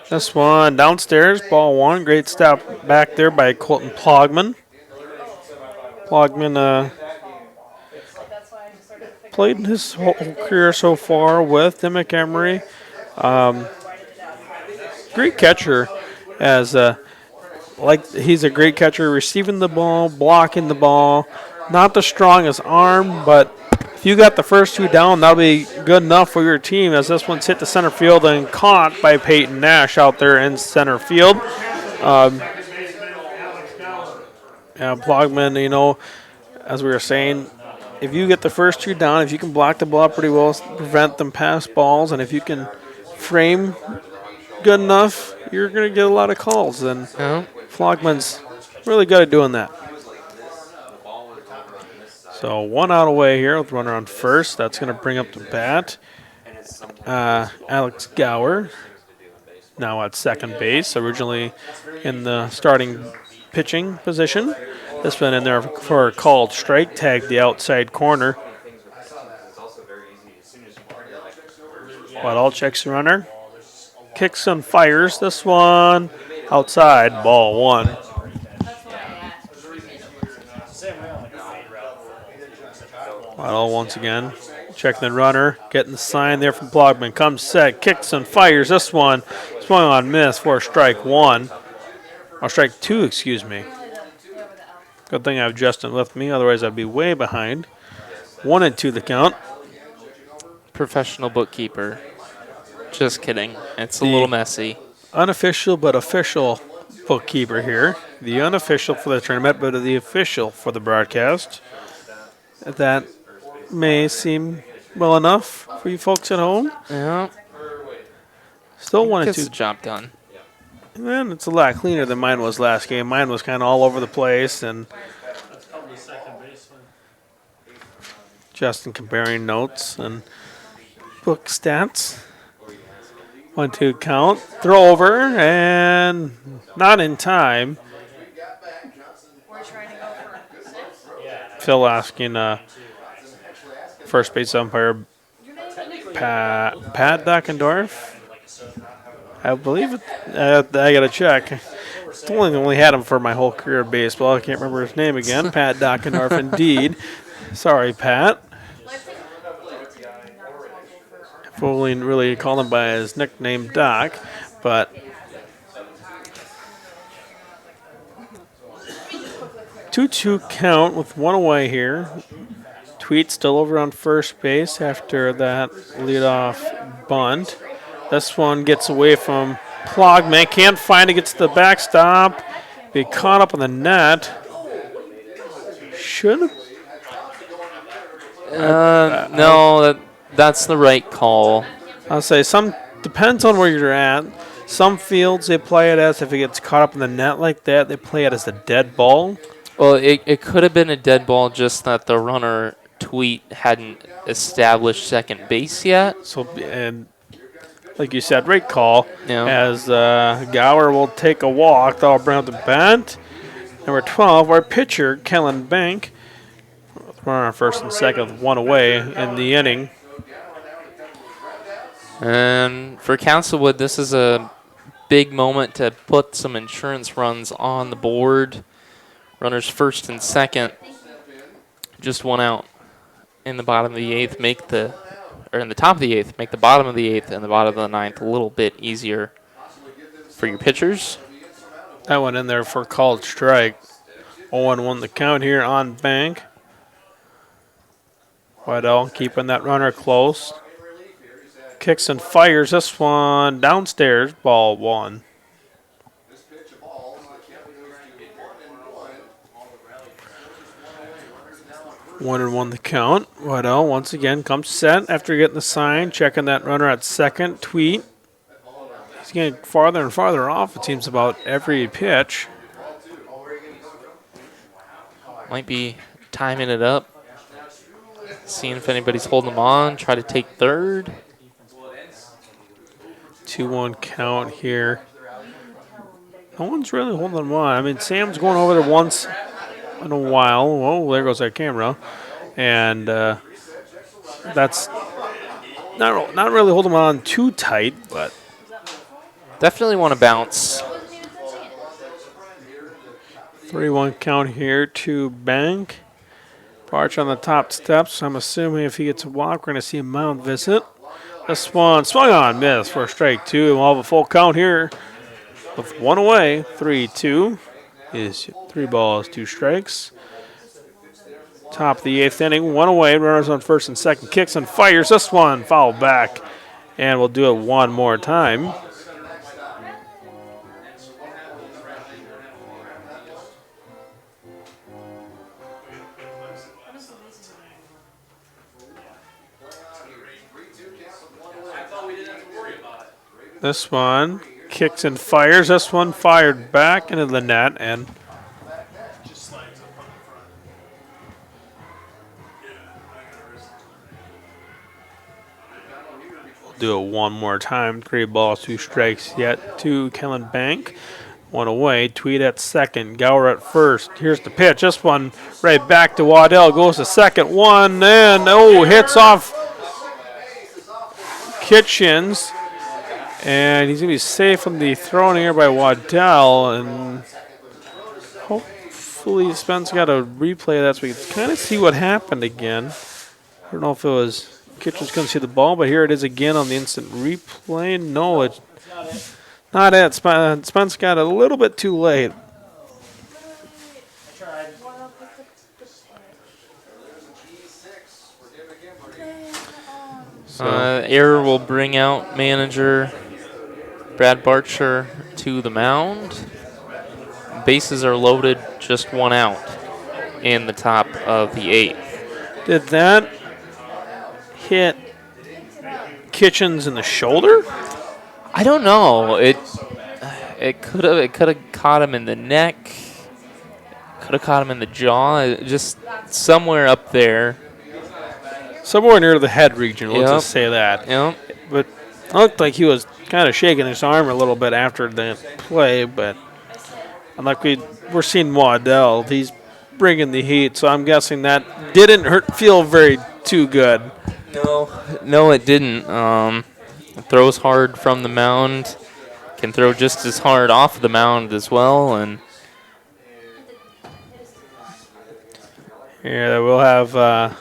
This one downstairs, ball 1. Great stop back there by Colton Plogman. Plogman played his whole career so far with Dimock-Emery. Great catcher, as he's a great catcher, receiving the ball, blocking the ball. Not the strongest arm, but if you got the first two down, that'll be good enough for your team, as this one's hit the center field and caught by Peyton Nash out there in center field. Plogman, as we were saying, if you get the first two down, if you can block the ball pretty well, prevent them pass balls, and if you can frame good enough, you're going to get a lot of calls. And Flogman's really good at doing that. So 1 out away here with runner on first. That's going to bring up the bat. Alex Gower now at second base, originally in the starting pitching position. This one in there for a called strike, tagged the outside corner. Waddell checks the runner. Kicks and fires. This one outside, ball one. Waddell once again checking the runner, getting the sign there from Plogman. Comes set, kicks and fires. This one swung on miss for strike one. Or strike two, excuse me. Good thing I have Justin with me, otherwise I'd be way behind. 1-2 the count. Professional bookkeeper. Just kidding. It's a little messy. Unofficial but official bookkeeper here. The unofficial for the tournament, but the official for the broadcast. That may seem well enough for you folks at home. Yeah. Still 1-2. Gets the job done. And it's a lot cleaner than mine was last game. Mine was kind of all over the place, and Justin comparing notes and book stats. 1-2 count. Throw over, and not in time. Phil asking first base umpire Pat Dockendorf. I believe it. I got to check. Only had him for my whole career of baseball. I can't remember his name again. Pat Dockendorf, indeed. Sorry, Pat. I've only really called him by his nickname, Doc, but 2-2 count with one away here. Tweet still over on first base after that leadoff bunt. This one gets away from Plogman. Can't find it. Gets to the backstop. Be caught up on the net. Should have. No, that's the right call. I'll say depends on where you're at. Some fields they play it as if it gets caught up in the net like that, they play it as a dead ball. Well, it could have been a dead ball, just that the runner Tweet hadn't established second base yet. So, and like you said, right call. Yeah. As Gower will take a walk, that'll bring up the bat. Number 12, our pitcher, Kellen Bank. Runner on first and second with one away in the inning. And for Castlewood, this is a big moment to put some insurance runs on the board. Runners first and second, just one out. In the bottom of the eighth, in the top of the eighth, make the bottom of the eighth and the bottom of the ninth a little bit easier for your pitchers. That one in there for called strike. 0-1 the count here on Bank. Waddell keeping that runner close. Kicks and fires this one downstairs, ball one. One and one the count. Waddell once again comes set after getting the sign, checking that runner at second. Tweet. He's getting farther and farther off, it seems, about every pitch. Might be timing it up. Seeing if anybody's holding him on. Try to take third. 2-1 count here. No one's really holding him on. I mean, Sam's going over there once in a while. Whoa, there goes that camera. And that's not really holding him on too tight, but definitely want to bounce. 3-1 count here to Bank. Barch on the top steps. I'm assuming if he gets a walk, we're going to see a mound visit. This one swung on, missed for strike two, and we'll have a full count here with one away. 3-2 is 3 balls, 2 strikes. Top of the 8th inning, 1 away. Runners on first and second. Kicks and fires. This one foul back, and we'll do it one more time. This one kicks and fires. This one fired back into the net, and we'll do it one more time. 3 balls, 2 strikes yet to Kellen Bank. 1 away. Tweed at second. Gower at first. Here's the pitch. This one right back to Waddell. Goes to second. One and hits off Kitchens. And he's going to be safe from the throw in here by Waddell. And hopefully Spence got a replay of that so we can kind of see what happened again. I don't know if it was Kitchens couldn't see the ball, but here it is again on the instant replay. No, it's not it. Spence got it a little bit too late. Error will bring out manager Brad Barcher to the mound. Bases are loaded, just 1 out in the top of the 8th. Did that hit Kitchens in the shoulder? I don't know. It could have caught him in the neck. Could have caught him in the jaw. Just somewhere up there. Somewhere near the head region, let's just say that. Yep. But it looked like he was kind of shaking his arm a little bit after the play, but like we're seeing Waddell, he's bringing the heat, so I'm guessing that didn't feel very too good. No, it didn't. Throws hard from the mound, can throw just as hard off the mound as well, and yeah, we'll have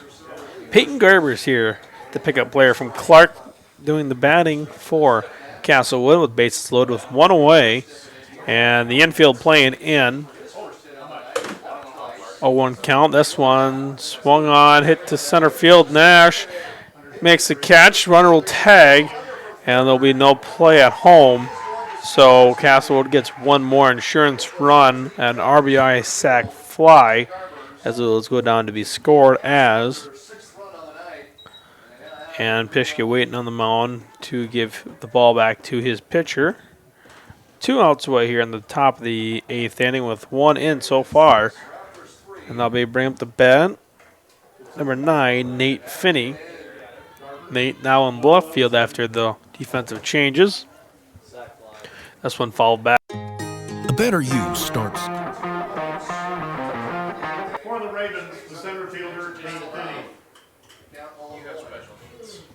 Peyton Garber's here, the pickup player from Clark, doing the batting for Castlewood with bases loaded with 1 away, and the infield playing in. 0-1 count. This one swung on, hit to center field. Nash makes the catch. Runner will tag, and there'll be no play at home. So Castlewood gets one more insurance run, an RBI sac fly, as it will go down to be scored as. And Pishke waiting on the mound to give the ball back to his pitcher. 2 outs away here in the top of the 8th inning with 1 in so far. And they'll be bringing up the bat. Number 9, Nate Finney. Nate now in left field after the defensive changes. This one fouled back. A better you starts. For the Ravens, the center fielder, Nate Finney.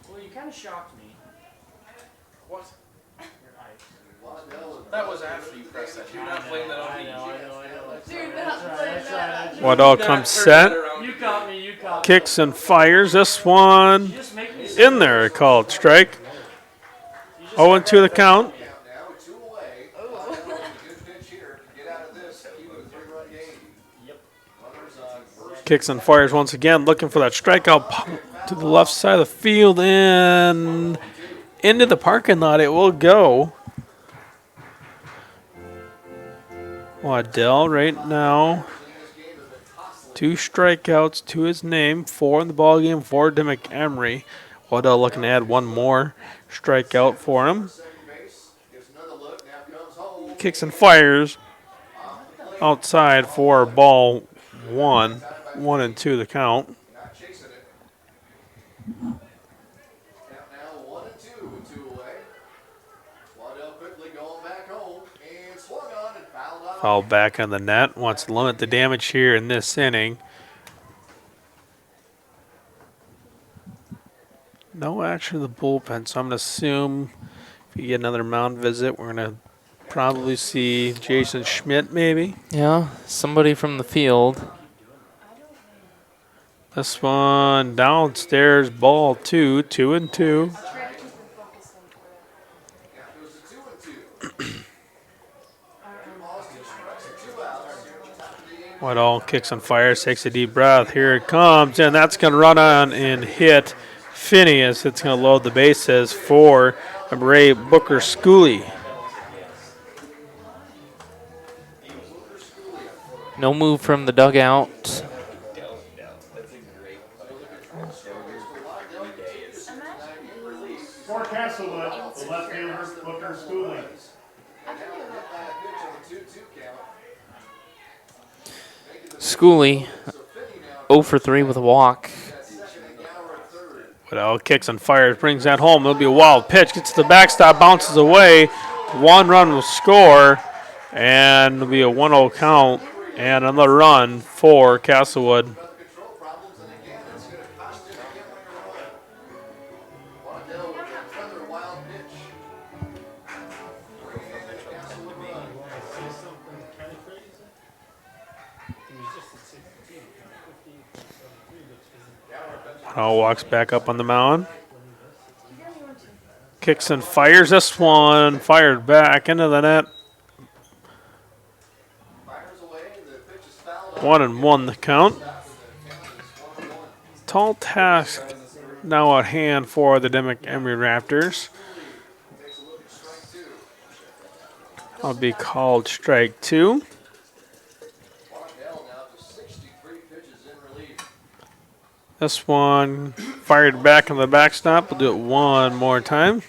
Well, you kind of shocked me. What? That was after you pressed that. Do not blame that on me. I know. Do not blame that on me. Waddell comes set. You caught me. Kicks and fires. This one in there, called strike. 0-2 the count. Kicks and fires once again, looking for that strikeout to the left side of the field and into the parking lot it will go. Waddell right now, 2 strikeouts to his name, 4 in the ballgame for Dimock-Emery. Waddell looking to add 1 more strikeout for him. Kicks and fires outside for ball 1. 1-2 the count. Foul back on the net. Wants to limit the damage here in this inning. No action in the bullpen, so I'm going to assume if you get another mound visit, we're going to probably see Jason Schmidt maybe. Yeah, somebody from the field. This one downstairs, ball 2, 2-2. Whitehall kicks and fires, takes a deep breath. Here it comes, and that's going to run on and hit Finney as it's going to load the bases for Ray Booker Schooley. No move from the dugout. For Castlewood, the left fielder, Booker Schooley. Schooley 0 for 3 with a walk. Whitehall kicks and fires, brings that home. It'll be a wild pitch, gets to the backstop, bounces away. 1 run will score, and it'll be a 1-0 count. And another run for Castlewood. Whitehall walks back up on the mound. Kicks and fires. This one fired back into the net. 1-1 the count. Tall task now at hand for the Dimock-Emery Raptors. I'll be called strike 2. This one fired back on the backstop. We'll do it one more time.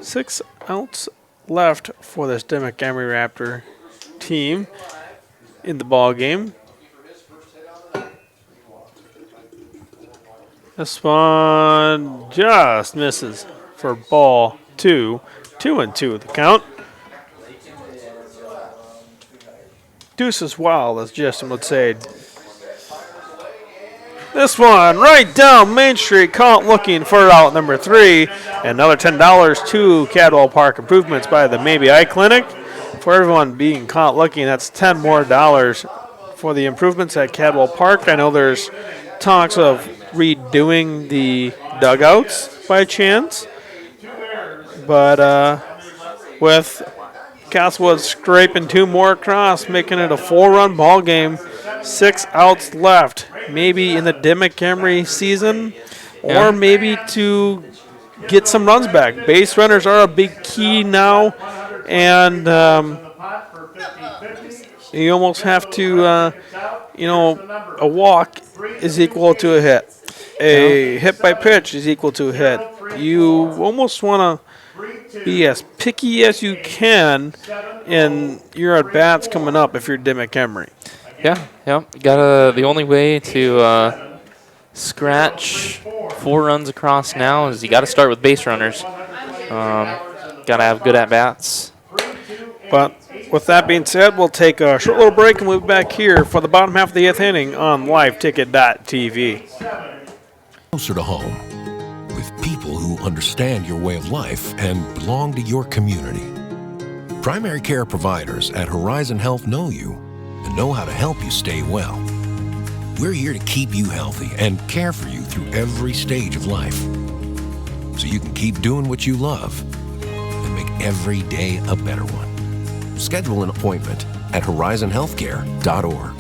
6 outs left for this Dimock-Emery Raptor team in the ball game. This one just misses for ball 2. 2-2 the count. Deuces wild, as Justin would say. This one right down Main Street, caught looking for out number 3. Another $10 to Cadwell Park Improvements by the Maybe Eye Clinic. For everyone being caught looking, that's $10 more for the improvements at Cadwell Park. I know there's talks of redoing the dugouts by chance, but with Castlewood scraping 2 more across, making it a 4-run ball game. 6 outs left, maybe in the Dimock-Emery season, or maybe to get some runs back. Base runners are a big key now, and you almost have to, a walk is equal to a hit. A hit by pitch is equal to a hit. You almost want to be as picky as you can in your at-bats coming up if you're Dimock-Emery. Yeah. The only way to scratch 4 runs across now is you got to start with base runners. Got to have good at-bats. But with that being said, we'll take a short little break and we'll be back here for the bottom half of the 8th inning on liveticket.tv. Closer to home, with people who understand your way of life and belong to your community. Primary care providers at Horizon Health know you and know how to help you stay well. We're here to keep you healthy and care for you through every stage of life, so you can keep doing what you love and make every day a better one. Schedule an appointment at horizonhealthcare.org.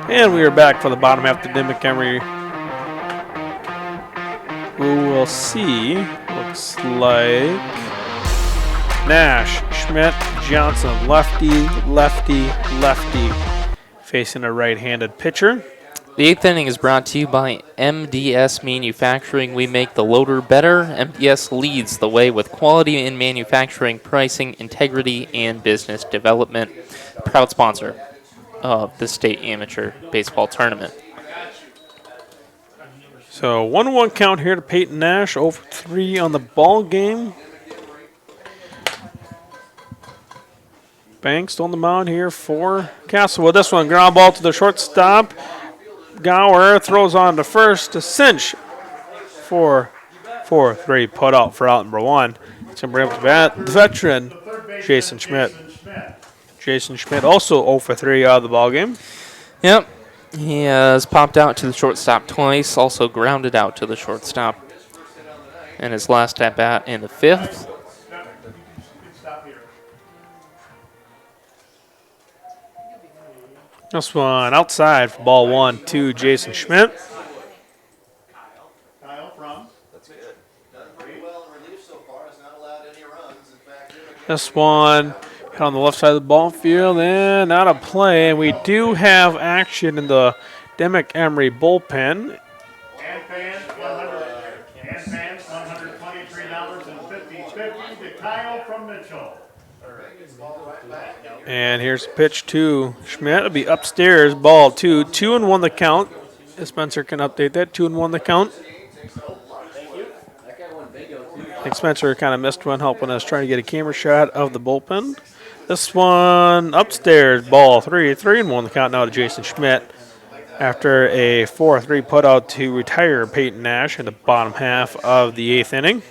And we are back for the bottom half of the Dimock-Emery. We will see. Looks like Nash, Schmidt, Johnson, lefty, lefty, lefty, facing a right-handed pitcher. The 8th inning is brought to you by MDS Manufacturing. We make the loader better. MDS leads the way with quality in manufacturing, pricing, integrity, and business development. Proud sponsor of the state amateur baseball tournament. So 1-1 count here to Peyton Nash, 0 for 3 on the ball game. Banks on the mound here for Castlewood. This one, ground ball to the shortstop. Gower throws on to first to cinch for 4-3. Put out for out number 1. It's going to bring up the bat, the veteran, Jason Schmidt. Jason Schmidt also 0 for 3 out of the ballgame. Yep. He has popped out to the shortstop twice, also grounded out to the shortstop in his last at bat in the 5th. This one outside for ball 1 to Jason Schmidt. This one hit on the left side of the ball field and out of play. And we do have action in the Dimock-Emery bullpen. And fans, $123.50 to Kyle from Mitchell. And here's a pitch to Schmidt. It'll be upstairs, ball 2. 2-1 the count. If Spencer can update that. 2-1 the count. I think Spencer kind of missed one, helping us trying to get a camera shot of the bullpen. This one upstairs, ball 3. 3-1 the count now to Jason Schmidt after a 4-3 putout to retire Peyton Nash in the bottom half of the 8th inning.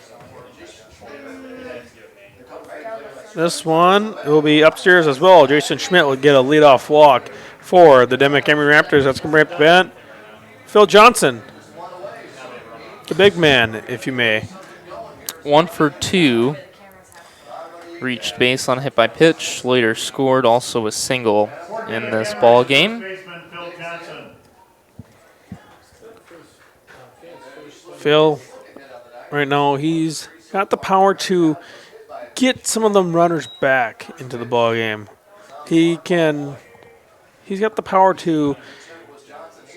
This one will be upstairs as well. Jason Schmidt will get a leadoff walk for the Dimock-Emery Raptors. That's going to bring up the bat. Phil Johnson, the big man, if you may. 1 for 2. Reached base on a hit by pitch. Later scored also a single in this ball game. Phil, right now, he's got the power to get some of them runners back into the ball game. He's got the power to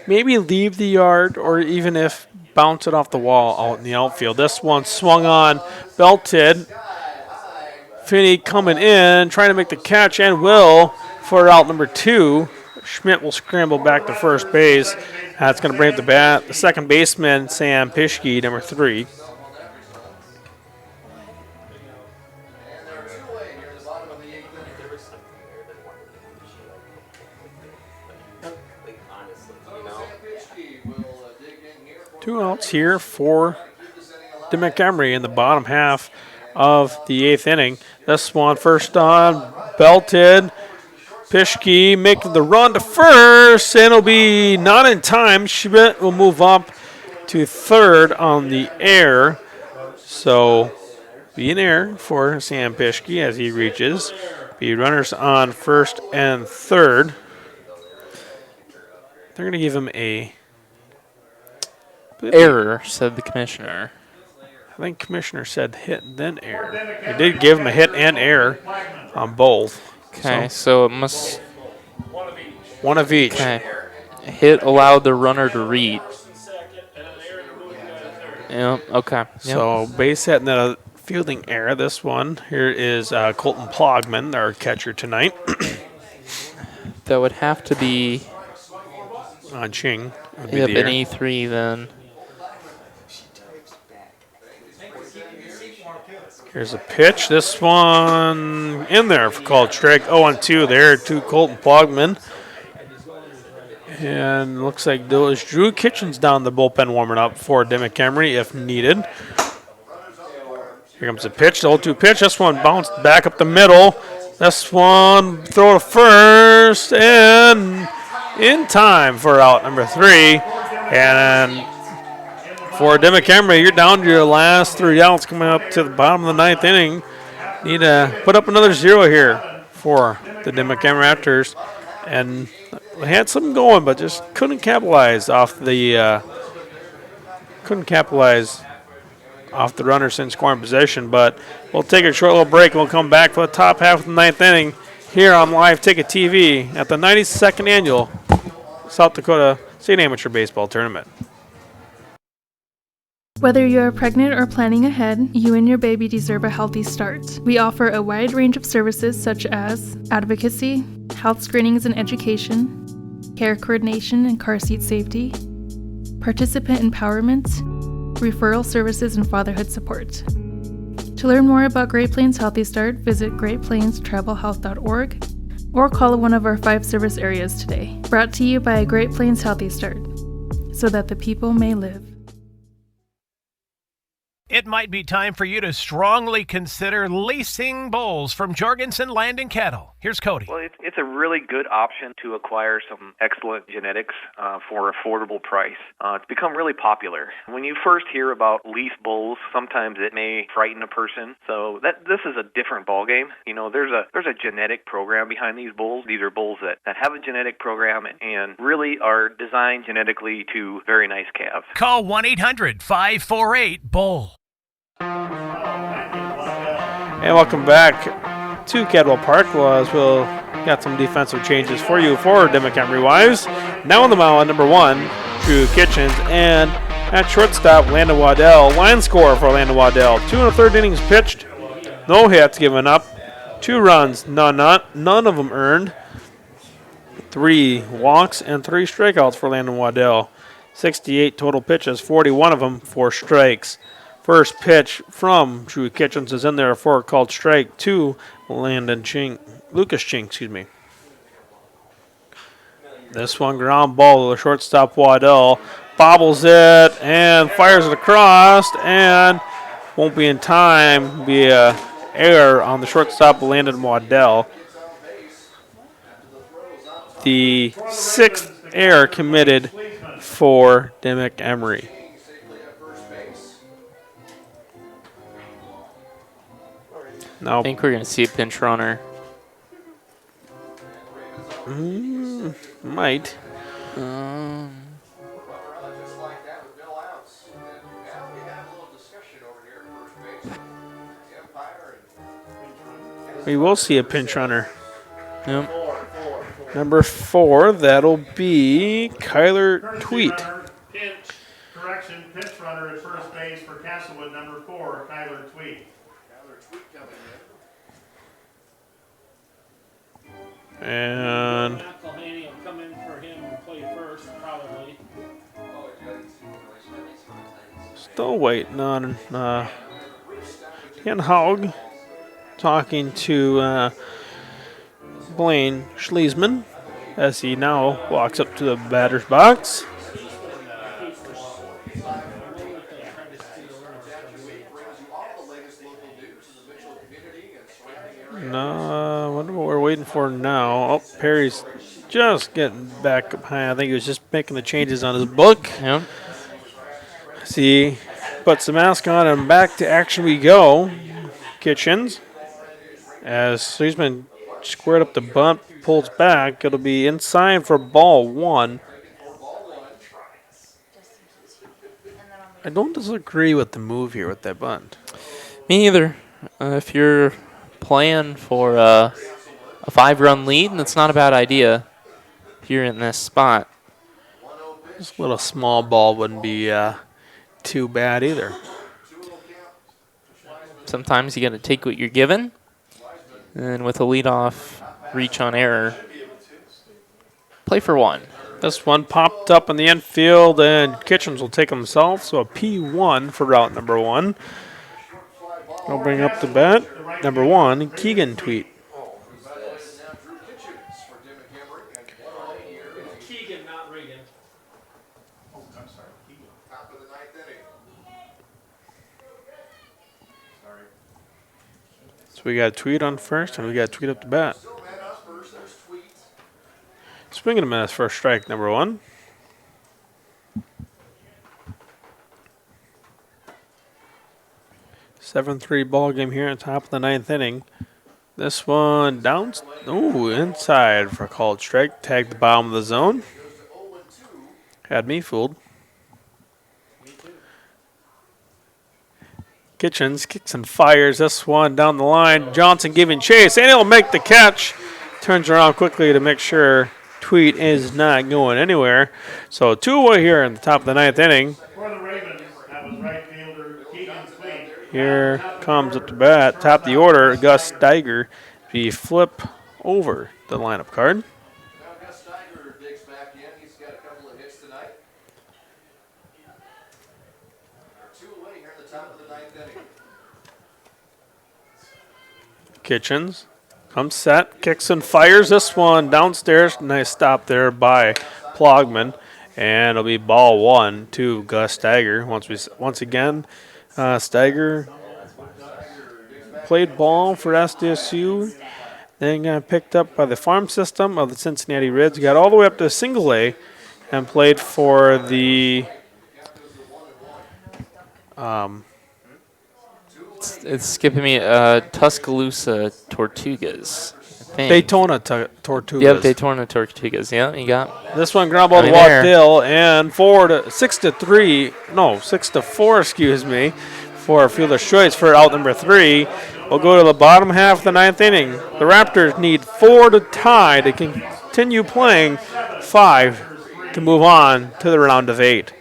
maybe leave the yard or even if bounce it off the wall out in the outfield. This one swung on, belted. Finney coming in, trying to make the catch and will for out number 2. Schmidt will scramble back to first base. That's going to bring up the bat. The second baseman, Sam Pischke, number 3. Two outs here for Dimock-Emery in the bottom half of the 8th inning. This one first on, belted. Pischke making the run to first, and it'll be not in time. Schmidt will move up to third on the air. So be an error for Sam Pischke as he reaches. Be runners on first and third. They're going to give him a error, said the commissioner. I think commissioner said hit and then error. They did give him a hit and error on both. Okay, so it must... One of each. Okay. Hit allowed the runner to reach. Yeah, okay. Yep. So base hit and then a fielding error. This one here is Colton Plogman, our catcher tonight. That would have to be... On Ching. Yep, an E3 then. Here's a pitch. This one in there for called strike. 0-2 there to Colton Plogman. And looks like those Drew Kitchens down the bullpen warming up for Dimock-Emery if needed. Here comes the pitch, the 0-2 pitch. This one bounced back up the middle. This one throw to first and in time for out number 3. And for Dimock-Emery, you're down to your last 3 outs coming up to the bottom of the 9th inning. Need to put up another 0 here for the Dimock-Emery Raptors. And they had something going, but just couldn't capitalize off the runners in scoring position. But we'll take a short little break and we'll come back for the top half of the 9th inning here on Live Ticket TV at the 92nd annual South Dakota State Amateur Baseball Tournament. Whether you're pregnant or planning ahead, you and your baby deserve a healthy start. We offer a wide range of services such as advocacy, health screenings and education, care coordination and car seat safety, participant empowerment, referral services, and fatherhood support. To learn more about Great Plains Healthy Start, visit greatplainstravelhealth.org or call one of our 5 service areas today. Brought to you by Great Plains Healthy Start, so that the people may live. It might be time for you to strongly consider leasing bulls from Jorgensen Land and Cattle. Here's Cody. Well, it's a really good option to acquire some excellent genetics for an affordable price. It's become really popular. When you first hear about lease bulls, sometimes it may frighten a person. So this is a different ballgame. You know, there's a genetic program behind these bulls. These are bulls that have a genetic program and really are designed genetically to very nice calves. Call 1-800-548-BULL. And welcome back to Cadwell Park. As we'll got some defensive changes for you for Dimock-Emery Wives. Now on the mound, number 1, Drew Kitchens, and at shortstop, Landon Waddell. Line score for Landon Waddell: 2 1/3 innings pitched, no hits given up, 2 runs, none of them earned, 3 walks and 3 strikeouts for Landon Waddell. 68 total pitches, 41 of them for strikes. First pitch from Drew Kitchens is in there for a called strike to Lucas Chink. This one ground ball to the shortstop Waddell. Bobbles it and fires it across and won't be in time. Be a error on the shortstop Landon Waddell. The 6th error committed for Dimock-Emery. I think we're going to see a pinch runner. Might. We will see a pinch runner. Yep. Number 4, that'll be Kyler Tweet. Correction, pinch runner at first base for Castlewood, number 4, Kyler Tweet. And McElhaney will come in for him to play first, probably. still waiting on Ken Haug talking to Blaine Schliesman as he now walks up to the batter's box. No, I wonder what we're waiting for now. Oh, Perry's just getting back up high. I think he was just making the changes on his book. Yep. See, puts the mask on and back to action we go. Kitchens, as he's been squared up the bunt, pulls back. It'll be inside for ball 1. I don't disagree with the move here with that bunt. Me either. If you're playing for a 5-run lead, that's not a bad idea here in this spot. This little small ball wouldn't be too bad either. Sometimes you got to take what you're given, and with a leadoff reach on error, play for 1. This one popped up in the infield, and Kitchens will take himself, so a P1 for route number 1. I'll bring up the bat. Number 1, Keegan Tweet. Keegan, not Reagan. So we got Tweet on first, and we got Tweet up the bat. Swinging him at his first strike, number 1. (7-3) ball game here at the top of the 9th inning. This one down, inside for a called strike. Tagged the bottom of the zone. Had me fooled. Kitchens kicks and fires this one down the line. Johnson giving chase, and he'll make the catch. Turns around quickly to make sure Tweet is not going anywhere. So 2 away here in the top of the 9th inning. For the Ravens, that was right fielder Keegan Tweet. Here comes up the bat, top of the order, Gus Steiger. We flip over the lineup card. Gus Steiger digs back in. He's got a couple of hits tonight. 2 away here at the top of the 9th inning. Kitchens comes set, kicks and fires this one downstairs. Nice stop there by Plogman. And it'll be ball 1 to Gus Steiger. Once again, Steiger played ball for SDSU. Then got picked up by the farm system of the Cincinnati Reds. Got all the way up to single A and played for the It's skipping me. Tuscaloosa Tortugas. I think. Daytona Tortugas. Yep, Daytona Tortugas. Yeah, you got this one. Ground ball to Waddell and 6 to 4. Excuse me, for fielder's choice for out number 3. We'll go to the bottom half of the 9th inning. The Raptors need 4 to tie to continue playing, 5 to move on to the round of 8.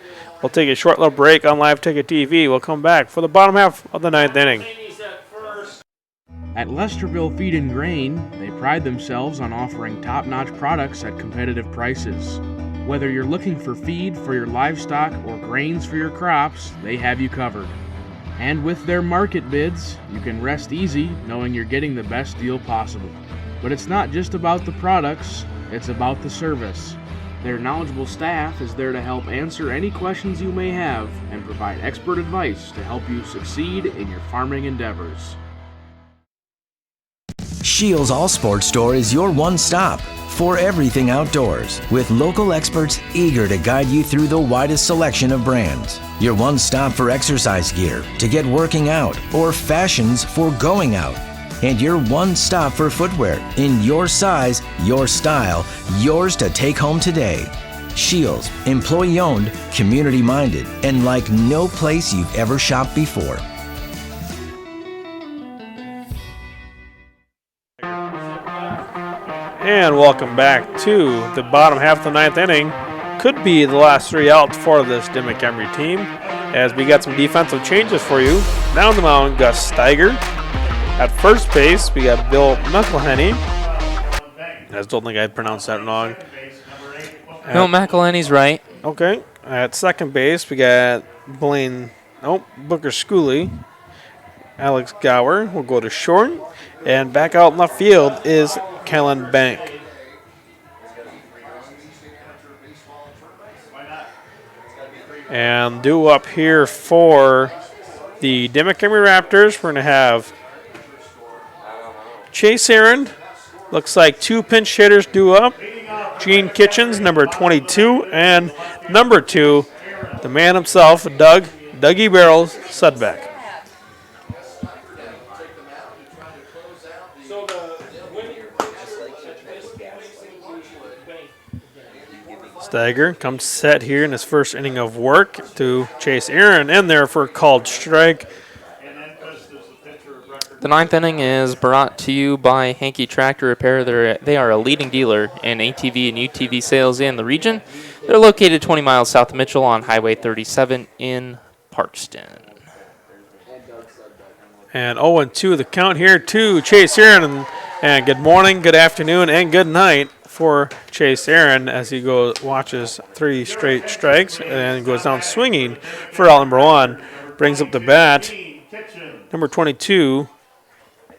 We'll take a short little break on Live Ticket TV. We'll come back for the bottom half of the 9th inning. At Lesterville Feed and Grain, they pride themselves on offering top-notch products at competitive prices. Whether you're looking for feed for your livestock or grains for your crops, they have you covered. And with their market bids, you can rest easy knowing you're getting the best deal possible. But it's not just about the products, it's about the service. Their knowledgeable staff is there to help answer any questions you may have and provide expert advice to help you succeed in your farming endeavors. Shields All Sports Store is your one stop for everything outdoors, with local experts eager to guide you through the widest selection of brands. Your one stop for exercise gear to get working out or fashions for going out. And your one stop for footwear in your size, your style, yours to take home today. Shields, employee owned, community minded, and like no place you've ever shopped before. And welcome back to the bottom half of the 9th inning. Could be the last 3 outs for this Dimock-Emery team, as we got some defensive changes for you. Down the mound, Gus Steiger. At first base, we got Bill McElhenney. I still think I pronounced that wrong. No, McElhenney's right. Okay. At second base, we got Booker Schooley. Alex Gower will go to short. And back out in left field is Kellen Bank. And due up here for the Dimock-Emery Raptors, we're going to have Chase Aaron. Looks like 2 pinch hitters due up. Gene Kitchens, number 22, and number 2, the man himself, Dougie Barrels Sudbeck. Steiger comes set here in his first inning of work to Chase Aaron in there for a called strike. The 9th inning is brought to you by Hankey Tractor Repair. They are a leading dealer in ATV and UTV sales in the region. They're located 20 miles south of Mitchell on Highway 37 in Parkston. And 0-2 the count here to Chase Aaron. And good morning, good afternoon, and good night for Chase Aaron as he watches 3 straight strikes and goes down swinging for out number 1. Brings up the bat, number 22,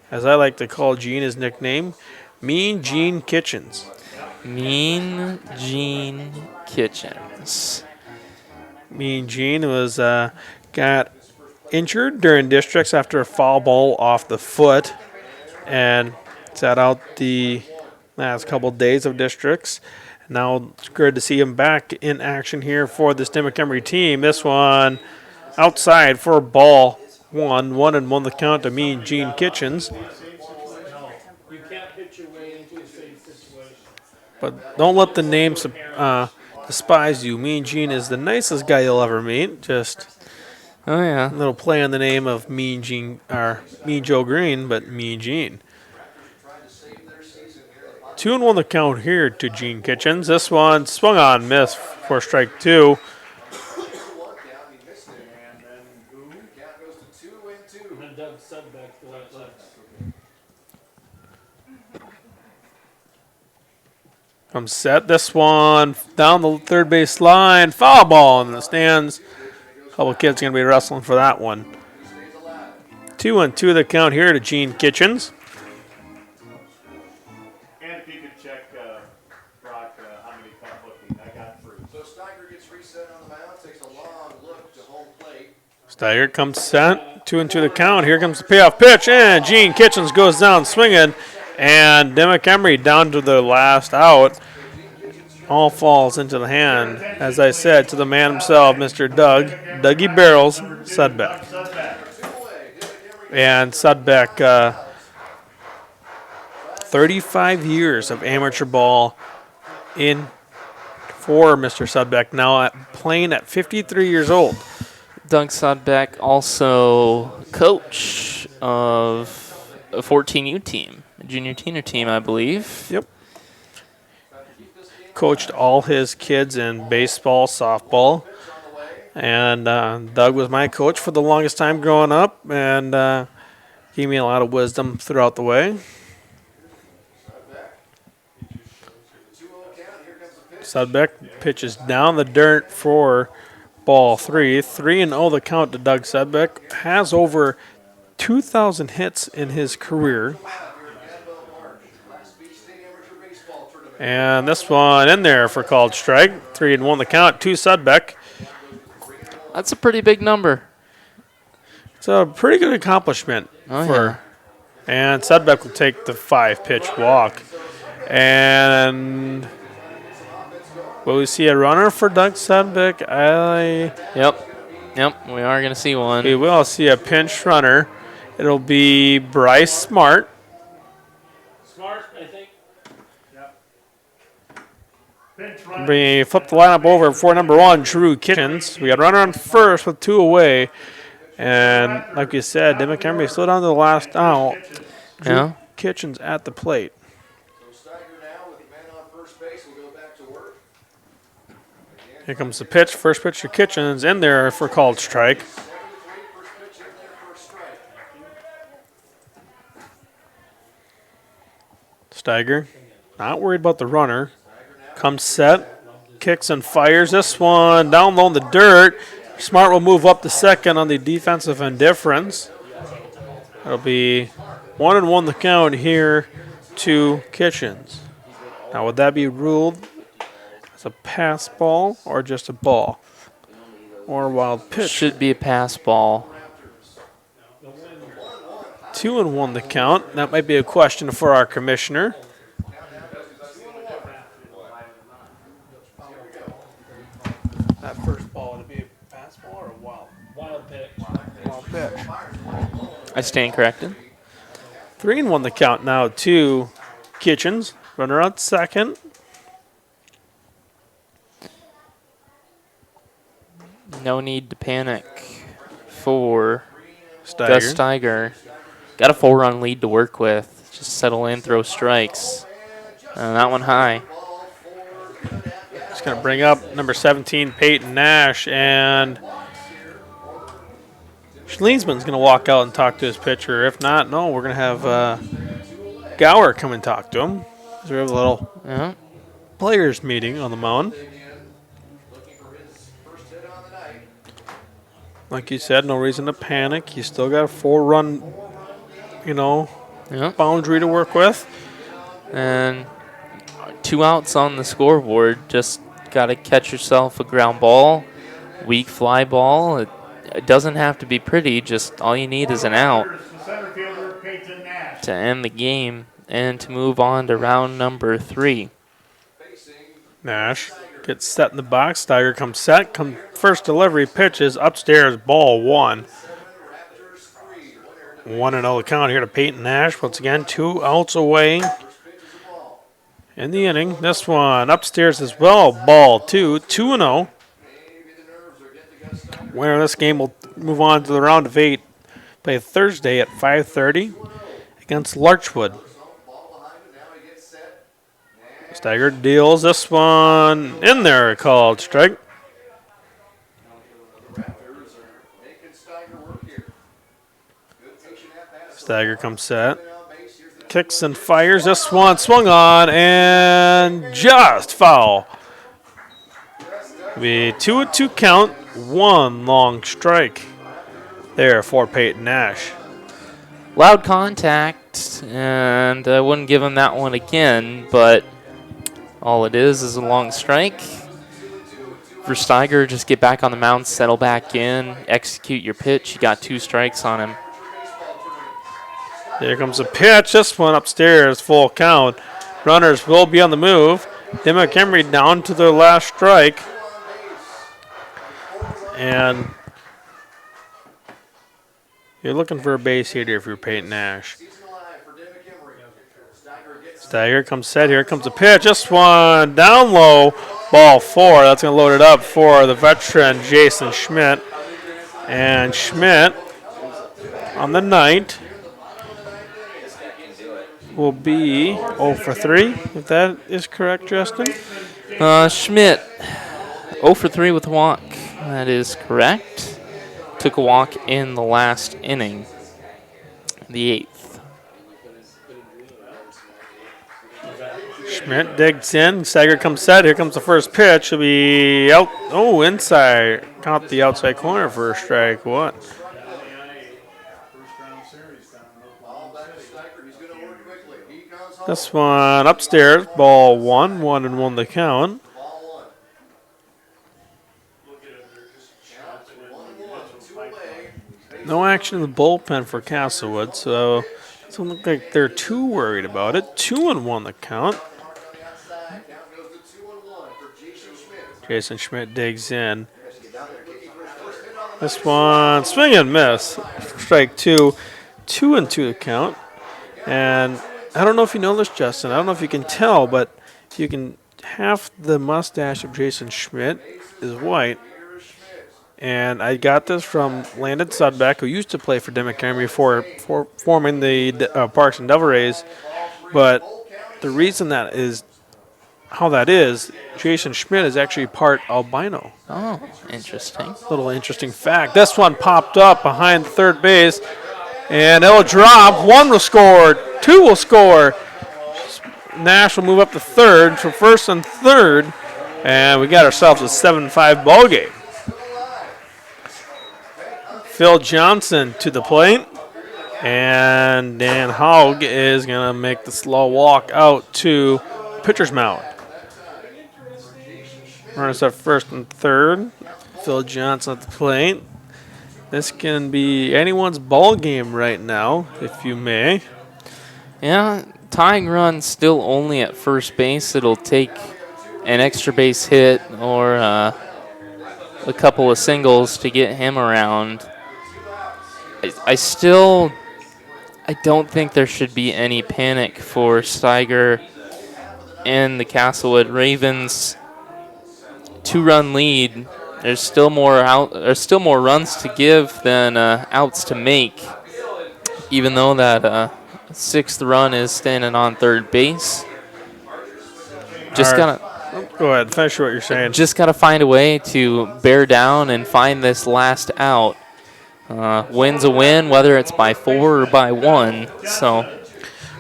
as I like to call Gene, his nickname, Mean Gene Kitchens. Mean Gene Kitchens. Mean Gene was got injured during districts after a foul ball off the foot and sat out the last couple days of districts. Now it's good to see him back in action here for this Dimock-Emery team. This one outside for ball 1. 1-1 the count to Mean Gene Kitchens. You can't pitch your way into a safe situation. But don't let the name despise you. Mean Gene is the nicest guy you'll ever meet. Just a little play on the name of Mean Gene, or Mean Joe Green, but Mean Gene. 2-1 the count here to Gene Kitchens. This one swung on, missed for strike 2. Comes set. This one down the third base line. Foul ball in the stands. A couple kids going to be wrestling for that one. 2-2 the count here to Gene Kitchens. And if you could check, Brock, how many come looking. I got 3. So Steiger gets reset on the mound, takes a long look to home plate. Steiger comes set, 2-2 the count. Here comes the payoff pitch, and Gene Kitchens goes down swinging, and Dimock-Emery down to the last out. All falls into the hand, as I said, to the man himself, Mr. Dougie Barrels Sudbeck. And Sudbeck, 35 years of amateur ball in for Mr. Sudbeck, now playing at 53 years old. Doug Sudbeck, also coach of a 14U team, a junior teener team, I believe. Yep. Coached all his kids in baseball, softball, and Doug was my coach for the longest time growing up, and gave me a lot of wisdom throughout the way. Sudbeck pitches down the dirt for ball 3. 3-0 the count to Doug Sudbeck. Has over 2,000 hits in his career. And this one in there for called strike. 3-1 the count to Sudbeck. That's a pretty big number. It's a pretty good accomplishment and Sudbeck will take the 5-pitch walk. And will we see a runner for Doug Sudbeck? Yep, we are going to see one. We will see a pinch runner. It'll be Bryce Smart. Smart, I think. We flip the lineup over for number 1, Drew Kitchens. We got a runner on first with 2 away. And like you said, Dimock-Emery still down to the last out. Drew Kitchens at the plate. Here comes the pitch. First pitch to Kitchens in there for called strike. Steiger, not worried about the runner. Comes set, kicks and fires. This one down low in the dirt. Smart will move up to second on the defensive indifference. It'll be 1-1 the count here to Kitchens. Now, would that be ruled as a pass ball or just a ball? Or a wild pitch? Should be a pass ball. 2-1 the count. That might be a question for our commissioner. That first ball, would it be a pass ball or a wild pitch? Wild pitch. I stand corrected. 3-1 the count now to Kitchens. Runner on second. No need to panic for Gus Steiger. Got a 4-run lead to work with. Just settle in, throw strikes. That one high. Just going to bring up number 17, Peyton Nash, and Schliensman's going to walk out and talk to his pitcher. If not, no, we're going to have Gower come and talk to him. So we have a little players meeting on the mound. Like you said, no reason to panic. You still got a 4-run, boundary to work with. And 2 outs on the scoreboard. Just got to catch yourself a ground ball, weak fly ball. It doesn't have to be pretty. Just all you need is an out to end the game and to move on to round number 3. Nash gets set in the box. Steiger comes set. First delivery pitches upstairs. Ball 1. 1-0 the count here to Peyton Nash. Once again, 2 outs away in the inning. This one upstairs as well. Ball 2. 2-0. Winner of this game will move on to the round of 8. Play Thursday at 5:30 against Larchwood. Steiger deals this one in there, called strike. Steiger comes set. Kicks and fires. This one swung on and just foul. Be 2-2 count, 1 long strike there for Peyton Nash. Loud contact, and I wouldn't give him that one again, but all it is a long strike. for Steiger, just get back on the mound, settle back in, execute your pitch. You got 2 strikes on him. Here comes a pitch. This one upstairs, full count. Runners will be on the move. Dimock-Emery down to their last strike. And you're looking for a base hit here if you're Peyton Nash. Steiger comes set. Here comes a pitch. This one down low. Ball 4. That's going to load it up for the veteran Jason Schmidt. And Schmidt on the night will be 0 for 3, if that is correct, Justin. Schmidt, 0 for 3 with a walk. That is correct. Took a walk in the last inning, the 8th. Schmidt digs in. Steiger comes set. Here comes the first pitch. It'll be out. Oh, inside. Count the outside corner for a strike. What? This one upstairs. Ball 1. 1-1 the count. No action in the bullpen for Castlewood, so it doesn't look like they're too worried about it. 2-1 the count. Jason Schmidt digs in. This one, swing and miss. Strike 2. 2-2 the count. And I don't know if you know this, Justin. I don't know if you can tell, but you can half the mustache of Jason Schmidt is white. And I got this from Landon Sudbeck, who used to play for Dimock-Emery for forming the Parks and Devil Rays. But the reason that is, how that is, Jason Schmidt is actually part albino. Oh, interesting. Little interesting fact. This one popped up behind third base, and it'll drop. 1 will score, 2 will score. Nash will move up to third for first and third, and we got ourselves a 7-5 ball game. Phil Johnson to the plate, and Dan Haug is going to make the slow walk out to pitcher's mound. Runners at first and third. Phil Johnson at the plate. This can be anyone's ball game right now, if you may. Yeah, tying run still only at first base. It'll take an extra base hit or a couple of singles to get him around. I don't think there should be any panic for Steiger and the Castlewood Ravens. 2-run lead. There's still more runs to give than outs to make. Even though that 6th run is standing on third base. Just gotta go ahead, finish what you're saying. Just gotta find a way to bear down and find this last out. Win's a win, whether it's by 4 or by 1. So,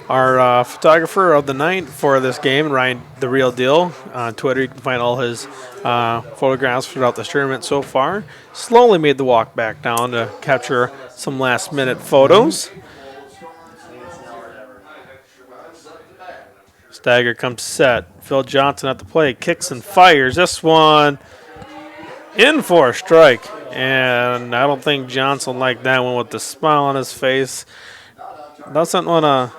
our photographer of the night for this game, Ryan the Real Deal, on Twitter, you can find all his photographs throughout this tournament so far. Slowly made the walk back down to capture some last-minute photos. Steiger comes set. Phil Johnson at the plate, kicks and fires. This one in for a strike. And I don't think Johnson liked that one with the smile on his face. Doesn't want to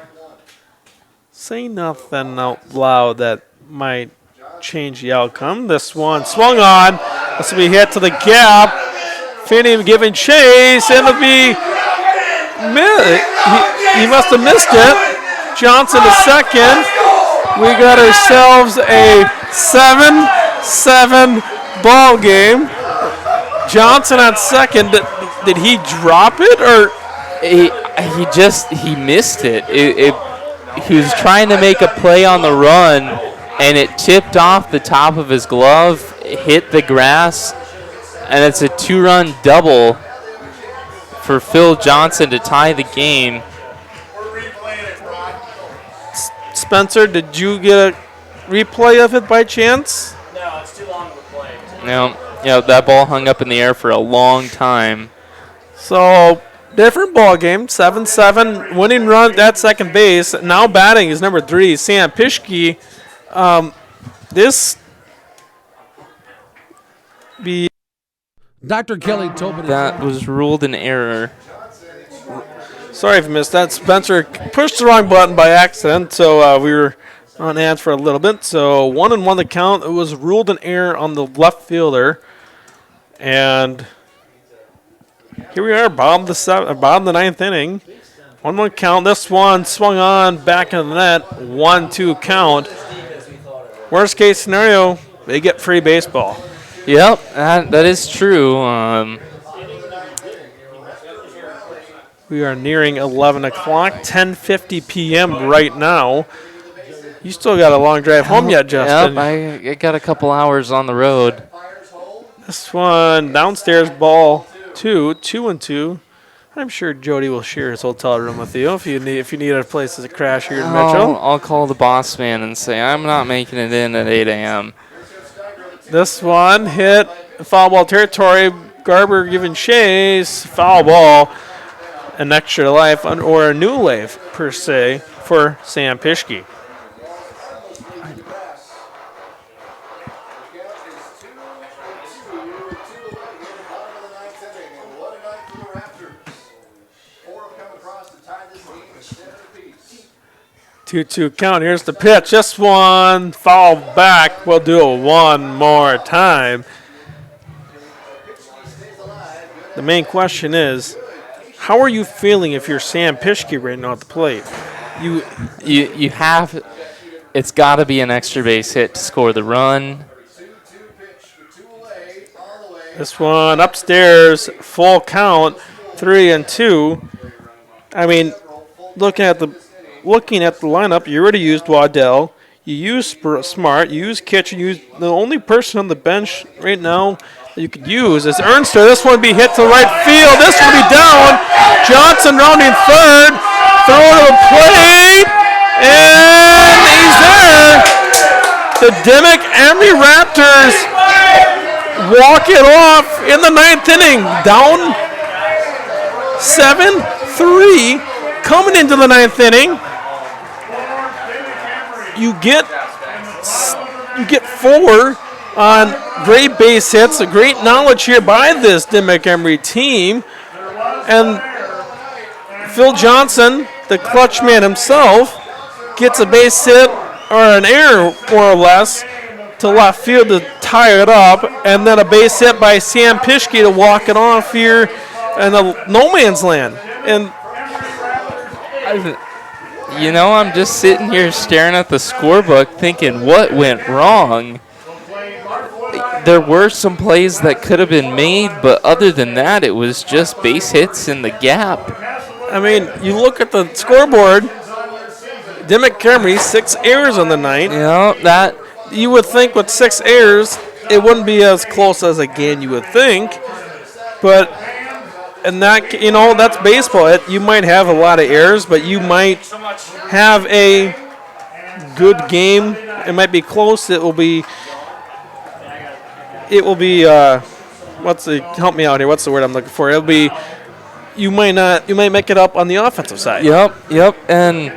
say nothing out loud that might change the outcome. This one swung on. This will be hit to the gap. Finney giving chase, and it'll be he must have missed it. Johnson to second. We got ourselves a 7-7 ball game. Johnson at second. Did he drop it, or he missed it? He was trying to make a play on the run, and it tipped off the top of his glove, hit the grass, and it's a 2-run double for Phil Johnson to tie the game. Spencer, did you get a replay of it by chance? No, it's too long to replay. No. Yeah, that ball hung up in the air for a long time. So, different ball game. 7-7, winning run at second base. Now batting is number 3, Sam Pischke. This be. Dr. Kelly Tobin. That was ruled an error. Sorry if you missed that. Spencer pushed the wrong button by accident, so we were on ads for a little bit. So 1-1 the count. It was ruled an error on the left fielder. And here we are, bottom of the ninth inning. 1-1 count. This one swung on back in the net. 1-2 count. Worst case scenario, they get free baseball. Yep, that is true. We are nearing 11 o'clock, 10:50 p.m. right now. You still got a long drive home yet, Justin. Yep, I got a couple hours on the road. This one, downstairs ball 2-2. I'm sure Jody will share his hotel room with you if you need a place to crash here in Mitchell. I'll call the boss man and say I'm not making it in at 8 a.m. This one hit foul ball territory. Garber giving chase, foul ball, an extra life or a new life per se for Sam Pischke. Two count. Here's the pitch. This one foul back. We'll do it one more time. The main question is, how are you feeling if you're Sam Pischke right now at the plate? You have. It's got to be an extra base hit to score the run. This one upstairs, full count, 3-2. I mean, looking at the lineup, you already used Waddell. You used Smart. You used Kitchen. You used the only person on the bench right now that you could use is Ernster. This one would be hit to right field. This one will be down. Johnson rounding third. Throw to the plate. And he's there. The Dimock-Emery Raptors walk it off in the ninth inning. Down 7-3 coming into the ninth inning. You get 4 on great base hits, a great knowledge here by this Dimock-Emery team. And Phil Johnson, the clutch man himself, gets a base hit or an error more or less to left field to tie it up, and then a base hit by Sam Pischke to walk it off here in the no man's land. And I'm just sitting here staring at the scorebook thinking, what went wrong? There were some plays that could have been made, but other than that, it was just base hits in the gap. I mean, you look at the scoreboard, Dimock-Emery, 6 errors on the night. Yeah, that you would think with 6 errors, it wouldn't be as close as a game you would think. But, and that, that's baseball. You might have a lot of errors, but you might have a good game. It might be close. It will be, help me out here. What's the word I'm looking for? It'll be, you might make it up on the offensive side. Yep. And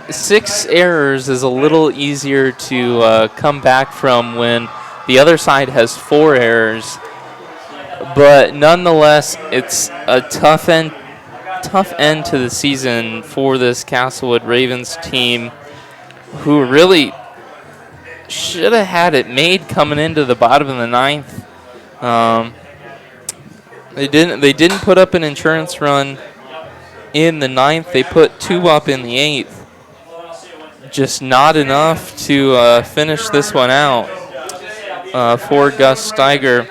6 errors is a little easier to come back from when the other side has 4 errors. But nonetheless, it's a tough end to the season for this Castlewood Ravens team, who really should have had it made coming into the bottom of the ninth. They didn't put up an insurance run in the ninth. They put 2 up in the 8th. Just not enough to finish this one out for Gus Steiger.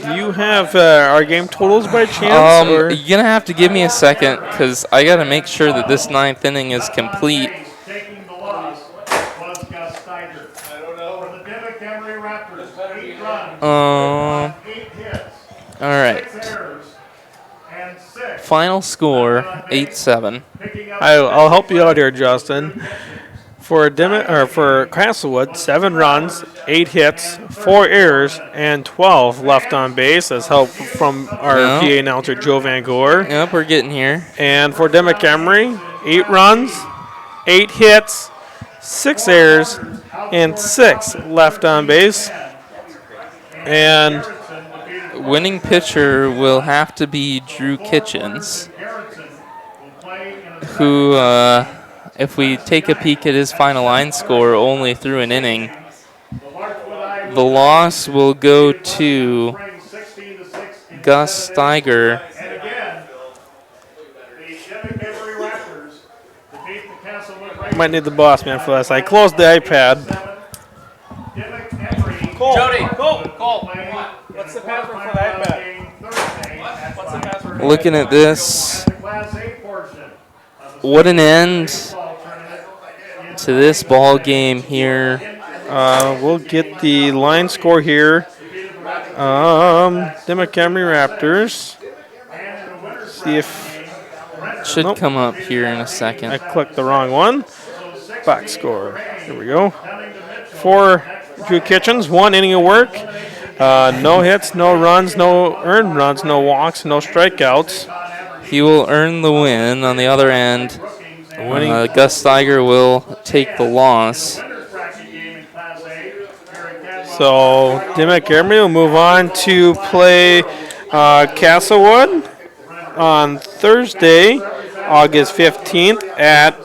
Do you have our game totals by chance? You're going to have to give me a second because I got to make sure that this ninth inning is complete. Taking the loss was Gus Steiger. For the Dimock-Emery Raptors, 8 runs, 8 hits, all right. 6 errors, and 6. Final score, 8-7. I'll help you out here, Justin. For Castlewood, 7 runs, 8 hits, 4 errors, and 12 left on base as help from our PA announcer, Joe Van Gore. Yep, we're getting here. And for Dimock-Emery, 8 runs, 8 hits, 6 errors, and 6 left on base. And winning pitcher will have to be Drew Kitchens, who, if we take a peek at his final line score, only threw an inning. The loss will go to Gus Steiger. Might need the boss man for this. I closed the iPad. Cole, Jody, Cole, what's the password for the iPad? What's the password? Looking at this, what an end to this ball game here. We'll get the line score here. Dimock-Emery Raptors. See if should come up here in a second. I clicked the wrong one. Box score. Here we go. For Drew Kitchens, 1 inning of work. No hits, no runs, no earned runs, no walks, no strikeouts. He will earn the win. On the other end, Gus Steiger will take the loss. So Dimock-Emery will move on to play Castlewood on Thursday, August 15th at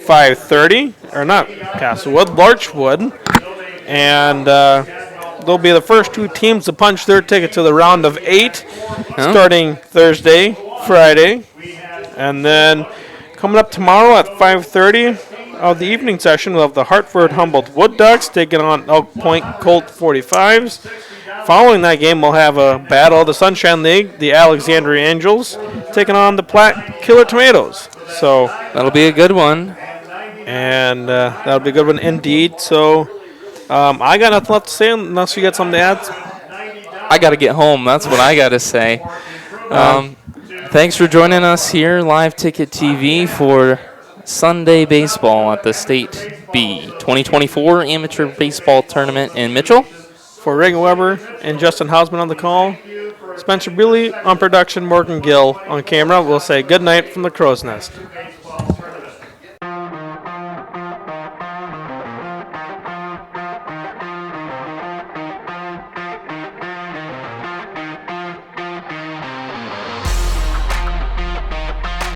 5:30. Or not Castlewood, Larchwood. And they'll be the first 2 teams to punch their ticket to the round of 8, starting Thursday, Friday. And then coming up tomorrow at 5:30 of the evening session, we'll have the Hartford Humboldt Wood Ducks taking on Elk Point Colt 45s. Following that game, we'll have a battle of the Sunshine League, the Alexandria Angels taking on the Platte Killer Tomatoes. So that'll be a good one. And that'll be a good one indeed. So I got nothing left to say unless you got something to add. I got to get home. That's what I got to say. Thanks for joining us here, Live Ticket TV, for Sunday baseball at the State B 2024 Amateur Baseball Tournament in Mitchell. For Reagan Weber and Justin Hausman on the call, Spencer Bealey on production, Morgan Gill on camera. We'll say good night from the Crow's Nest.